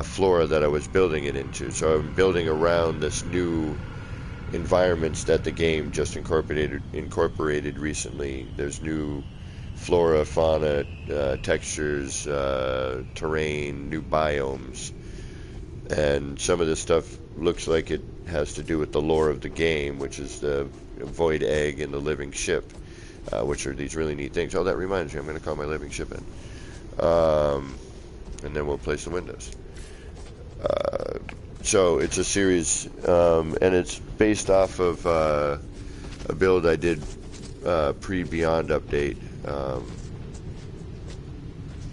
flora that I was building it into. So I'm building around this new environments that the game just incorporated recently. There's new flora, fauna, textures, terrain, new biomes, and some of this stuff looks like it has to do with the lore of the game, which is the void egg and the living ship, which are these really neat things. Oh, that reminds me, I'm going to call my living ship in, and then we'll place the windows. So it's a series, and it's based off of a build I did pre-Beyond update,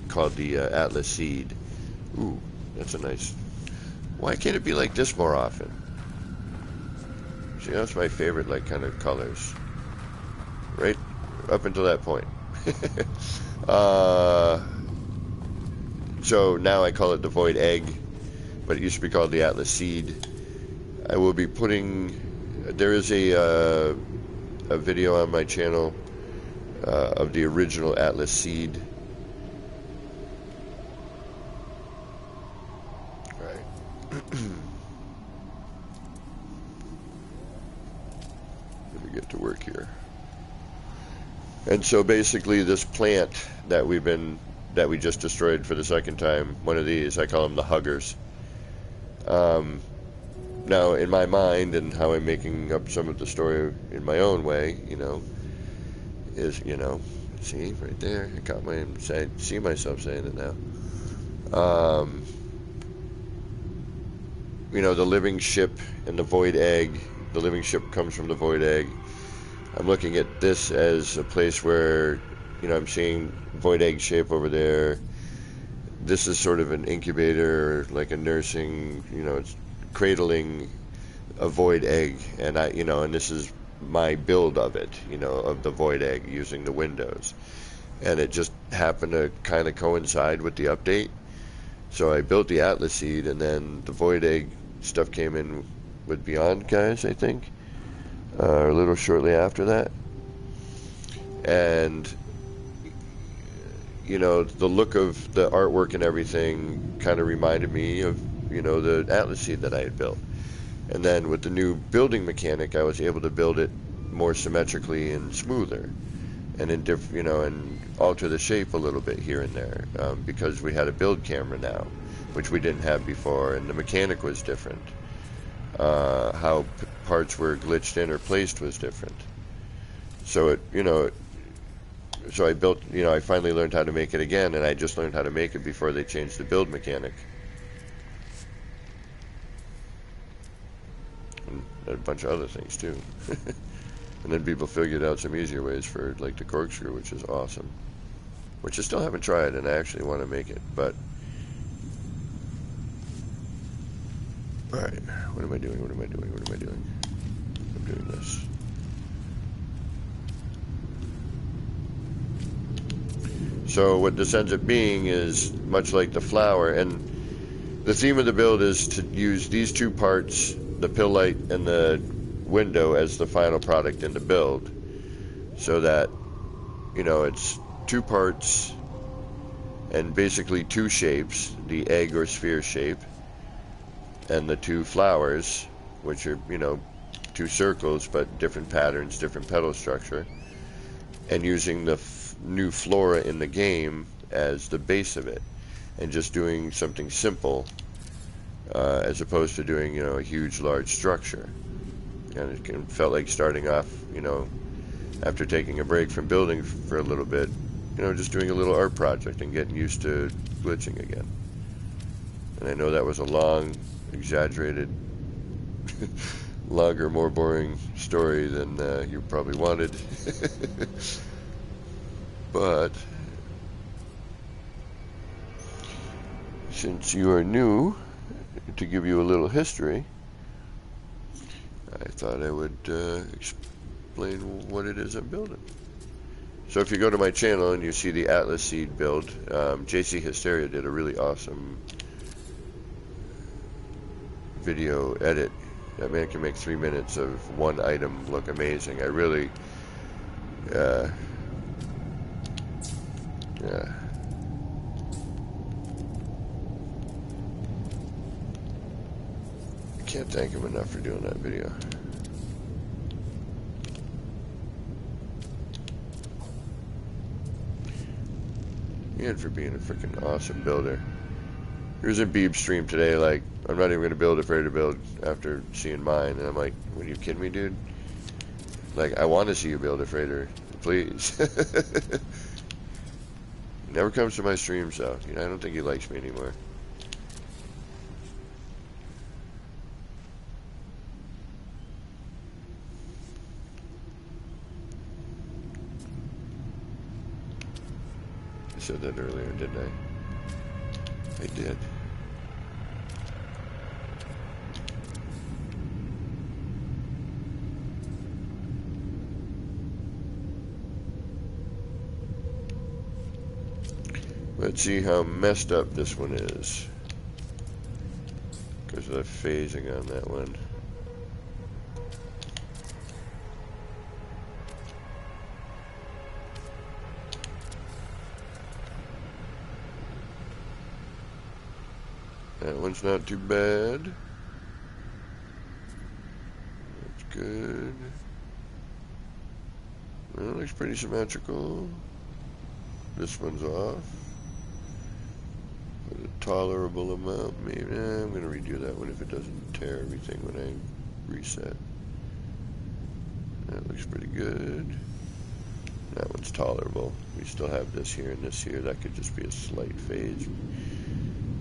called the Atlas Seed. Ooh, that's a nice... Why can't it be like this more often? See, that's my favorite, like, kind of colors. Right up until that point. So now I call it the Void Egg, but it used to be called the Atlas Seed. I will be putting... There is a video on my channel of the original Atlas Seed. Alright. Let me get to work here. And so basically this plant that we just destroyed for the second time, one of these, I call them the Huggers. Now, in my mind, and how I'm making up some of the story in my own way, is, see, right there, I got I see myself saying it now. The living ship and the void egg, the living ship comes from the void egg. I'm looking at this as a place where, I'm seeing void egg shape over there. This is sort of an incubator, like a nursing, it's cradling a void egg, and and this is my build of it, of the void egg using the windows, and it just happened to kind of coincide with the update. So I built the Atlas Seed, and then the void egg stuff came in with Beyond guys, I think, a little shortly after that, and the look of the artwork and everything kind of reminded me of, the Atlas Seed that I had built. And then with the new building mechanic, I was able to build it more symmetrically and smoother, and and alter the shape a little bit here and there, because we had a build camera now, which we didn't have before, and the mechanic was different. How parts were glitched in or placed was different. So so I built, I finally learned how to make it again, and I just learned how to make it before they changed the build mechanic. And a bunch of other things too. And then people figured out some easier ways for, like, the corkscrew, which is awesome. Which I still haven't tried, and I actually want to make it, but... Alright, what am I doing? I'm doing this. So what this ends up being is much like the flower, and the theme of the build is to use these two parts, the pill light and the window, as the final product in the build, so that it's two parts and basically two shapes, the egg or sphere shape, and the two flowers, which are two circles but different patterns, different petal structure, and using the new flora in the game as the base of it, and just doing something simple, as opposed to doing a huge large structure. And it felt like starting off, after taking a break from building for a little bit, just doing a little art project and getting used to glitching again. And I know that was a long, exaggerated longer, more boring story than you probably wanted. But since you are new, to give you a little history, I thought I would explain what it is I'm building. So if you go to my channel and you see the Atlas Seed build, JC Hysteria did a really awesome video edit. That man can make 3 minutes of one item look amazing. I really, yeah. I can't thank him enough for doing that video. And for being a freaking awesome builder. He was in Beeb's stream today, like, I'm not even going to build Afraid to Build after seeing mine. And I'm like, what, are you kidding me, dude? Like, I want to see you build Afraider, please. He never comes to my streams, though. You know, I don't think he likes me anymore. I said that earlier, didn't I? I did. Let's see how messed up this one is. Because of the phasing on that one. That one's not too bad. That's good. Well, it looks pretty symmetrical. This one's off. With a tolerable amount, maybe. I'm going to redo that one if it doesn't tear everything when I reset. That looks pretty good. That one's tolerable. We still have this here and this here. That could just be a slight phase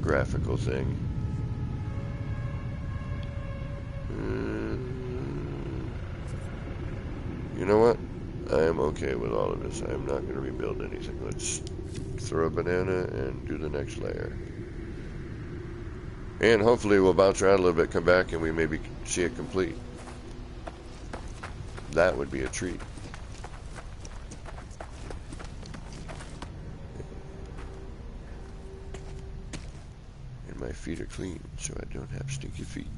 graphical thing. You know what? I am okay with all of this. I am not going to rebuild anything. Let's throw a banana and do the next layer. And hopefully we'll bounce around a little bit, come back, and we maybe see it complete. That would be a treat. And my feet are clean, so I don't have stinky feet.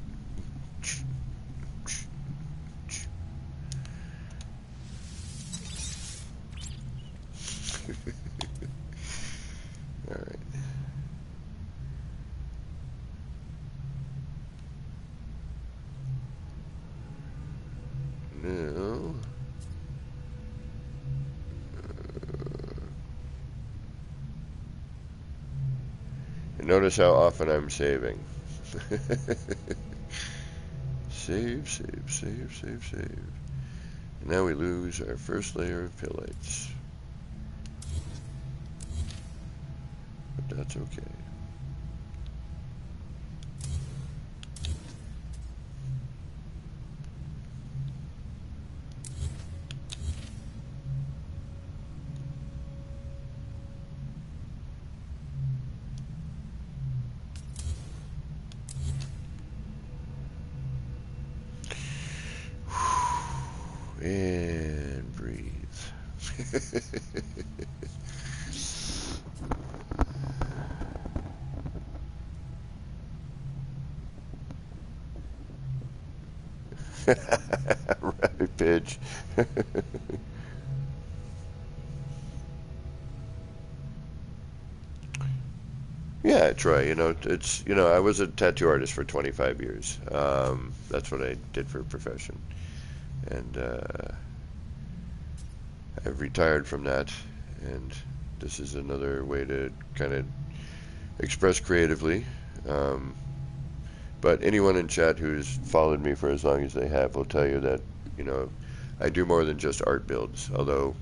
All right. Now, and notice how often I'm saving. Save, save, save, save, save. And now we lose our first layer of pillites. But that's okay. And breathe. Rabbit pitch. Yeah, Troy, it's, I was a tattoo artist for 25 years. That's what I did for a profession. And I've retired from that, and this is another way to kind of express creatively. But anyone in chat who's followed me for as long as they have will tell you that, I do more than just art builds, although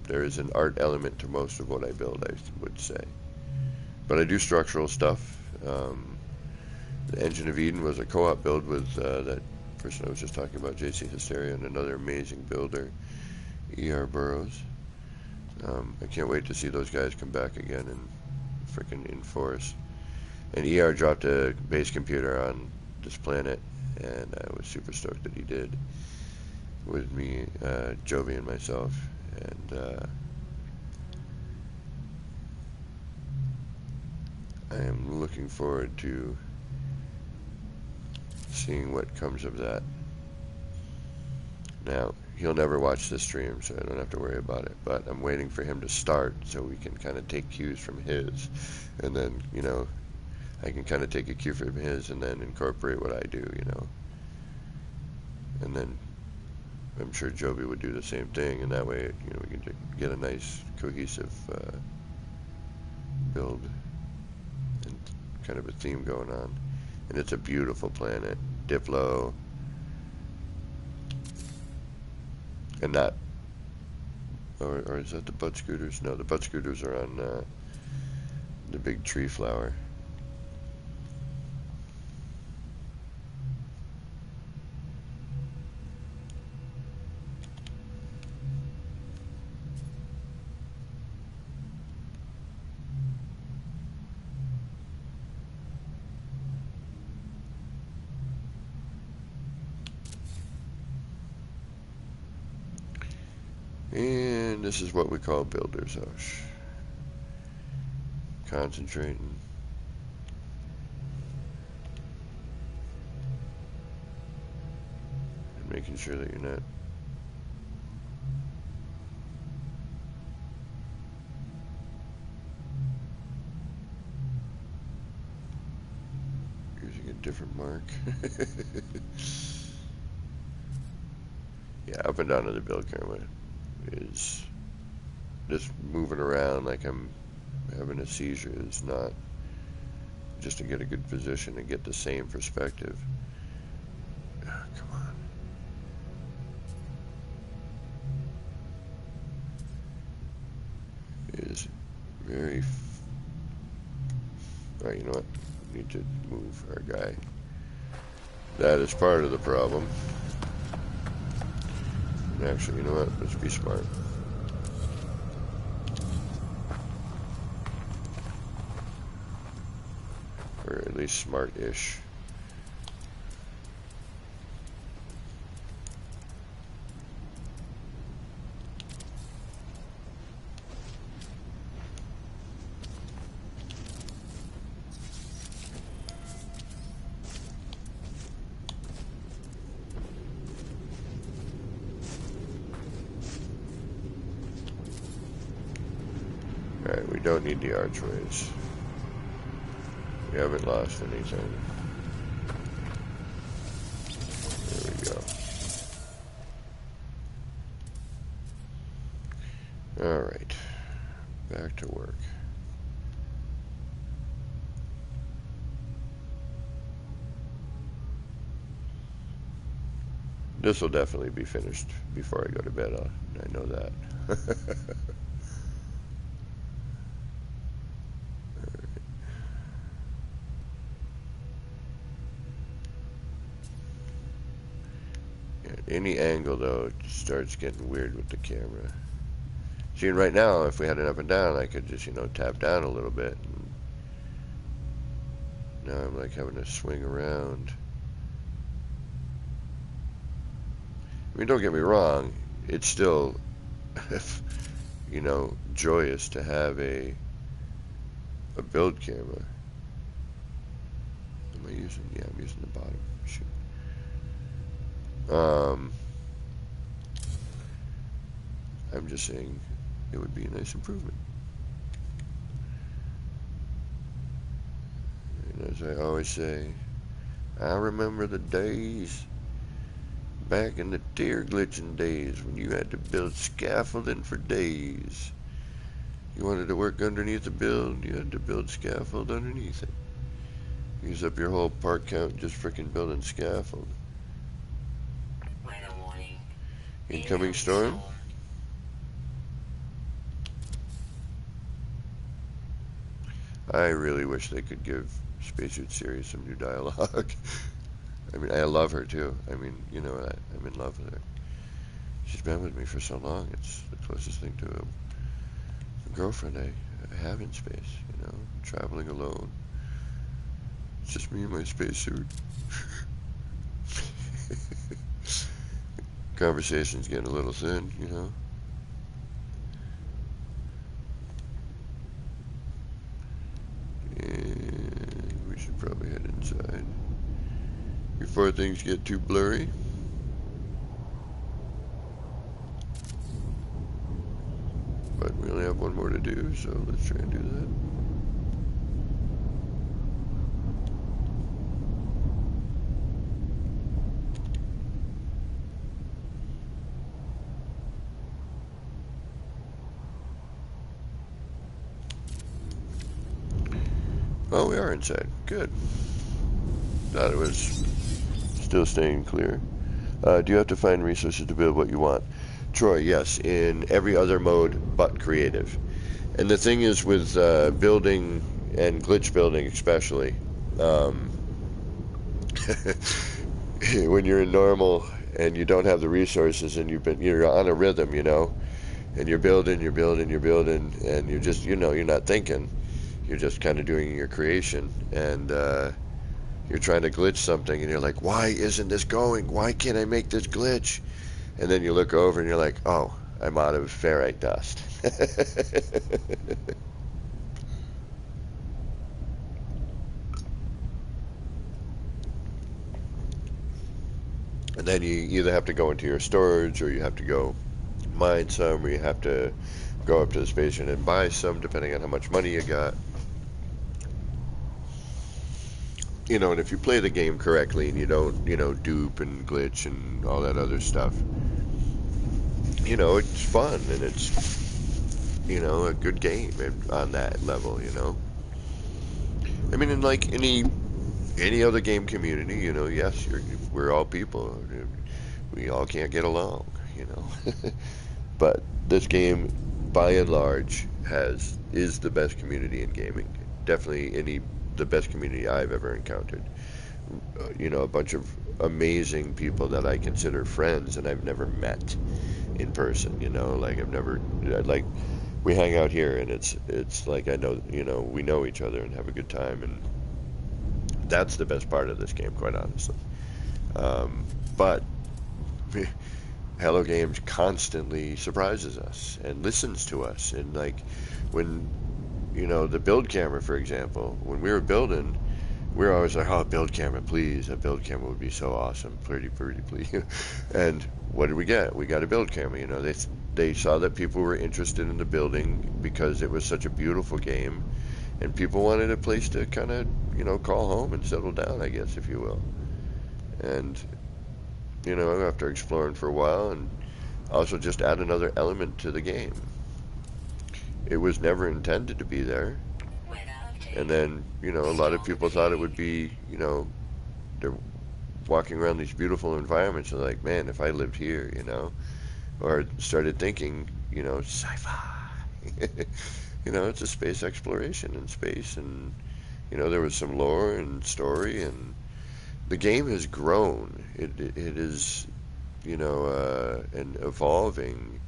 there is an art element to most of what I build, I would say. But I do structural stuff. The Engine of Eden was a co-op build with that person I was just talking about, JC Hysteria, and another amazing builder, ER Burrows. I can't wait to see those guys come back again and freaking enforce. And ER dropped a base computer on this planet, and I was super stoked that he did, with me, Jovi, and myself. And I am looking forward to seeing what comes of that. Now, he'll never watch this stream, so I don't have to worry about it, but I'm waiting for him to start so we can kind of take cues from his, and then, you know, I can kind of take a cue from his and then incorporate what I do, you know. And then I'm sure Jovi would do the same thing, and that way, you know, we can get a nice cohesive build and kind of a theme going on. And it's a beautiful planet, Diplo, and not, or is that the Bud Scooters? No, the Bud Scooters are on the big tree flower. And this is what we call Builder's House. Concentrating. And making sure that you're not using a different mark. Yeah, up and down to the build camera is just moving around like I'm having a seizure is not just to get a good position and get the same perspective. Oh, come on. It is very... Alright, you know what? We need to move our guy. That is part of the problem. And actually, you know what? Let's be smart. Or at least smart-ish. Alright, we don't need the archways. We haven't lost anything. There we go. Alright. Back to work. This will definitely be finished before I go to bed. I know that. Any angle, though, it starts getting weird with the camera. See, right now, if we had it up and down, I could just, you know, tap down a little bit. And now I'm like having to swing around. I mean, don't get me wrong, it's still, you know, joyous to have a build camera. Am I using? Yeah, I'm using the bottom. Shoot. I'm just saying it would be a nice improvement. And as I always say, I remember the days back in the tear glitching days when you had to build scaffolding for days. You wanted to work underneath the build, you had to build scaffold underneath it. Use up your whole part count just freaking building scaffold. Weather warning. Incoming storm? I really wish they could give Spacesuit Series some new dialogue. I mean, I love her too. I mean, you know, I'm in love with her. She's been with me for so long. It's the closest thing to a girlfriend I have in space, you know, traveling alone. It's just me in my spacesuit. Conversation's getting a little thin, you know. And we should probably head inside before things get too blurry. But we only have one more to do, so let's try and do that. Oh, we are inside. Good. Thought it was still staying clear. Do you have to find resources to build what you want? Troy, yes, in every other mode but creative. And the thing is with building and glitch building especially, um, when you're in normal and you don't have the resources and you're on a rhythm, you know, and you're building, and you're just, you know, you're not thinking. You're just kind of doing your creation, and you're trying to glitch something, and you're like, why isn't this going? Why can't I make this glitch? And then you look over, and you're like, oh, I'm out of ferrite dust. And then you either have to go into your storage, or you have to go mine some, or you have to go up to the station and buy some, depending on how much money you got. You know, and if you play the game correctly and you don't, you know, dupe and glitch and all that other stuff, you know, it's fun and it's, you know, a good game on that level, you know. I mean, in like any other game community, you know, yes, we're all people. We all can't get along, you know. But this game, by and large, is the best community in gaming. Definitely the best community I've ever encountered. You know, a bunch of amazing people that I consider friends and I've never met in person. You know, like like we hang out here and it's like I know, you know, we know each other and have a good time, and that's the best part of this game, quite honestly. But Hello Games constantly surprises us and listens to us, and like when, you know, the build camera, for example, when we were building, we were always like, oh, build camera, please, a build camera would be so awesome, pretty please. And what did we get? We got a build camera. You know, they saw that people were interested in the building because it was such a beautiful game, and people wanted a place to kind of, you know, call home and settle down, I guess, if you will. And, you know, after exploring for a while and also just add another element to the game. It was never intended to be there. And then, you know, a lot of people thought it would be, you know, they're walking around these beautiful environments and like, man, if I lived here, you know, or started thinking, you know, sci-fi. You know, it's a space exploration in space, and you know, there was some lore and story, and the game has grown. It is, you know, an evolving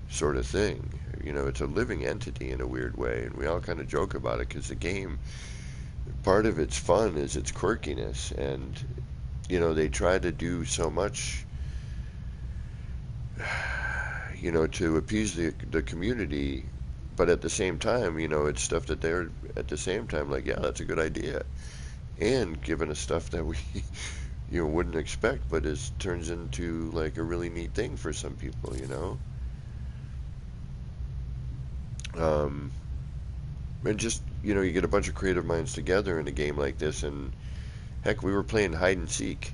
sort of thing. You know, it's a living entity in a weird way, and we all kind of joke about it because the game, part of its fun is its quirkiness, and you know, they try to do so much, you know, to appease the community, but at the same time, you know, it's stuff that they're at the same time like, yeah, that's a good idea, and giving us stuff that we you know wouldn't expect, but it turns into like a really neat thing for some people, you know. Um, and just, you know, you get a bunch of creative minds together in a game like this, and heck, we were playing hide and seek.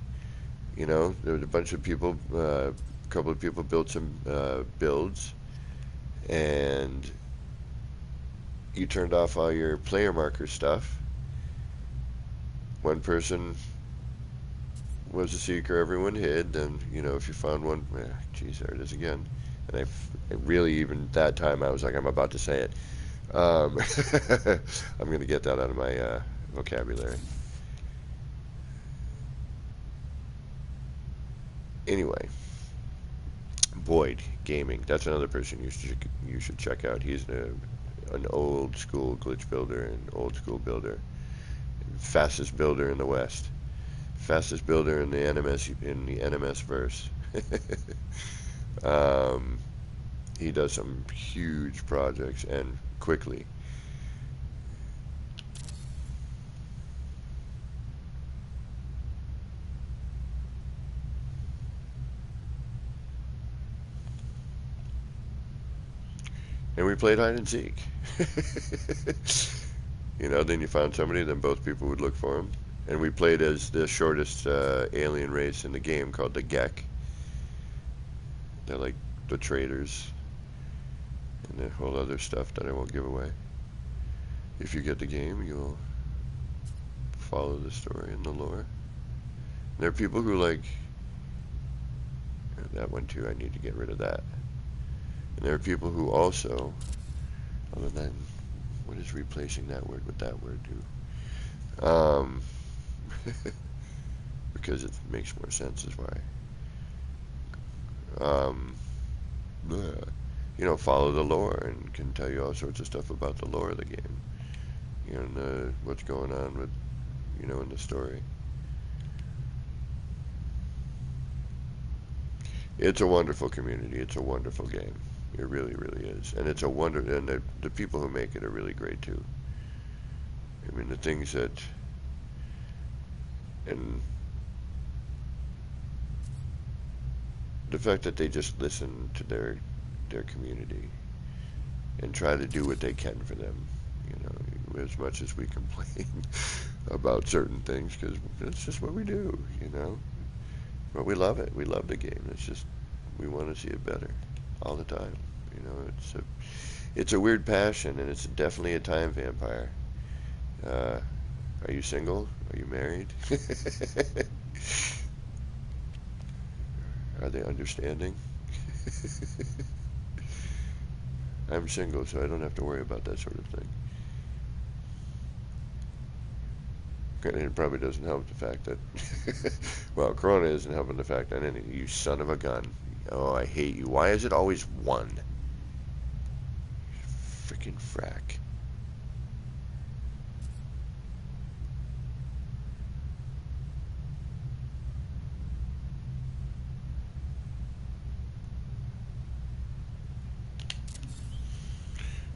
You know, there was a bunch of people, a couple of people built some builds, and you turned off all your player marker stuff. One person was a seeker, everyone hid, and you know, if you found one, geez, there it is again. And I really, even that time, I was like, I'm about to say it. Um, I'm gonna get that out of my vocabulary. Anyway, Boyd Gaming. That's another person you should check out. He's an old school glitch builder and old school builder. Fastest builder in the West. Fastest builder in the NMS verse. um, he does some huge projects and quickly. And we played hide and seek. You know, then you found somebody, then both people would look for him. And we played as the shortest alien race in the game called the Gek. They're like the traders and the whole other stuff that I won't give away. If you get the game, you'll follow the story and the lore. There are people who like that one too. I need to get rid of that. And there are people who also, other than what is replacing that word with that word do? Because it makes more sense is why. You know, follow the lore and can tell you all sorts of stuff about the lore of the game. You know, what's going on with, you know, in the story. It's a wonderful community. It's a wonderful game. It really, really is. And it's a wonder, and the people who make it are really great too. I mean, the things that, and the fact that they just listen to their community and try to do what they can for them, you know, as much as we complain about certain things, because it's just what we do, you know. But we love it. We love the game. It's just we want to see it better all the time. You know, it's a weird passion, and it's definitely a time vampire. Are you single? Are you married? Are they understanding? I'm single, so I don't have to worry about that sort of thing. And it probably doesn't help the fact that, well, Corona isn't helping the fact that you son of a gun. Oh, I hate you. Why is it always one? Freaking frack.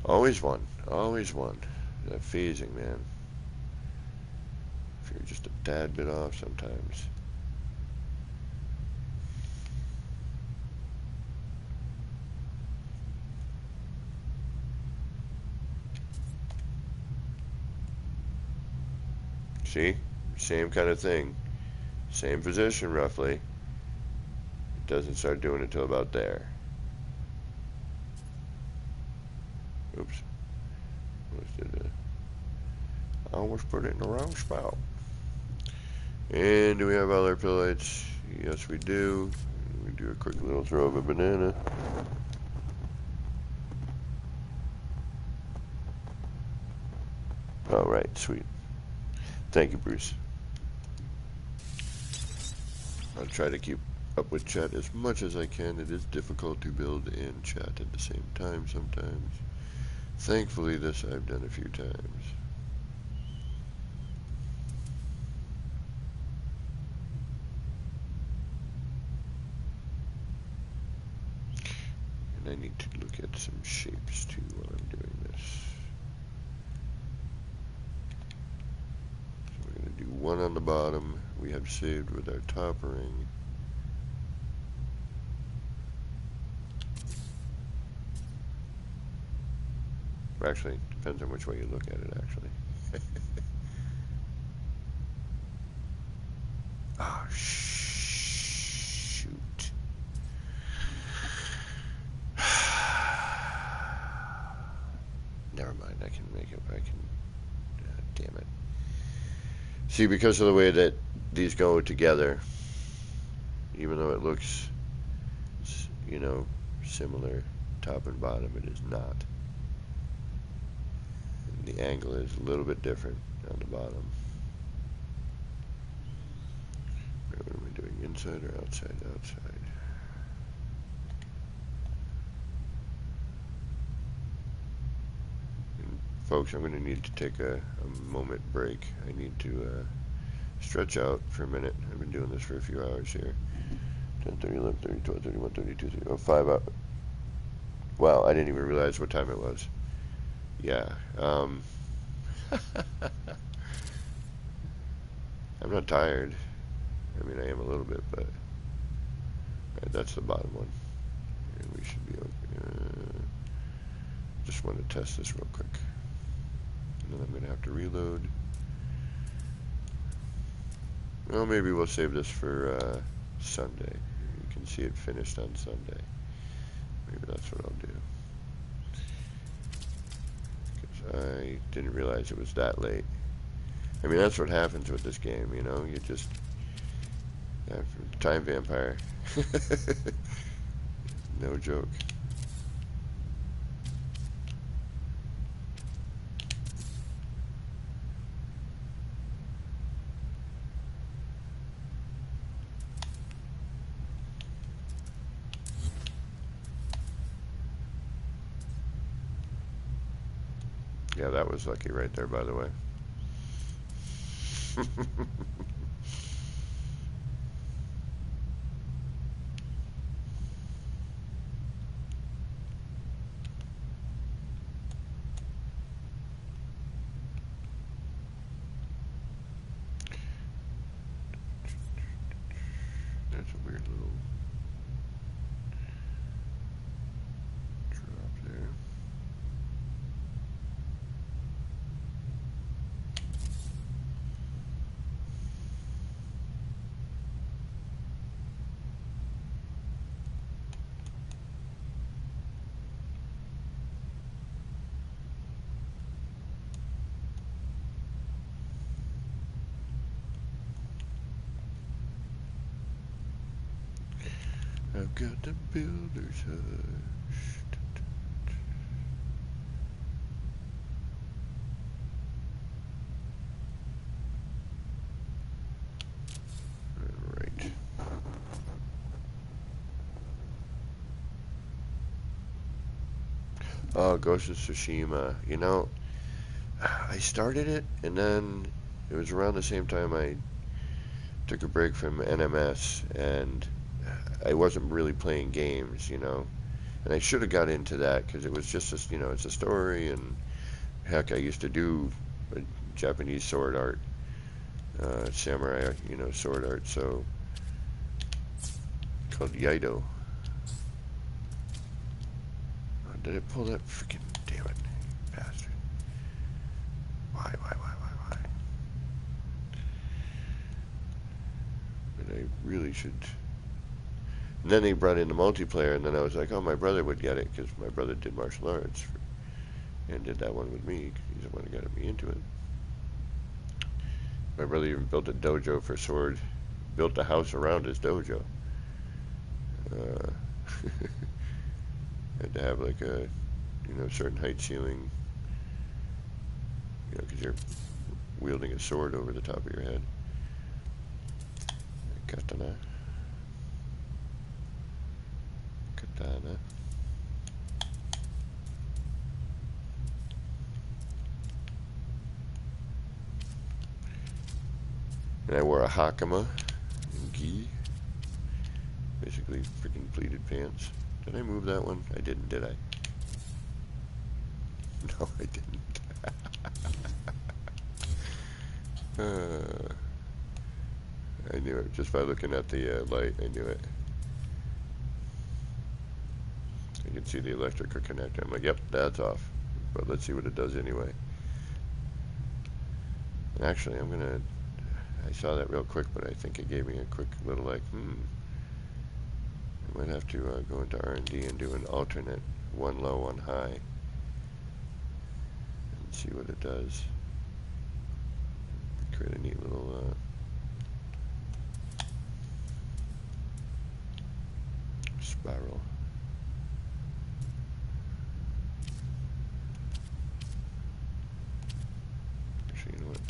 Always one. Always one. That phasing, man. If you're just a tad bit off sometimes. See? Same kind of thing. Same position, roughly. It doesn't start doing it till about there. Oops. I almost put it in the wrong spot. And do we have all our pillets? Yes, we do. We do a quick little throw of a banana. All right, sweet. Thank you, Bruce. I'll try to keep up with chat as much as I can. It is difficult to build and chat at the same time sometimes. Thankfully, this I've done a few times. And I need to look at some shapes too while I'm doing this. So we're going to do one on the bottom. We have saved with our top ring. Actually, depends on which way you look at it, actually. Oh, shoot. Never mind, I can make it. Damn it. See, because of the way that these go together, even though it looks, you know, similar top and bottom, it is not. The angle is a little bit different on the bottom. What am I doing? inside or outside? Outside. And folks, I'm going to need to take a moment break. I need to stretch out for a minute. I've been doing this for a few hours here. 10:30, 11:30, 12:30, 1:32, 3, oh, 5 hours. Wow, I didn't even realize what time it was. Yeah. I'm not tired. I mean, I am a little bit, but right, that's the bottom one. And we should be okay. Just want to test this real quick. And then I'm going to have to reload. Well, maybe we'll save this for Sunday. You can see it finished on Sunday. Maybe that's what I'll do. Because I didn't realize it was that late. I mean, that's what happens with this game, you know? You just... time vampire. No joke. Yeah, that was lucky right there, by the way. That's a weird little drop there. I've got the builder's hush. Alright. Oh, Ghost of Tsushima. You know, I started it, and then it was around the same time I took a break from NMS, and I wasn't really playing games, you know. And I should have got into that, because it was just, you know, it's a story, and heck, I used to do Japanese sword art, samurai, you know, sword art, so, called Yaido. Oh, did it pull that freaking, damn it, bastard. Why? But I really should. And then they brought in the multiplayer, and then I was like, oh, my brother would get it, because my brother did martial arts, and did that one with me. He's the one who got me into it. My brother even built a dojo for sword, built a house around his dojo. Had to have like a, you know, certain height ceiling, you know, because you're wielding a sword over the top of your head. Katana. And I wore a hakama and gi. Basically freaking pleated pants. Did I move that one? I didn't, did I? No, I didn't. I knew it. Just by looking at the light, I knew it. I can see the electrical connector. I'm like, yep, that's off. But let's see what it does anyway. And actually, I saw that real quick, but I think it gave me a quick little like, I might have to go into R&D and do an alternate, one low, one high, and see what it does. Create a neat little spiral. Actually, you know what?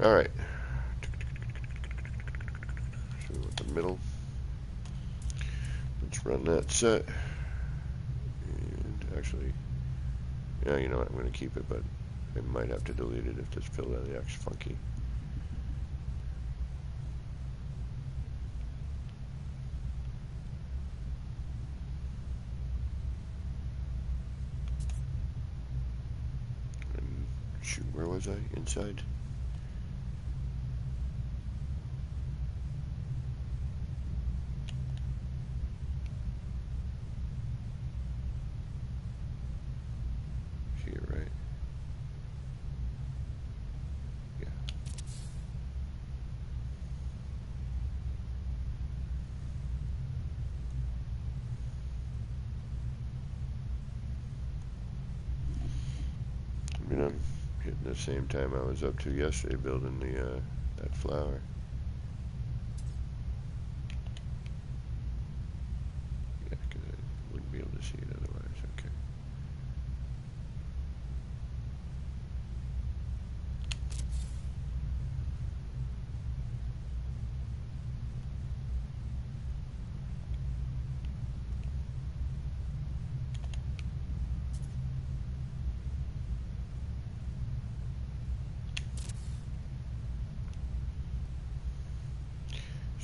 Alright. So with the middle. Let's run that set. And actually, yeah, you know what? I'm going to keep it, but I might have to delete it if this fill acts funky. And shoot, where was I? Inside? Here, right? Yeah. I mean, I'm hitting the same time I was up to yesterday building the that flower. Yeah, because I wouldn't be able to see it otherwise. Okay.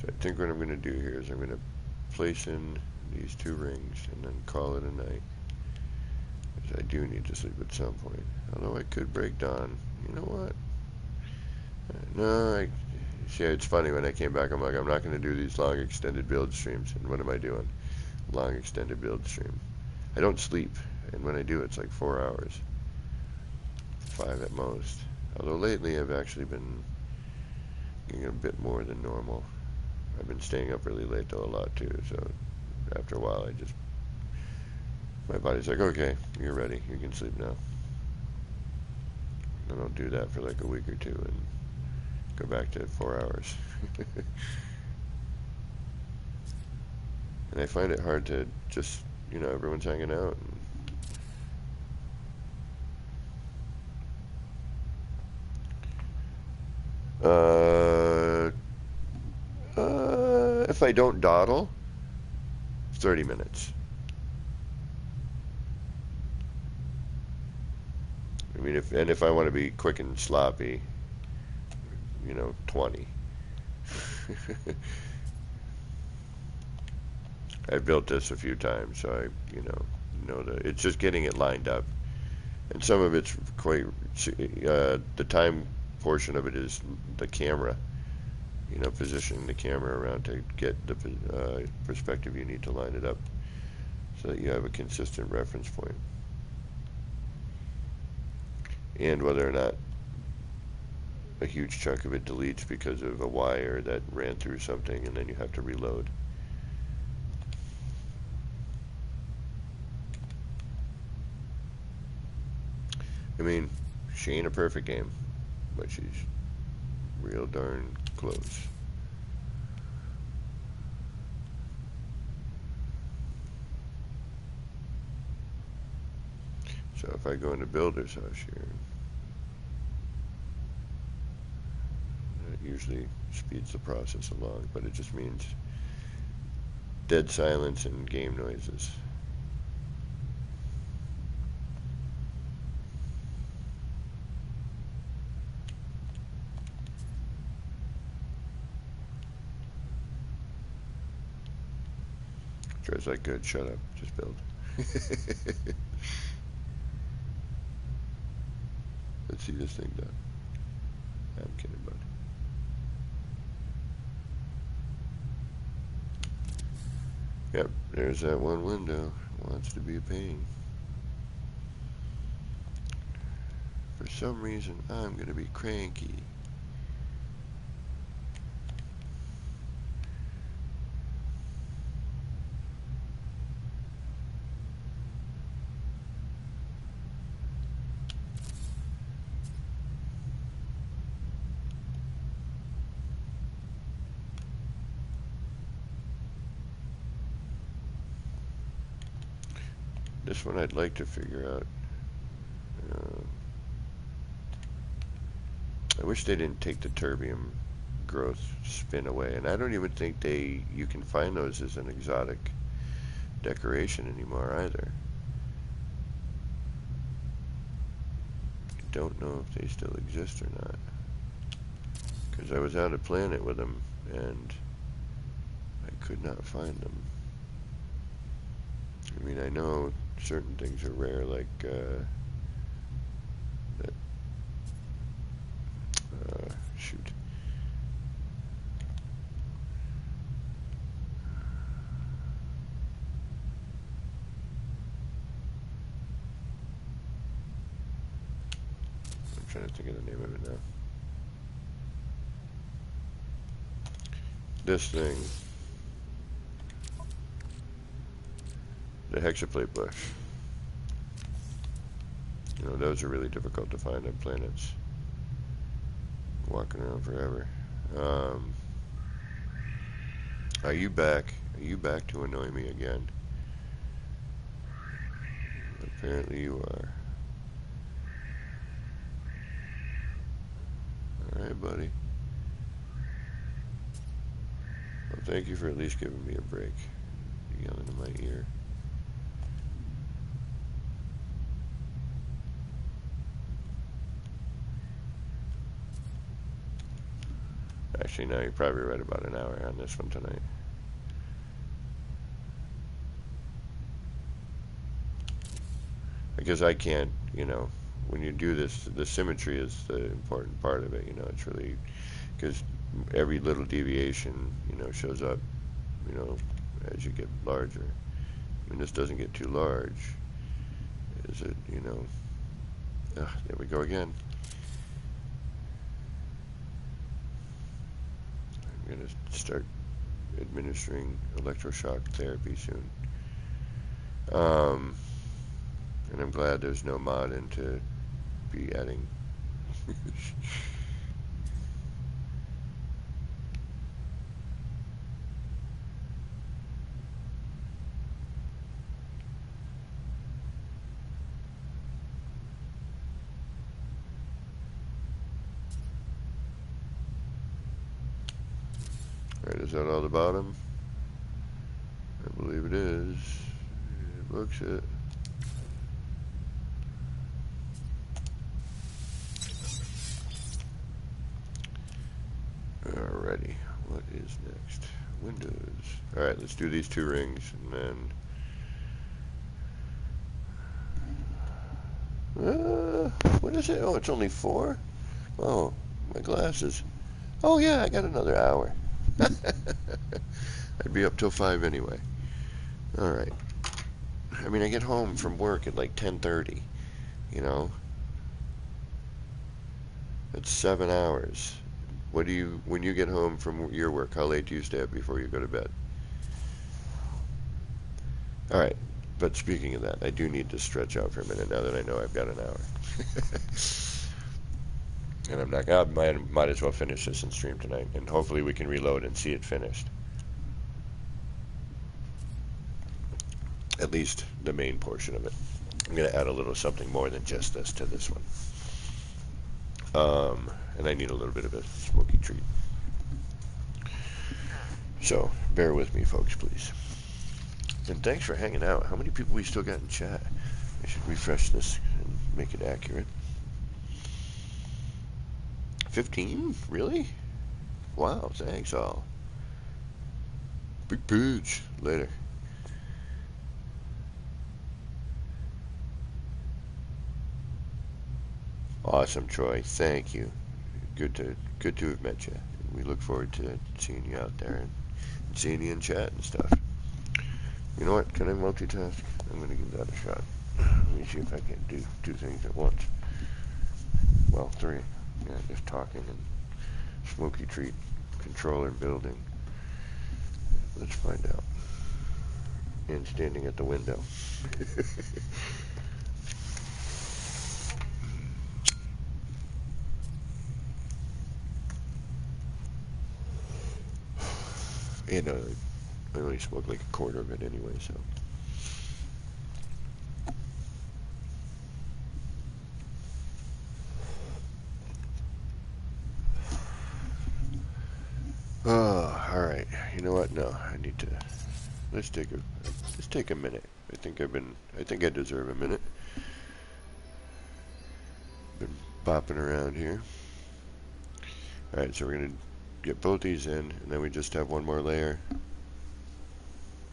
So I think what I'm going to do here is I'm going to place in these 2 rings and then call it a night. Because I do need to sleep at some point. Although I could break dawn. You know what? No, see, it's funny when I came back, I'm like, I'm not going to do these long extended build streams. And what am I doing? Long extended build stream. I don't sleep. And when I do, it's like 4 hours. 5 at most. Although lately I've actually been getting a bit more than normal. I've been staying up really late though a lot too, so after a while my body's like, okay, you're ready, you can sleep now. And I'll do that for like a week or 2 and go back to 4 hours. And I find it hard to just, everyone's hanging out. If I don't dawdle, 30 minutes. I mean, if I want to be quick and sloppy, 20. I've built this a few times, so I, know that it's just getting it lined up. And some of it's quite, the time portion of it is the camera, positioning the camera around to get the perspective you need to line it up so that you have a consistent reference point. And whether or not a huge chunk of it deletes because of a wire that ran through something and then you have to reload. I mean, she ain't a perfect game, but she's real darn close. So if I go into Builder's House here, it usually speeds the process along, but it just means dead silence and game noises. Tries like, good, shut up, just build. Let's see this thing done. I'm kidding, bud. Yep, there's that one window. Wants to be a pain. For some reason, I'm going to be cranky. This one I'd like to figure out. I wish they didn't take the terbium growth spin away, and I don't even think you can find those as an exotic decoration anymore either. I don't know if they still exist or not, because I was out of Planet with them and I could not find them. I mean, I know certain things are rare, like shoot. I'm trying to think of the name of it now. This thing. The hexaplate bush. You know, those are really difficult to find on planets. Walking around forever. Are you back? Are you back to annoy me again? Apparently you are. Alright, buddy. Well, thank you for at least giving me a break. You're yelling in my ear. Actually, no, you're probably right about an hour on this one tonight. Because I can't, you know, when you do this, the symmetry is the important part of it, you know, it's really, because every little deviation, you know, shows up, you know, as you get larger. I mean, this doesn't get too large, is it, you know, there we go again. I'm going to start administering electroshock therapy soon. And I'm glad there's no mod in to be adding. Alright, is that all the bottom? I believe it is. It looks it. Alrighty, what is next? Windows. Alright, let's do these 2 rings and then. What is it? Oh, it's only 4? Oh, my glasses. Oh, yeah, I got another hour. I'd be up till 5 anyway. Alright. I mean, I get home from work at like 10:30, you know? That's 7 hours. What do you, when you get home from your work, how late do you stay up before you go to bed? Alright, but speaking of that, I do need to stretch out for a minute now that I know I've got an hour. And I'm not, I might as well finish this and stream tonight, and hopefully we can reload and see it finished. At least the main portion of it. I'm going to add a little something more than just this to this one. And I need a little bit of a smoky treat. So, bear with me, folks, please. And thanks for hanging out. How many people we still got in chat? I should refresh this and make it accurate. 15? Really? Wow, thanks all. Big bitch. Later. Awesome, Troy. Thank you. Good to have met you. We look forward to seeing you out there and seeing you in chat and stuff. You know what? Can I multitask? I'm going to give that a shot. Let me see if I can do 2 things at once. Well, 3. Yeah, just talking and smoky treat, controller building. Let's find out. And standing at the window. And I only smoke like a quarter of it anyway, so. Oh, all right. You know what? No, I need to. Let's take a minute. I think I deserve a minute. Been bopping around here. All right, so we're gonna get both these in, and then we just have one more layer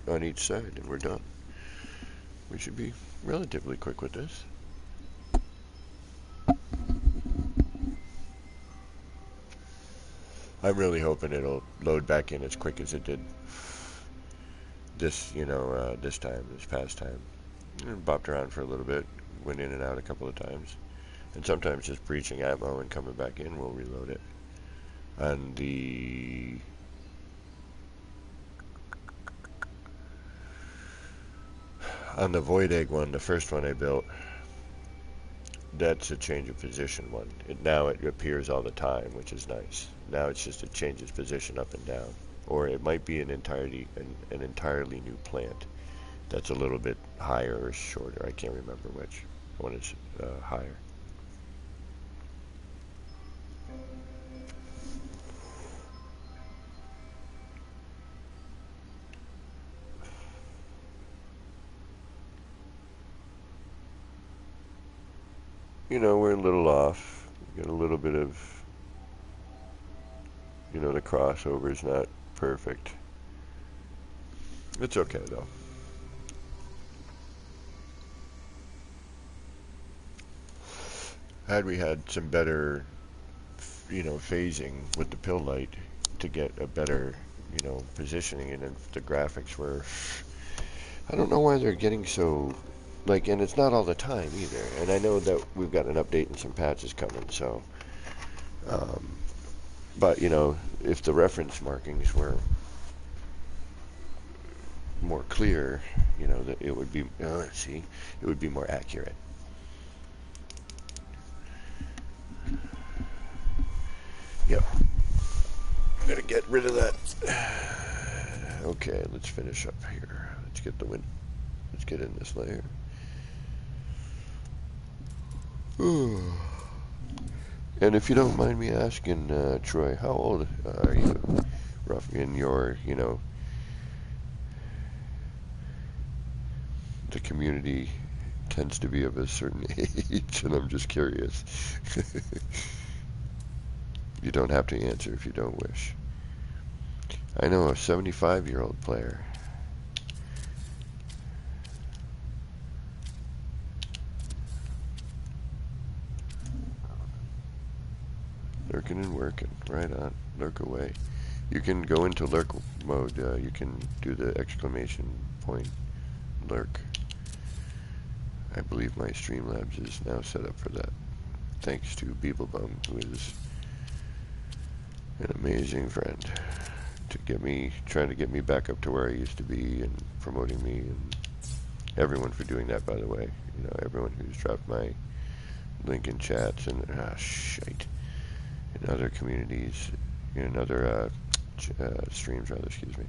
on each side, and we're done. We should be relatively quick with this. I'm really hoping it'll load back in as quick as it did this, this past time. And bopped around for a little bit, went in and out a couple of times. And sometimes just breaching ammo and coming back in will reload it. On the Void Egg one, the first one I built, that's a change of position one. Now it appears all the time, which is nice. Now it's just it changes position up and down. Or it might be an entirely new plant that's a little bit higher or shorter. I can't remember which one is higher. We're a little off. We got a little bit of, the crossover is not perfect. It's okay though. Had we had some better, phasing with the pill light to get a better, positioning, and if the graphics were, I don't know why they're getting so, and it's not all the time either. And I know that we've got an update and some patches coming, so, but if the reference markings were more clear, that it would be, it would be more accurate. Yep. I'm gonna get rid of that. Okay, let's finish up here. Let's get in this layer. And if you don't mind me asking, Troy, how old are you? Roughly in your, the community tends to be of a certain age, and I'm just curious. You don't have to answer if you don't wish. I know a 75-year-old player. Lurking and working. Right on. Lurk away. You can go into lurk mode. You can do the exclamation point lurk. I believe my Streamlabs is now set up for that. Thanks to Beeblebum, who is an amazing friend trying to get me back up to where I used to be, and promoting me, and everyone for doing that, by the way. Everyone who's dropped my link in chats and shite in other communities, in other streams, rather. Excuse me.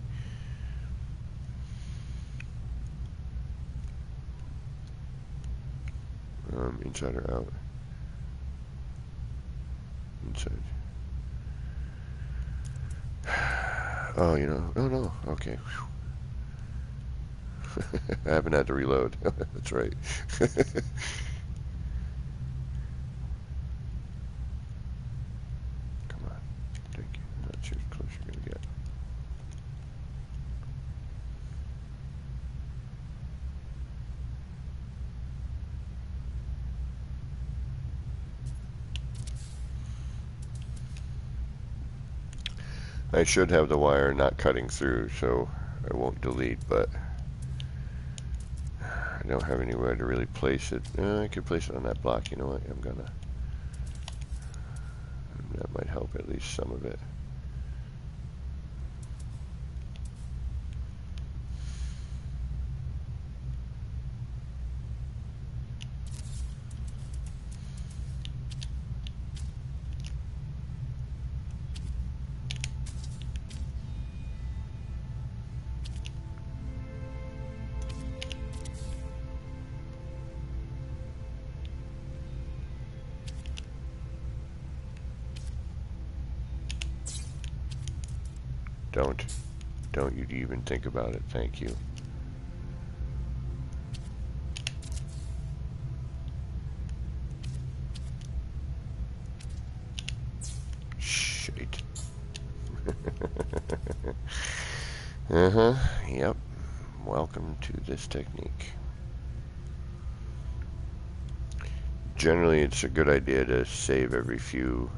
Inside or out? Inside. Oh, oh no, okay. I haven't had to reload. That's right. Come on. Thank you. That's as close you're going to get. I should have the wire not cutting through, so I won't delete, but I don't have anywhere to really place it. I could place it on that block. You know what? That might help at least some of it. Don't you even think about it. Thank you. Shit. Yep. Welcome to this technique. Generally, it's a good idea to save every few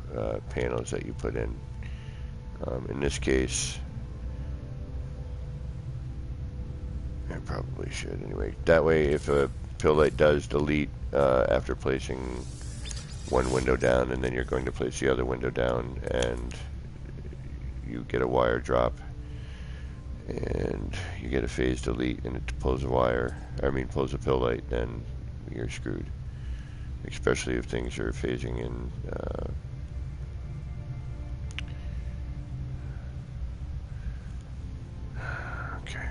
panels that you put in. In this case, I probably should anyway. That way, if a pill light does delete after placing one window down, and then you're going to place the other window down, and you get a wire drop, and you get a phase delete, and it pulls pulls a pill light, then you're screwed. Especially if things are phasing in. Okay.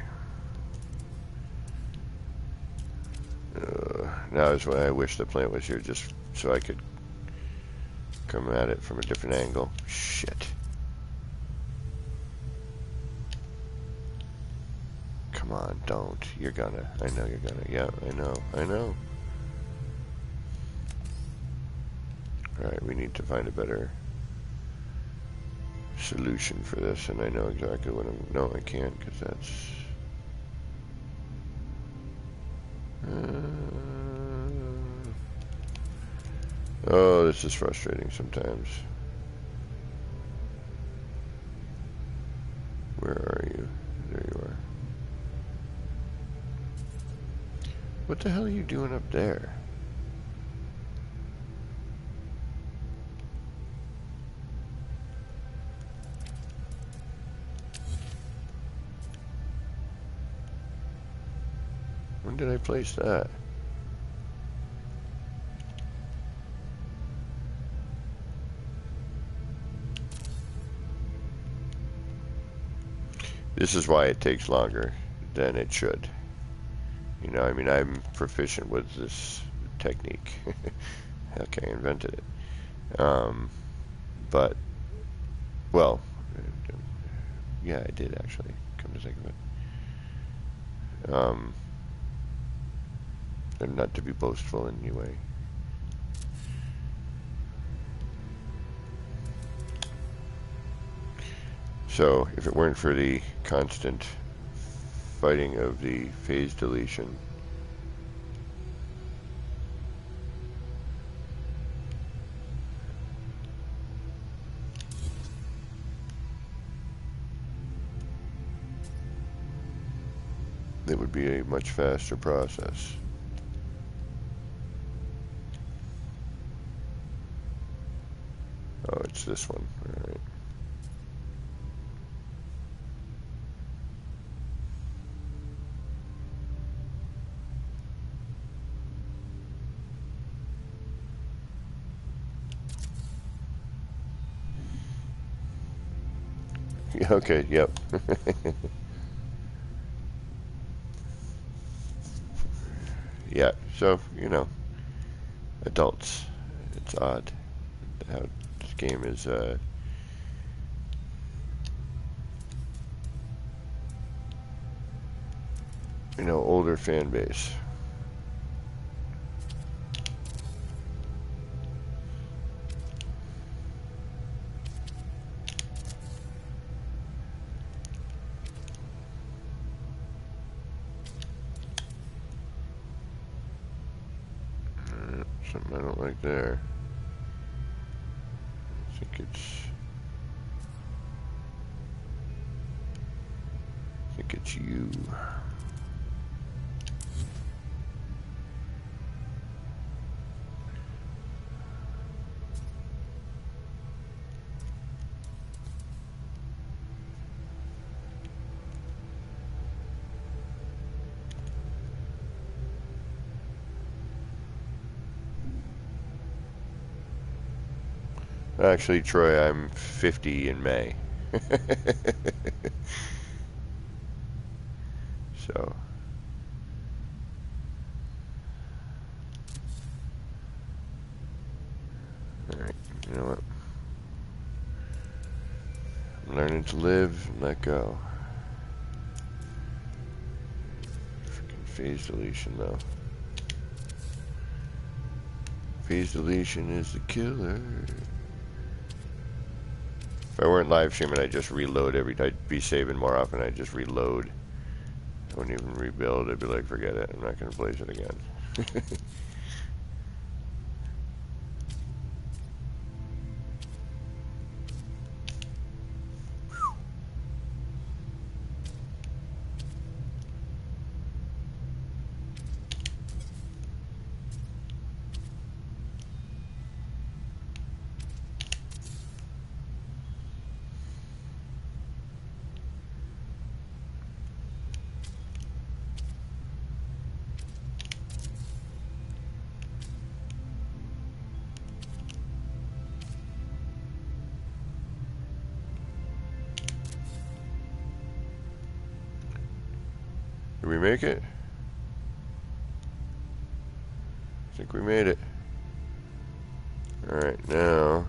Now is when I wish the plant was here, just so I could come at it from a different angle. Shit. Come on, don't. You're gonna. I know you're gonna. Yeah, I know. Alright, we need to find a better solution for this, and I know exactly what I'm... No, I can't, because that's... Oh, this is frustrating sometimes. Where are you? There you are. What the hell are you doing up there? When did I place that? This is why it takes longer than it should. You know, I mean, I'm proficient with this technique. Heck, I invented it. But, well, yeah, I did actually, come to think of it. And not to be boastful in any way. So, if it weren't for the constant fighting of the phase deletion, it would be a much faster process. Oh, it's this one. All right. Okay, yep. Yeah, so, you know, adults, it's odd how this game is, you know, older fan base. Something I don't like there. I think it's you. Actually, Troy, I'm 50 in May. So. Alright, you know what? I'm learning Let's live and let go. Freaking phase deletion though. Phase deletion is the killer. If I weren't live streaming, I'd just reload I'd be saving more often. I'd just reload. I wouldn't even rebuild. I'd be like, forget it. I'm not going to blaze it again. Did we make it? I think we made it. Alright, now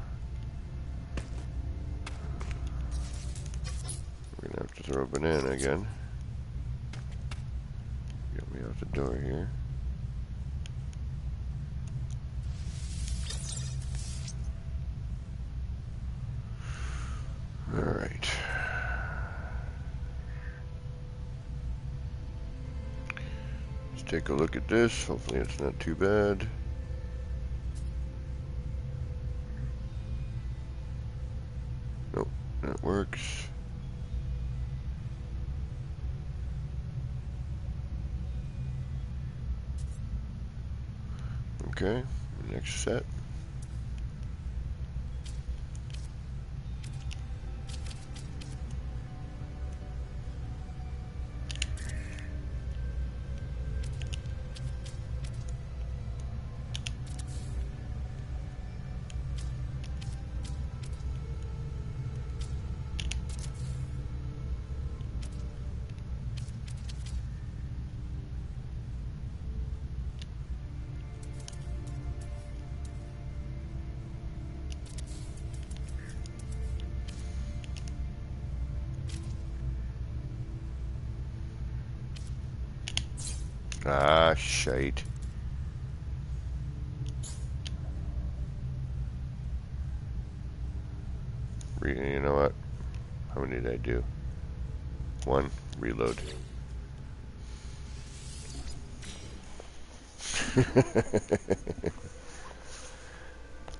we're gonna have to throw a banana again. Get me out the door here. Alright. Take a look at this. Hopefully it's not too bad. Nope, that works. Okay, next set. Ah, shite. You know what? How many did I do? One. Reload.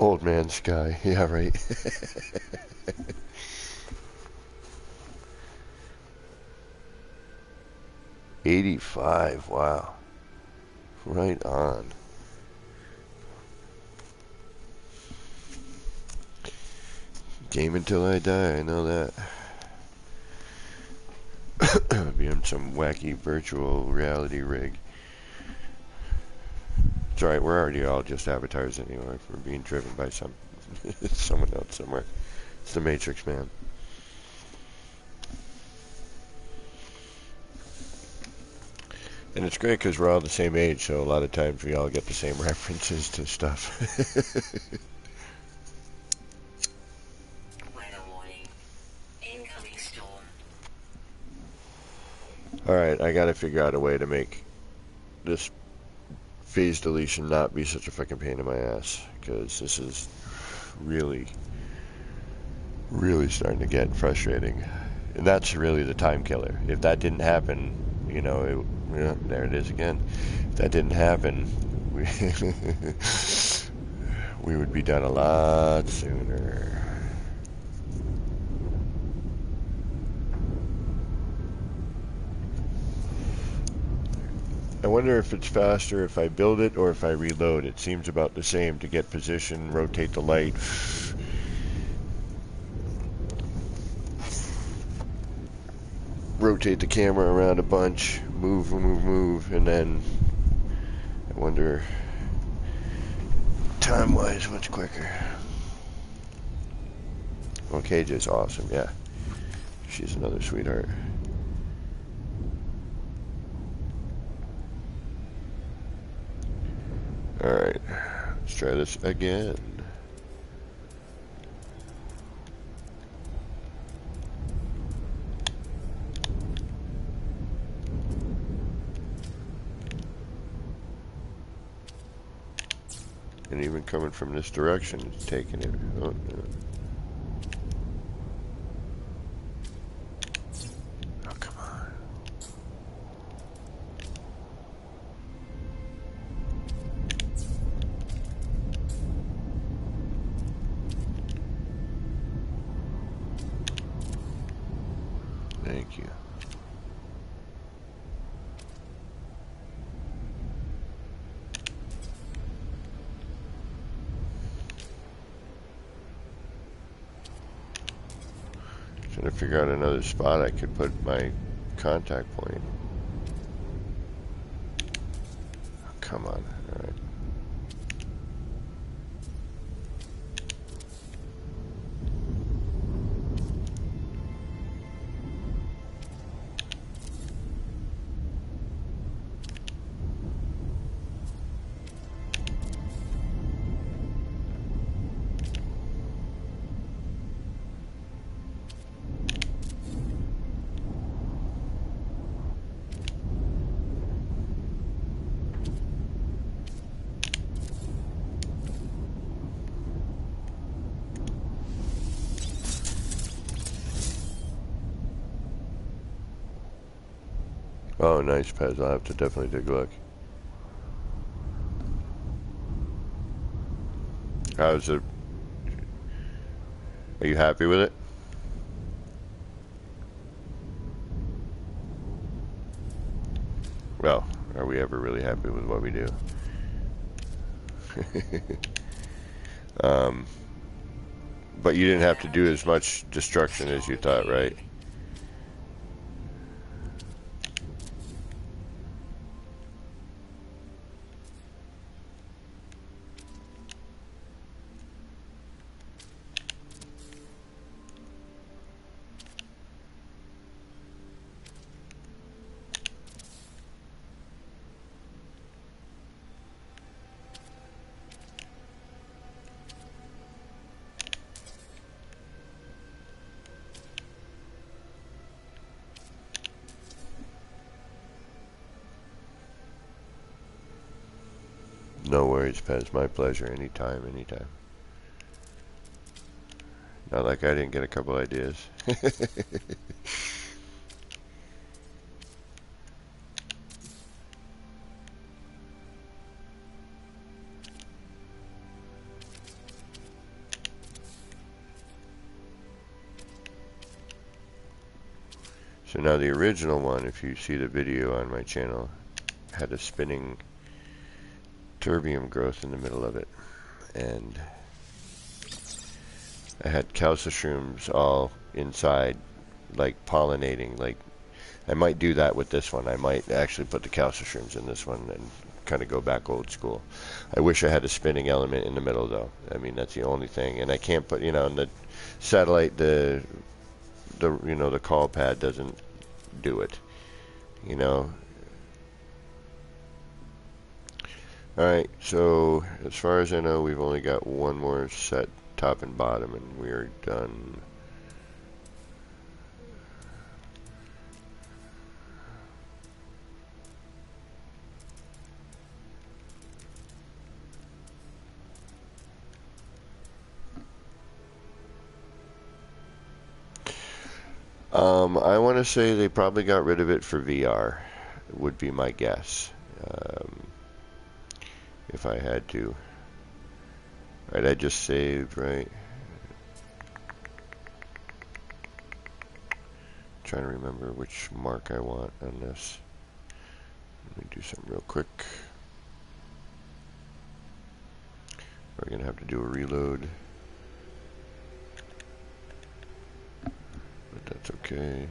Old man Sky. Yeah, right. 85. Wow. Right on. Game until I die, I know that. Be in some wacky virtual reality rig. It's alright, we're already all just avatars anyway. We're being driven by someone else somewhere. It's the Matrix, man. And it's great because we're all the same age, so a lot of times we all get the same references to stuff. Weather warning. Incoming storm. Alright, I gotta figure out a way to make this phase deletion not be such a fucking pain in my ass, because this is really starting to get frustrating. And that's really the time killer. If that didn't happen, you know, there it is again. If that didn't happen, we would be done a lot sooner. I wonder if it's faster if I build it or if I reload. It seems about the same to get position, rotate the light. Rotate the camera around a bunch, move, and then I wonder, time-wise, what's quicker? Well, KJ's awesome, yeah. She's another sweetheart. Alright, let's try this again. And even coming from this direction, it's taking it. Oh, no. Oh, come on. Thank you. Trying to figure out another spot I could put my contact point. Oh, come on. All right. Oh, nice, Pez. I'll have to definitely take a look. How's it? Are you happy with it? Well, are we ever really happy with what we do? But you didn't have to do as much destruction as you thought, right? No worries, Pez. My pleasure. Anytime, anytime. Not like I didn't get a couple ideas. So now the original one, if you see the video on my channel, had a spinning terbium growth in the middle of it. And I had calcitrums all inside, like pollinating. Like I might do that with this one. I might actually put the calcitrums in this one and kind of go back old school. I wish I had a spinning element in the middle, though. I mean, that's the only thing. And I can't put, on the satellite, the the call pad doesn't do it. Alright, so as far as I know, we've only got one more set, top and bottom, and we're done. I want to say they probably got rid of it for VR, would be my guess. If I had to. Right, I just saved, right? Trying to remember which mark I want on this. Let me do something real quick. We're going to have to do a reload. But that's okay.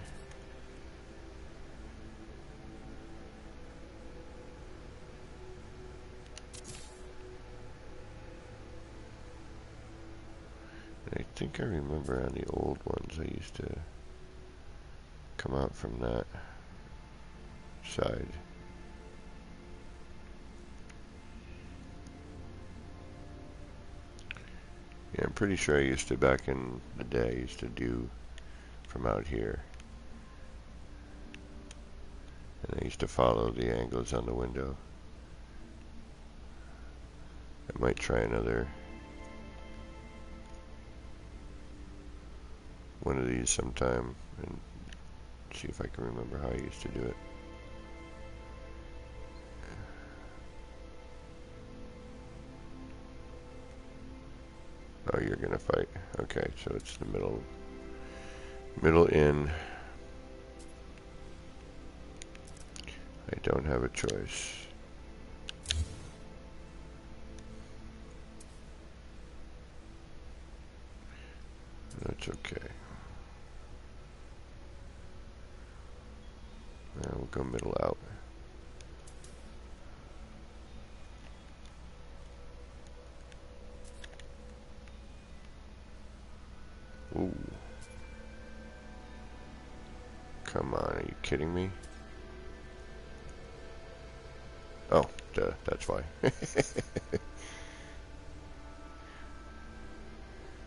I think I remember on the old ones I used to come out from that side. Yeah, I'm pretty sure I used to, back in the day, I used to do from out here. And I used to follow the angles on the window. I might try another one of these sometime and see if I can remember how I used to do it. Oh, you're gonna fight. Okay, so it's the middle in. I don't have a choice. That's okay. We'll go middle out. Ooh. Come on, are you kidding me? Oh, duh, that's why.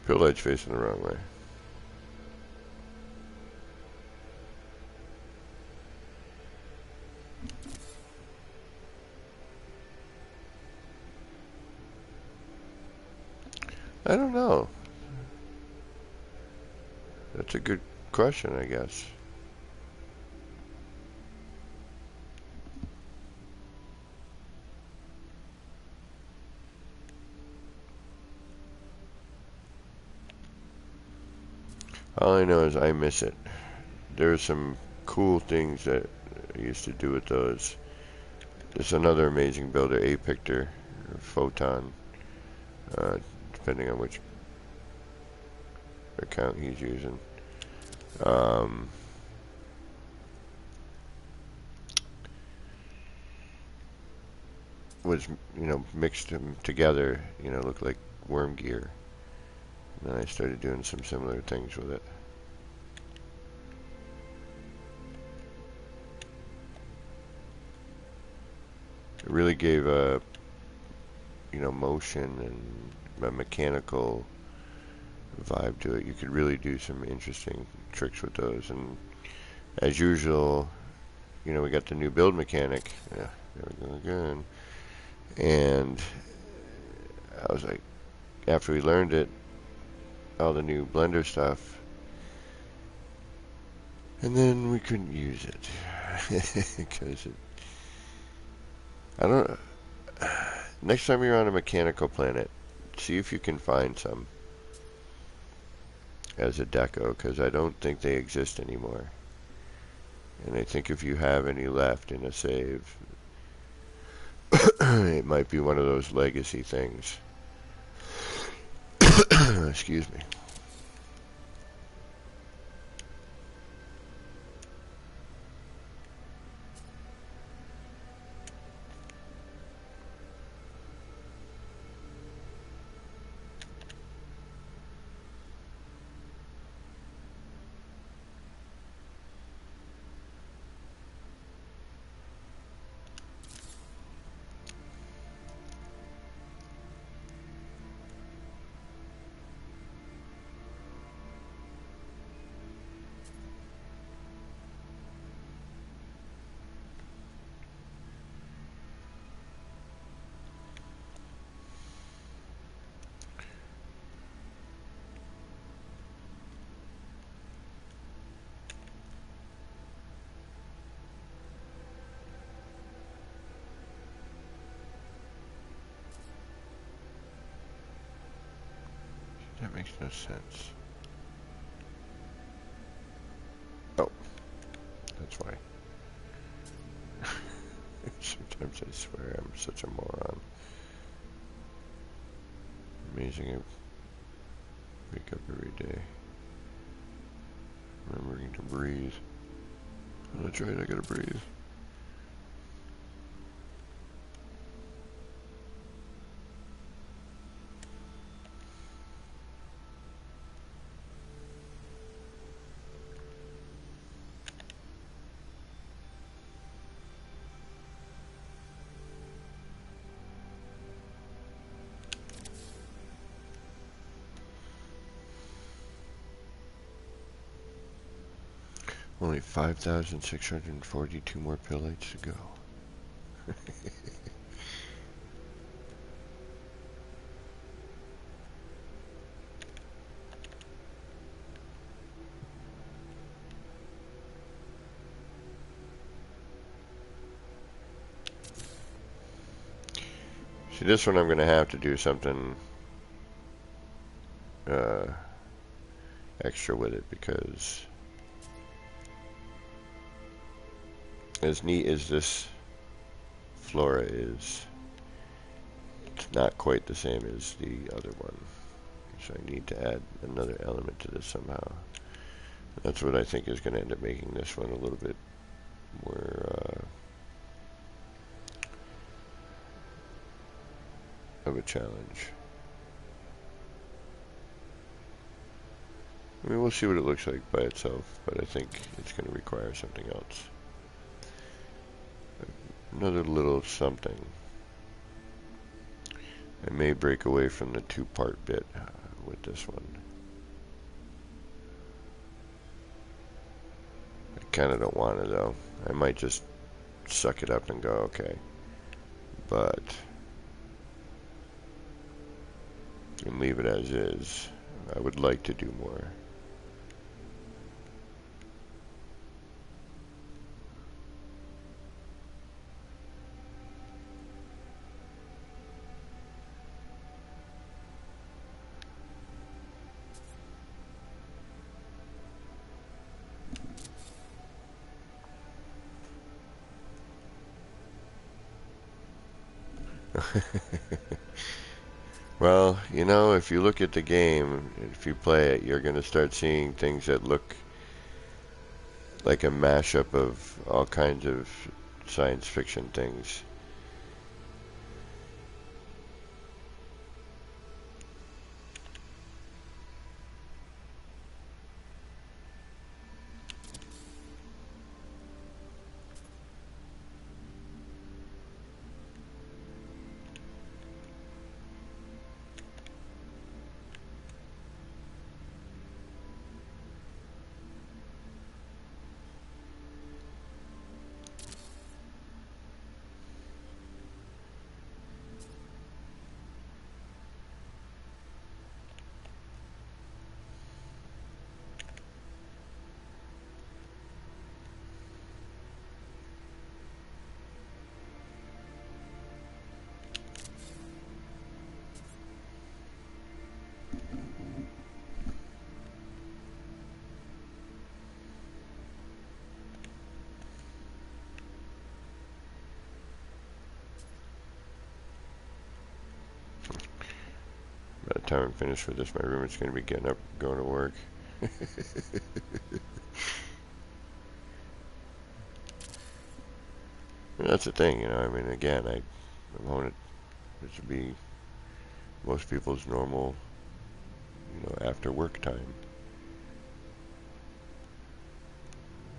Pill edge facing the wrong way. I don't know. That's a good question, I guess. All I know is I miss it. There's some cool things that I used to do with those. There's another amazing builder, A-Pictor, or Photon, depending on which account he's using. Was, mixed them together, looked like worm gear. And then I started doing some similar things with it. It really gave a, motion and a mechanical vibe to it. You could really do some interesting tricks with those. And as usual, we got the new build mechanic. Yeah, there we go again. And I was like, after we learned it, all the new Blender stuff, and then we couldn't use it because I don't. Next time you're on a mechanical planet, see if you can find some as a deco, because I don't think they exist anymore. And I think if you have any left in a save, it might be one of those legacy things. Excuse me. That makes no sense. Oh, that's why. Sometimes I swear I'm such a moron. Amazing, I wake up every day remembering to breathe. Oh, that's right, I gotta breathe. Only 5,642 more pillates to go. See, this one I'm going to have to do something extra with it, because as neat as this flora is, it's not quite the same as the other one. So I need to add another element to this somehow. That's what I think is going to end up making this one a little bit more of a challenge. I mean, we'll see what it looks like by itself, but I think it's going to require something else. Another little something. I may break away from the two-part bit with this one. I kind of don't want to, though. I might just suck it up and go, okay. But, and leave it as is. I would like to do more. Well, you know, if you look at the game, if you play it, you're going to start seeing things that look like a mashup of all kinds of science fiction things. By the time I'm finished with this, my roommate's going to be getting up, going to work. That's the thing, you know. I mean, again, I want it to be most people's normal, you know, after work time.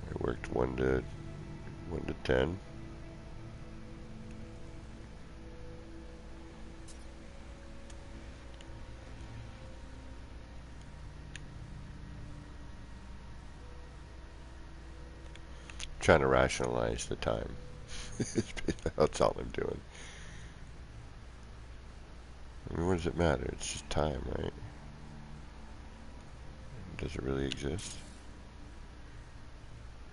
I worked 1 to 10. Trying to rationalize the time. That's all I'm doing. I mean, what does it matter? It's just time, right? Does it really exist?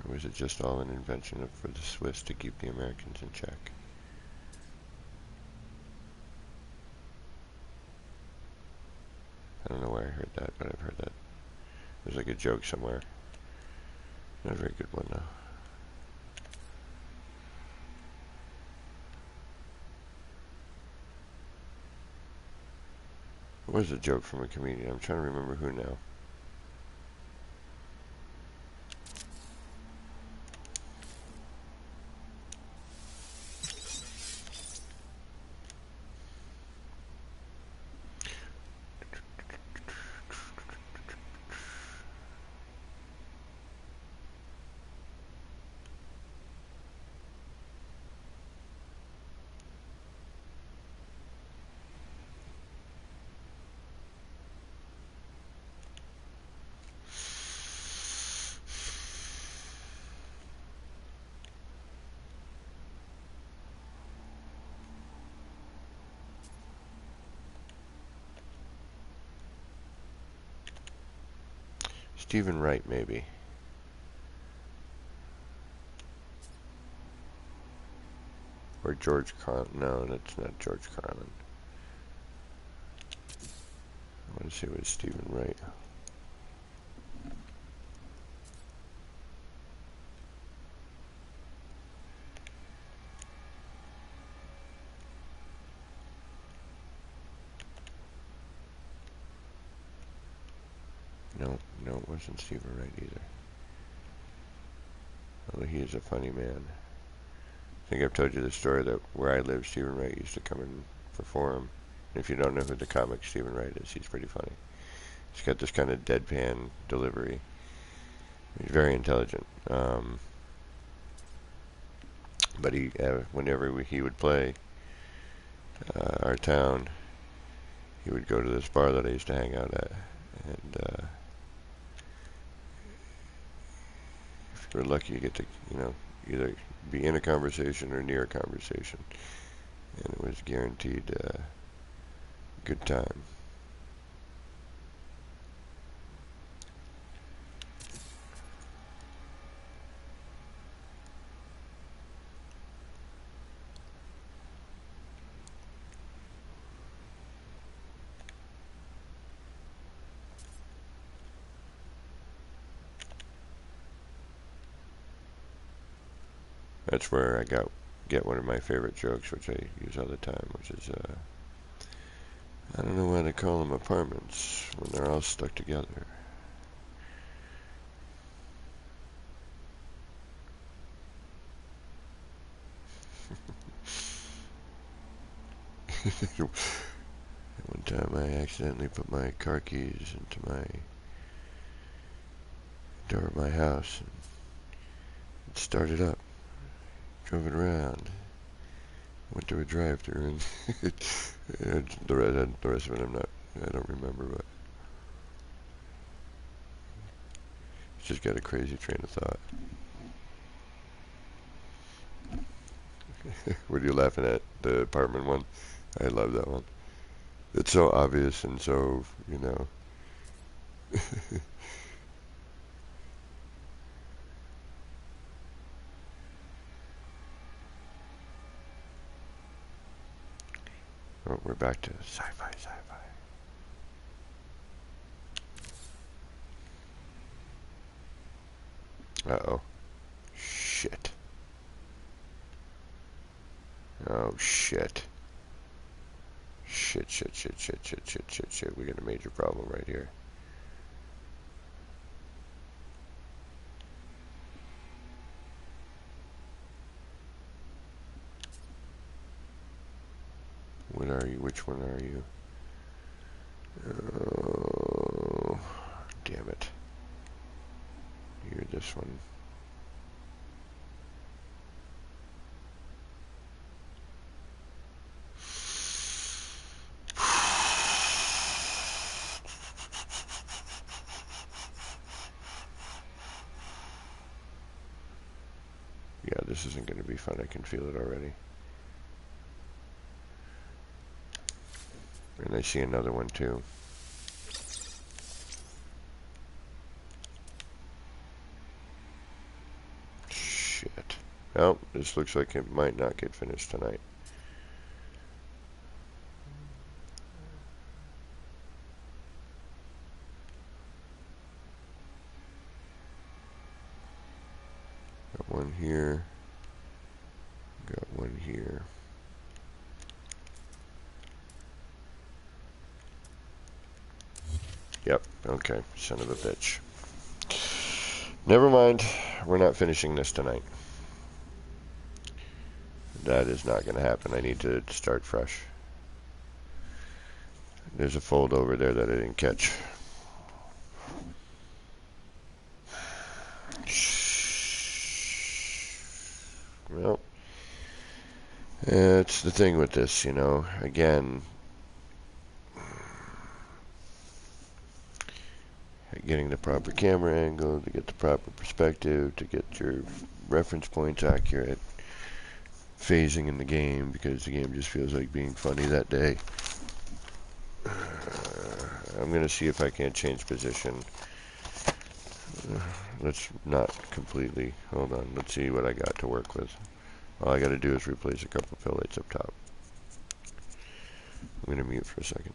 Or was it just all an invention for the Swiss to keep the Americans in check? I don't know where I heard that, but I've heard that. There's like a joke somewhere. Not a very good one, though. It was a joke from a comedian. I'm trying to remember who now. Stephen Wright, maybe. Or George Carlin. No, that's not George Carlin. I want to say it was Stephen Wright. No, it wasn't Stephen Wright either. Although he is a funny man. I think I've told you the story that where I live, Stephen Wright used to come and perform. And if you don't know who the comic Stephen Wright is, he's pretty funny. He's got this kind of deadpan delivery. He's very intelligent. But he, whenever he would play our town, he would go to this bar that I used to hang out at. And if you're lucky, you get to, either be in a conversation or near a conversation. And it was guaranteed good time. That's where I get one of my favorite jokes, which I use all the time, which is, I don't know why they call them apartments when they're all stuck together. One time I accidentally put my car keys into my door of my house, and it started up. Drove it around. Went to a drive-thru, and the rest of it I don't remember, but it's just got a crazy train of thought. What are you laughing at? The apartment one? I love that one. It's so obvious and so, Oh, we're back to sci-fi. Uh-oh. Shit. Oh, shit. Shit. We got a major problem right here. What are you? Which one are you? Oh, damn it. You're this one. Yeah, this isn't going to be fun. I can feel it already. And I see another one too. Shit. Well, this looks like it might not get finished tonight. Got one here. Got one here. Yep, okay, son of a bitch. Never mind, we're not finishing this tonight. That is not going to happen. I need to start fresh. There's a fold over there that I didn't catch. Well, it's the thing with this, again, getting the proper camera angle, to get the proper perspective, to get your reference points accurate, phasing in the game, because the game just feels like being funny that day. I'm going to see if I can't change position. Let's not completely, hold on, let's see what I got to work with. All I gotta do is replace a couple fill lights up top. I'm gonna mute for a second.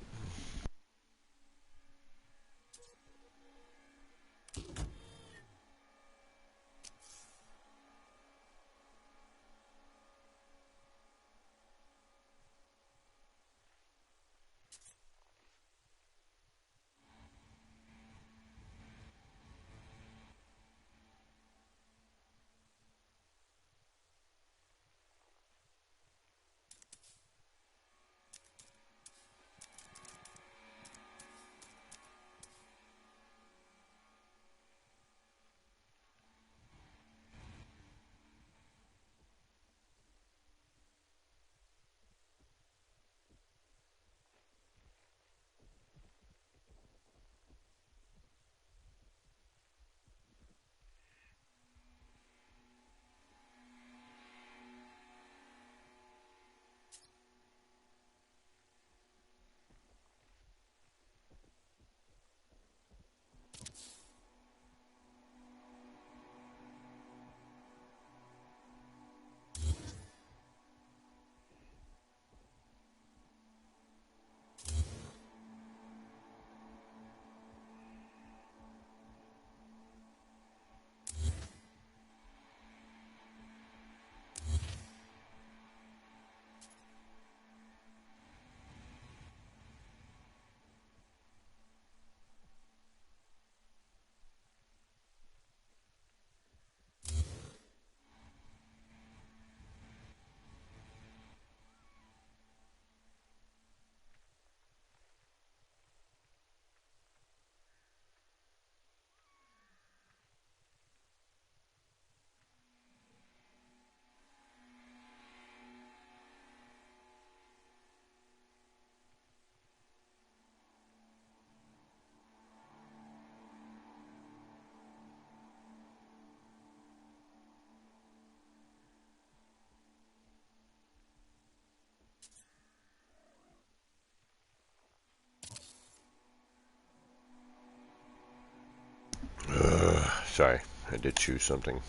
Sorry, I did choose something.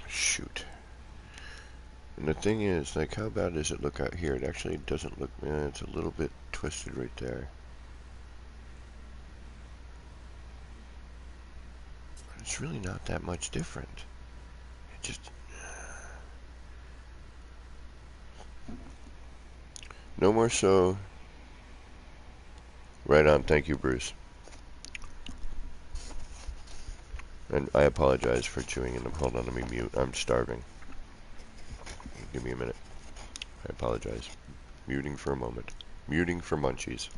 Shoot. And the thing is, like, how bad does it look out here? It actually doesn't look, it's a little bit twisted right there. But it's really not that much different. It just... No more so. Right on, thank you, Bruce. And I apologize for chewing in them. Hold on, let me mute. I'm starving. Give me a minute. I apologize. Muting for a moment. Muting for munchies.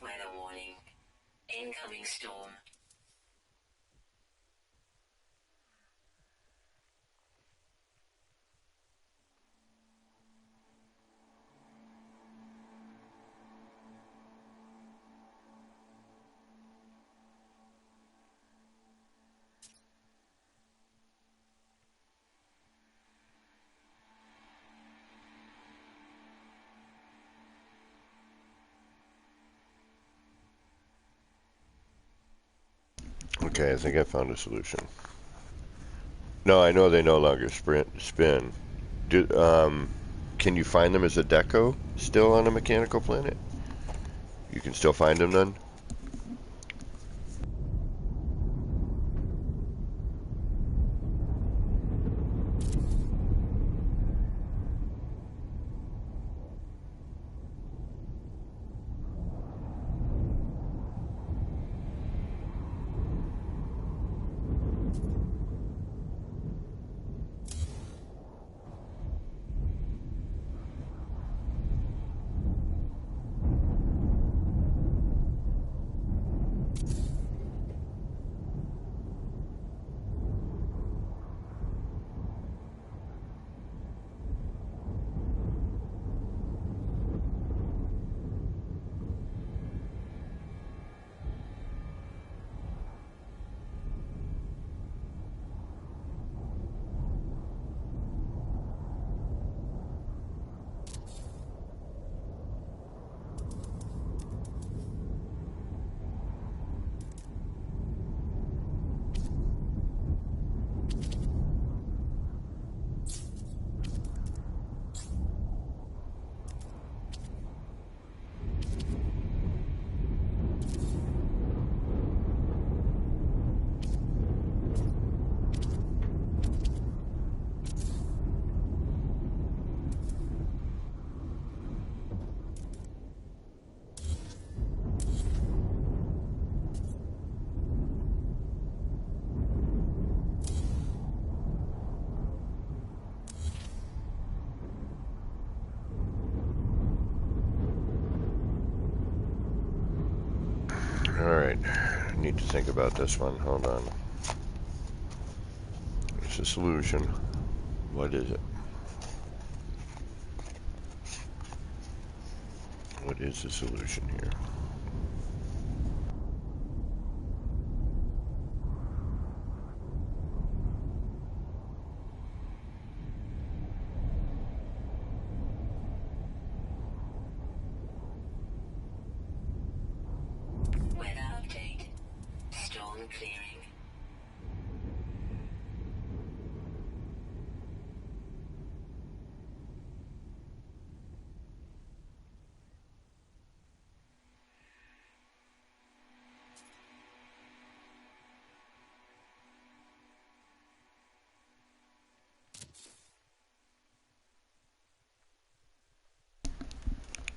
Weather warning. Incoming storm. Okay, I think I found a solution. No, I know they no longer spin. Can you find them as a deco still on a mechanical planet? You can still find them then? Alright, I need to think about this one. Hold on. It's a solution. What is it? What is the solution here? Weather update. Storm clearing.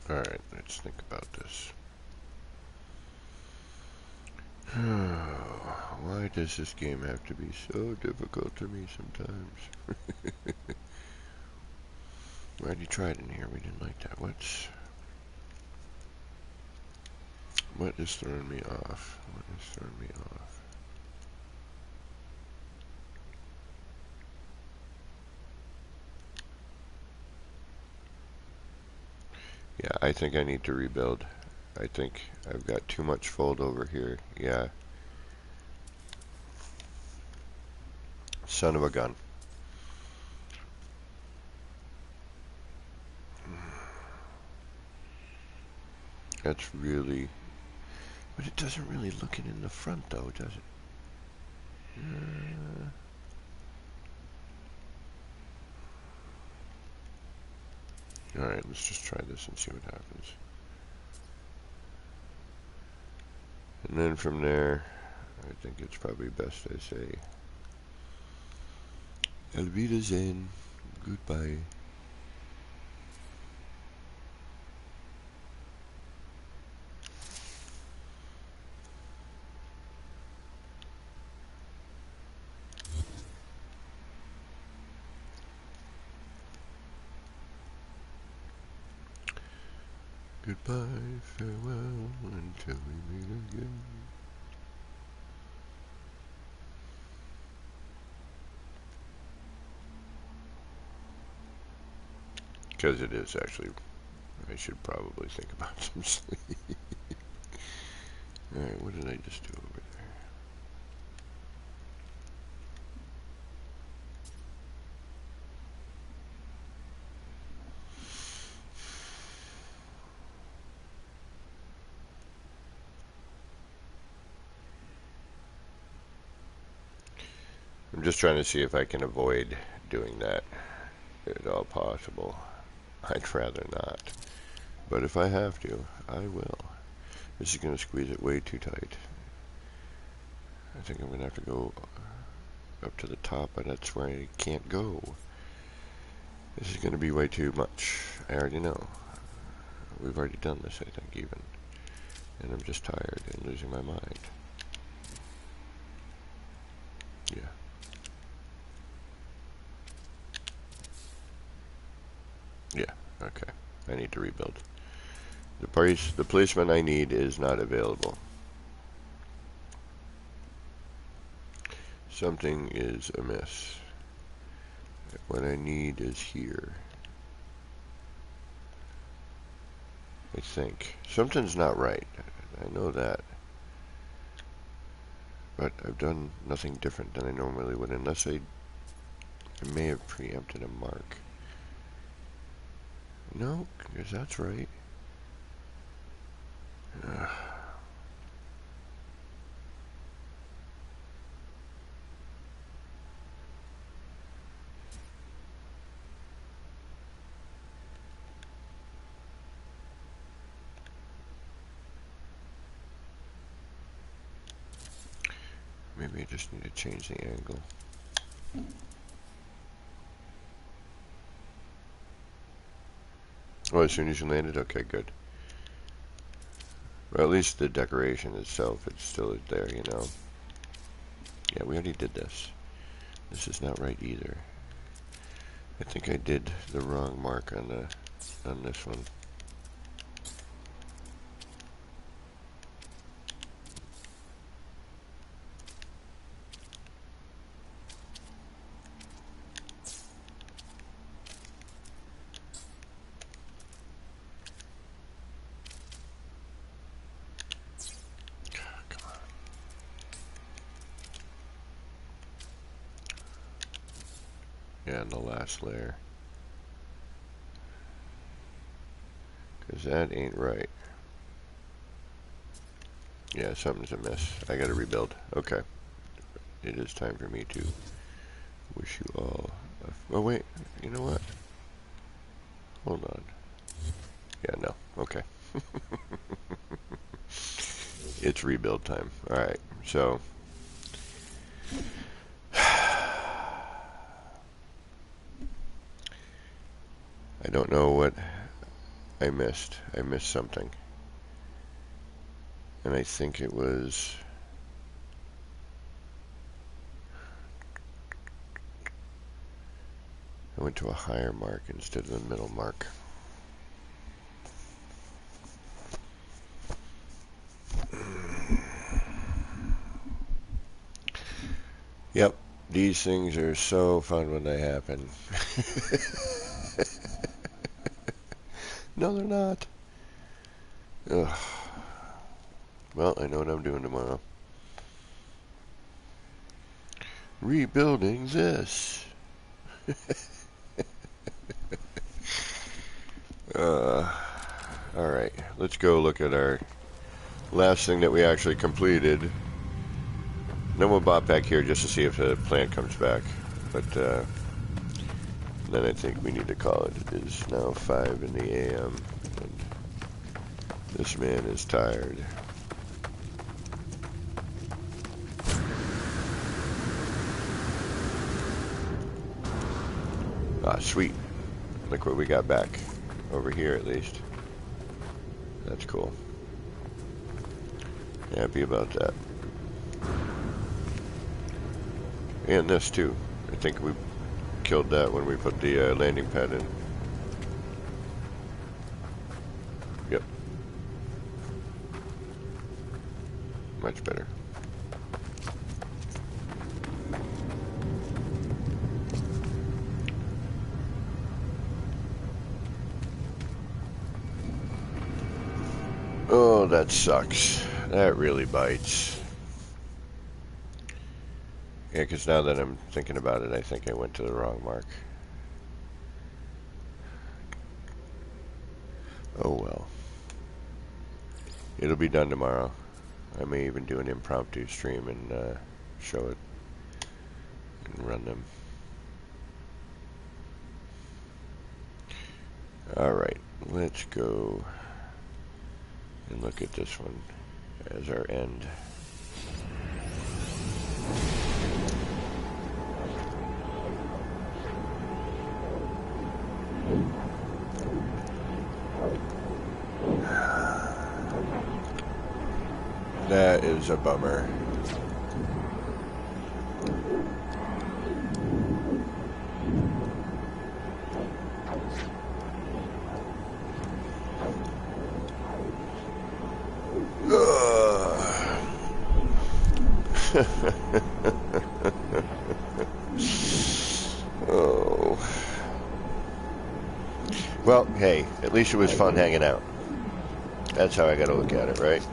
Alright, let's think about this. Why does this game have to be so difficult to me sometimes? We already tried in here, we didn't like that. What is throwing me off? What is throwing me off? Yeah, I think I need to rebuild. I think I've got too much fold over here. Yeah. Son of a gun. That's really... But it doesn't really look it in the front though, does it? Alright, let's just try this and see what happens. And then from there, I think it's probably best I say, Auf Wiedersehen, goodbye. Goodbye, farewell, until we meet again. Because it is actually, I should probably think about some sleep. Alright, what did I just do over there? I'm just trying to see if I can avoid doing that at all possible. I'd rather not. But if I have to, I will. This is going to squeeze it way too tight. I think I'm going to have to go up to the top, but that's where I can't go. This is going to be way too much. I already know. We've already done this, I think, even. And I'm just tired and losing my mind. Yeah. Yeah, okay. I need to rebuild. The placement I need is not available. Something is amiss. What I need is here. I think. Something's not right. I know that. But I've done nothing different than I normally would, unless I may have preempted a mark. No, because that's right. Maybe I just need to change the angle. Oh, as soon as you landed? Okay, good. Well, at least the decoration itself, it's still there, you know. Yeah, we already did this. This is not right either. I think I did the wrong mark on this one. on the last layer. Because that ain't right. Yeah, something's amiss. I gotta rebuild. Okay. It is time for me to wish you all a... Oh, wait. You know what? Hold on. Yeah, no. Okay. It's rebuild time. Alright, so... I don't know what I missed. I missed something. And I think it was... I went to a higher mark instead of the middle mark. Yep, these things are so fun when they happen. No, they're not. Ugh. Well, I know what I'm doing tomorrow. Rebuilding this. Alright, let's go look at our last thing that we actually completed. Then we'll bop back here just to see if the plant comes back. But then I think we need to call it. It is now 5 in the a.m. and this man is tired. Ah, sweet. Look what we got back. Over here, at least. That's cool. Happy about that. And this, too. I think we killed that when we put the landing pad in. Yep. Much better. Oh, that sucks. That really bites. Yeah, because now that I'm thinking about it, I think I went to the wrong mark. Oh well. It'll be done tomorrow. I may even do an impromptu stream and show it and run them. Alright, let's go and look at this one as our end. That is a bummer. Oh. Well, hey, at least it was fun hanging out. That's how I gotta look at it, right?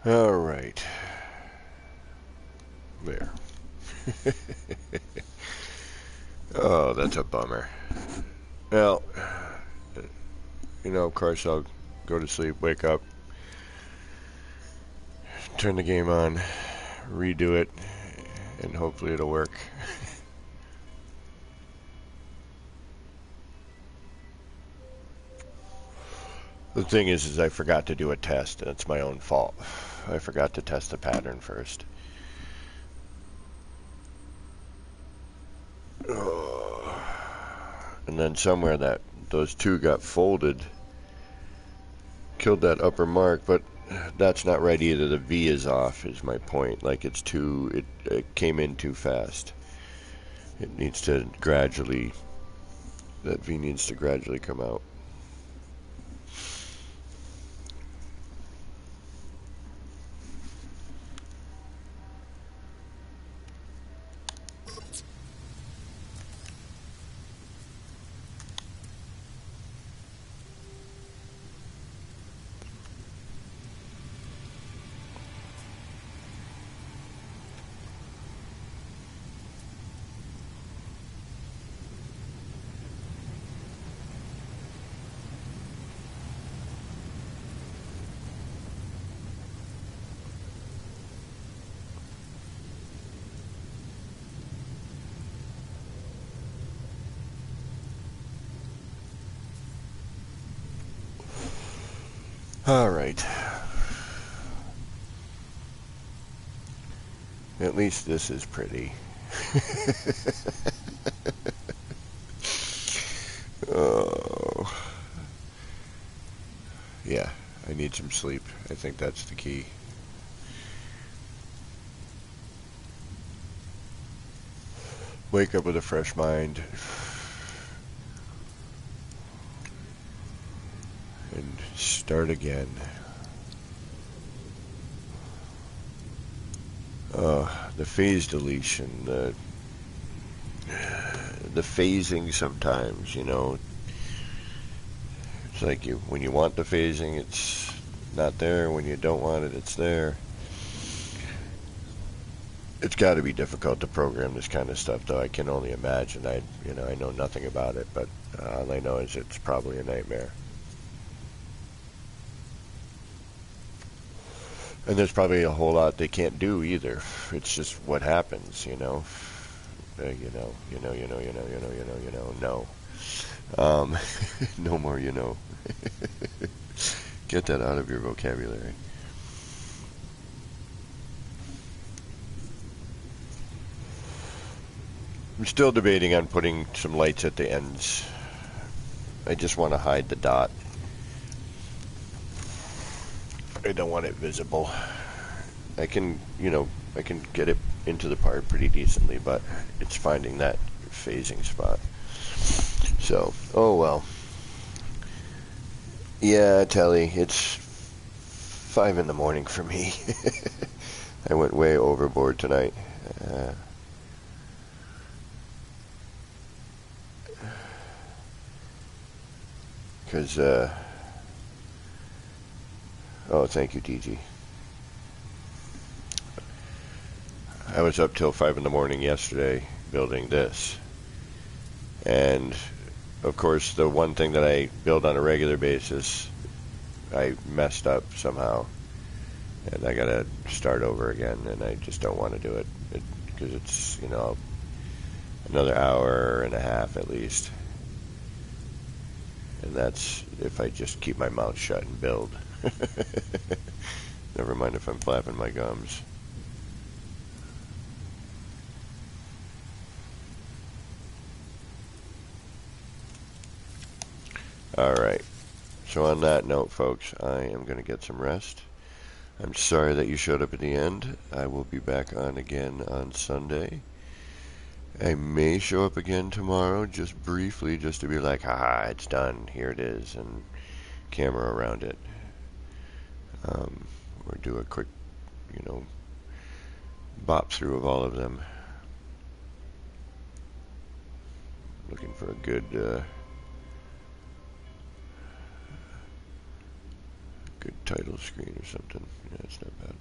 All right. There. Oh, that's a bummer. Well, of course I'll go to sleep, wake up, turn the game on, redo it, and hopefully it'll work. The thing is I forgot to do a test, and it's my own fault. I forgot to test the pattern first. And then somewhere those two got folded, killed that upper mark, but that's not right either. The V is off, is my point. Like it came in too fast. It needs to gradually, that V needs to gradually come out. All right. At least this is pretty. Oh. Yeah, I need some sleep. I think that's the key. Wake up with a fresh mind. And start again. The phase deletion, the phasing sometimes, It's like when you want the phasing, it's not there. When you don't want it, it's there. It's got to be difficult to program this kind of stuff, though. I can only imagine. I know nothing about it, but all I know is it's probably a nightmare. And there's probably a whole lot they can't do either. It's just what happens, no. No more, Get that out of your vocabulary. I'm still debating on putting some lights at the ends. I just want to hide the dot. I don't want it visible. I can get it into the part pretty decently, but it's finding that phasing spot. So, oh well. Yeah, Telly, it's 5 in the morning for me. I went way overboard tonight. Because, oh, thank you, DG. I was up till 5 in the morning yesterday building this. And, of course, the one thing that I build on a regular basis, I messed up somehow. And I got to start over again, and I just don't want to do it. Because it's, another hour and a half at least. And that's if I just keep my mouth shut and build. Never mind if I'm flapping my gums. Alright. So on that note, folks, I am going to get some rest. I'm sorry that you showed up at the end. I will be back on again on Sunday. I may show up again tomorrow, just briefly, just to be like, haha, it's done, here it is, and camera around it. Or do a quick, bop through of all of them. Looking for a good title screen or something. Yeah, it's not bad.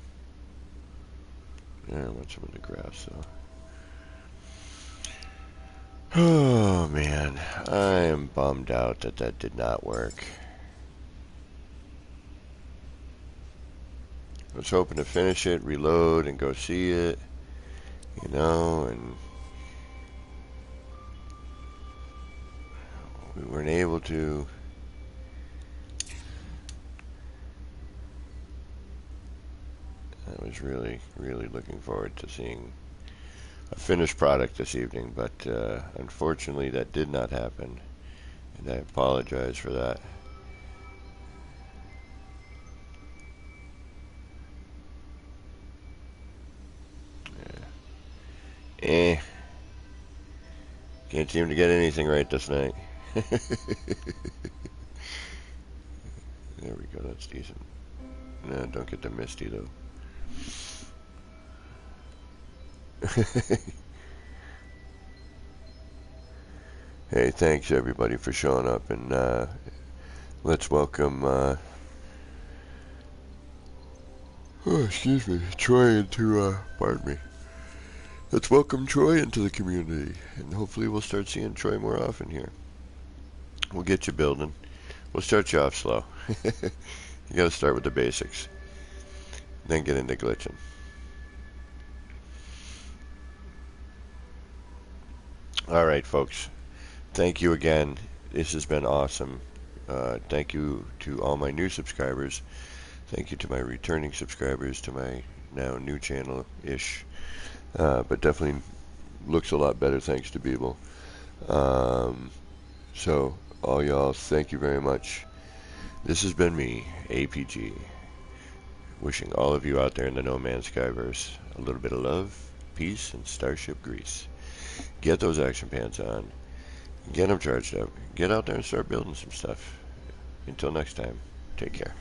Yeah, I want some of the graphs though. Oh man, I am bummed out that that did not work. I was hoping to finish it, reload, and go see it, you know, and we weren't able to. I was really, really looking forward to seeing a finished product this evening, but unfortunately that did not happen, and I apologize for that. Eh, can't seem to get anything right this night. There we go, that's decent. No, don't get the misty though. Hey, thanks everybody for showing up, and let's welcome, excuse me, Troy into, pardon me. Let's welcome Troy into the community, and hopefully we'll start seeing Troy more often here. We'll get you building. We'll start you off slow. You gotta start with the basics, then get into glitching. Alright, folks. Thank you again. This has been awesome. Thank you to all my new subscribers. Thank you to my returning subscribers, to my now new channel-ish. But definitely looks a lot better thanks to Beeble. So, all y'all, thank you very much. This has been me, APG, wishing all of you out there in the No Man's Skyverse a little bit of love, peace, and Starship grease. Get those action pants on. Get them charged up. Get out there and start building some stuff. Until next time, take care.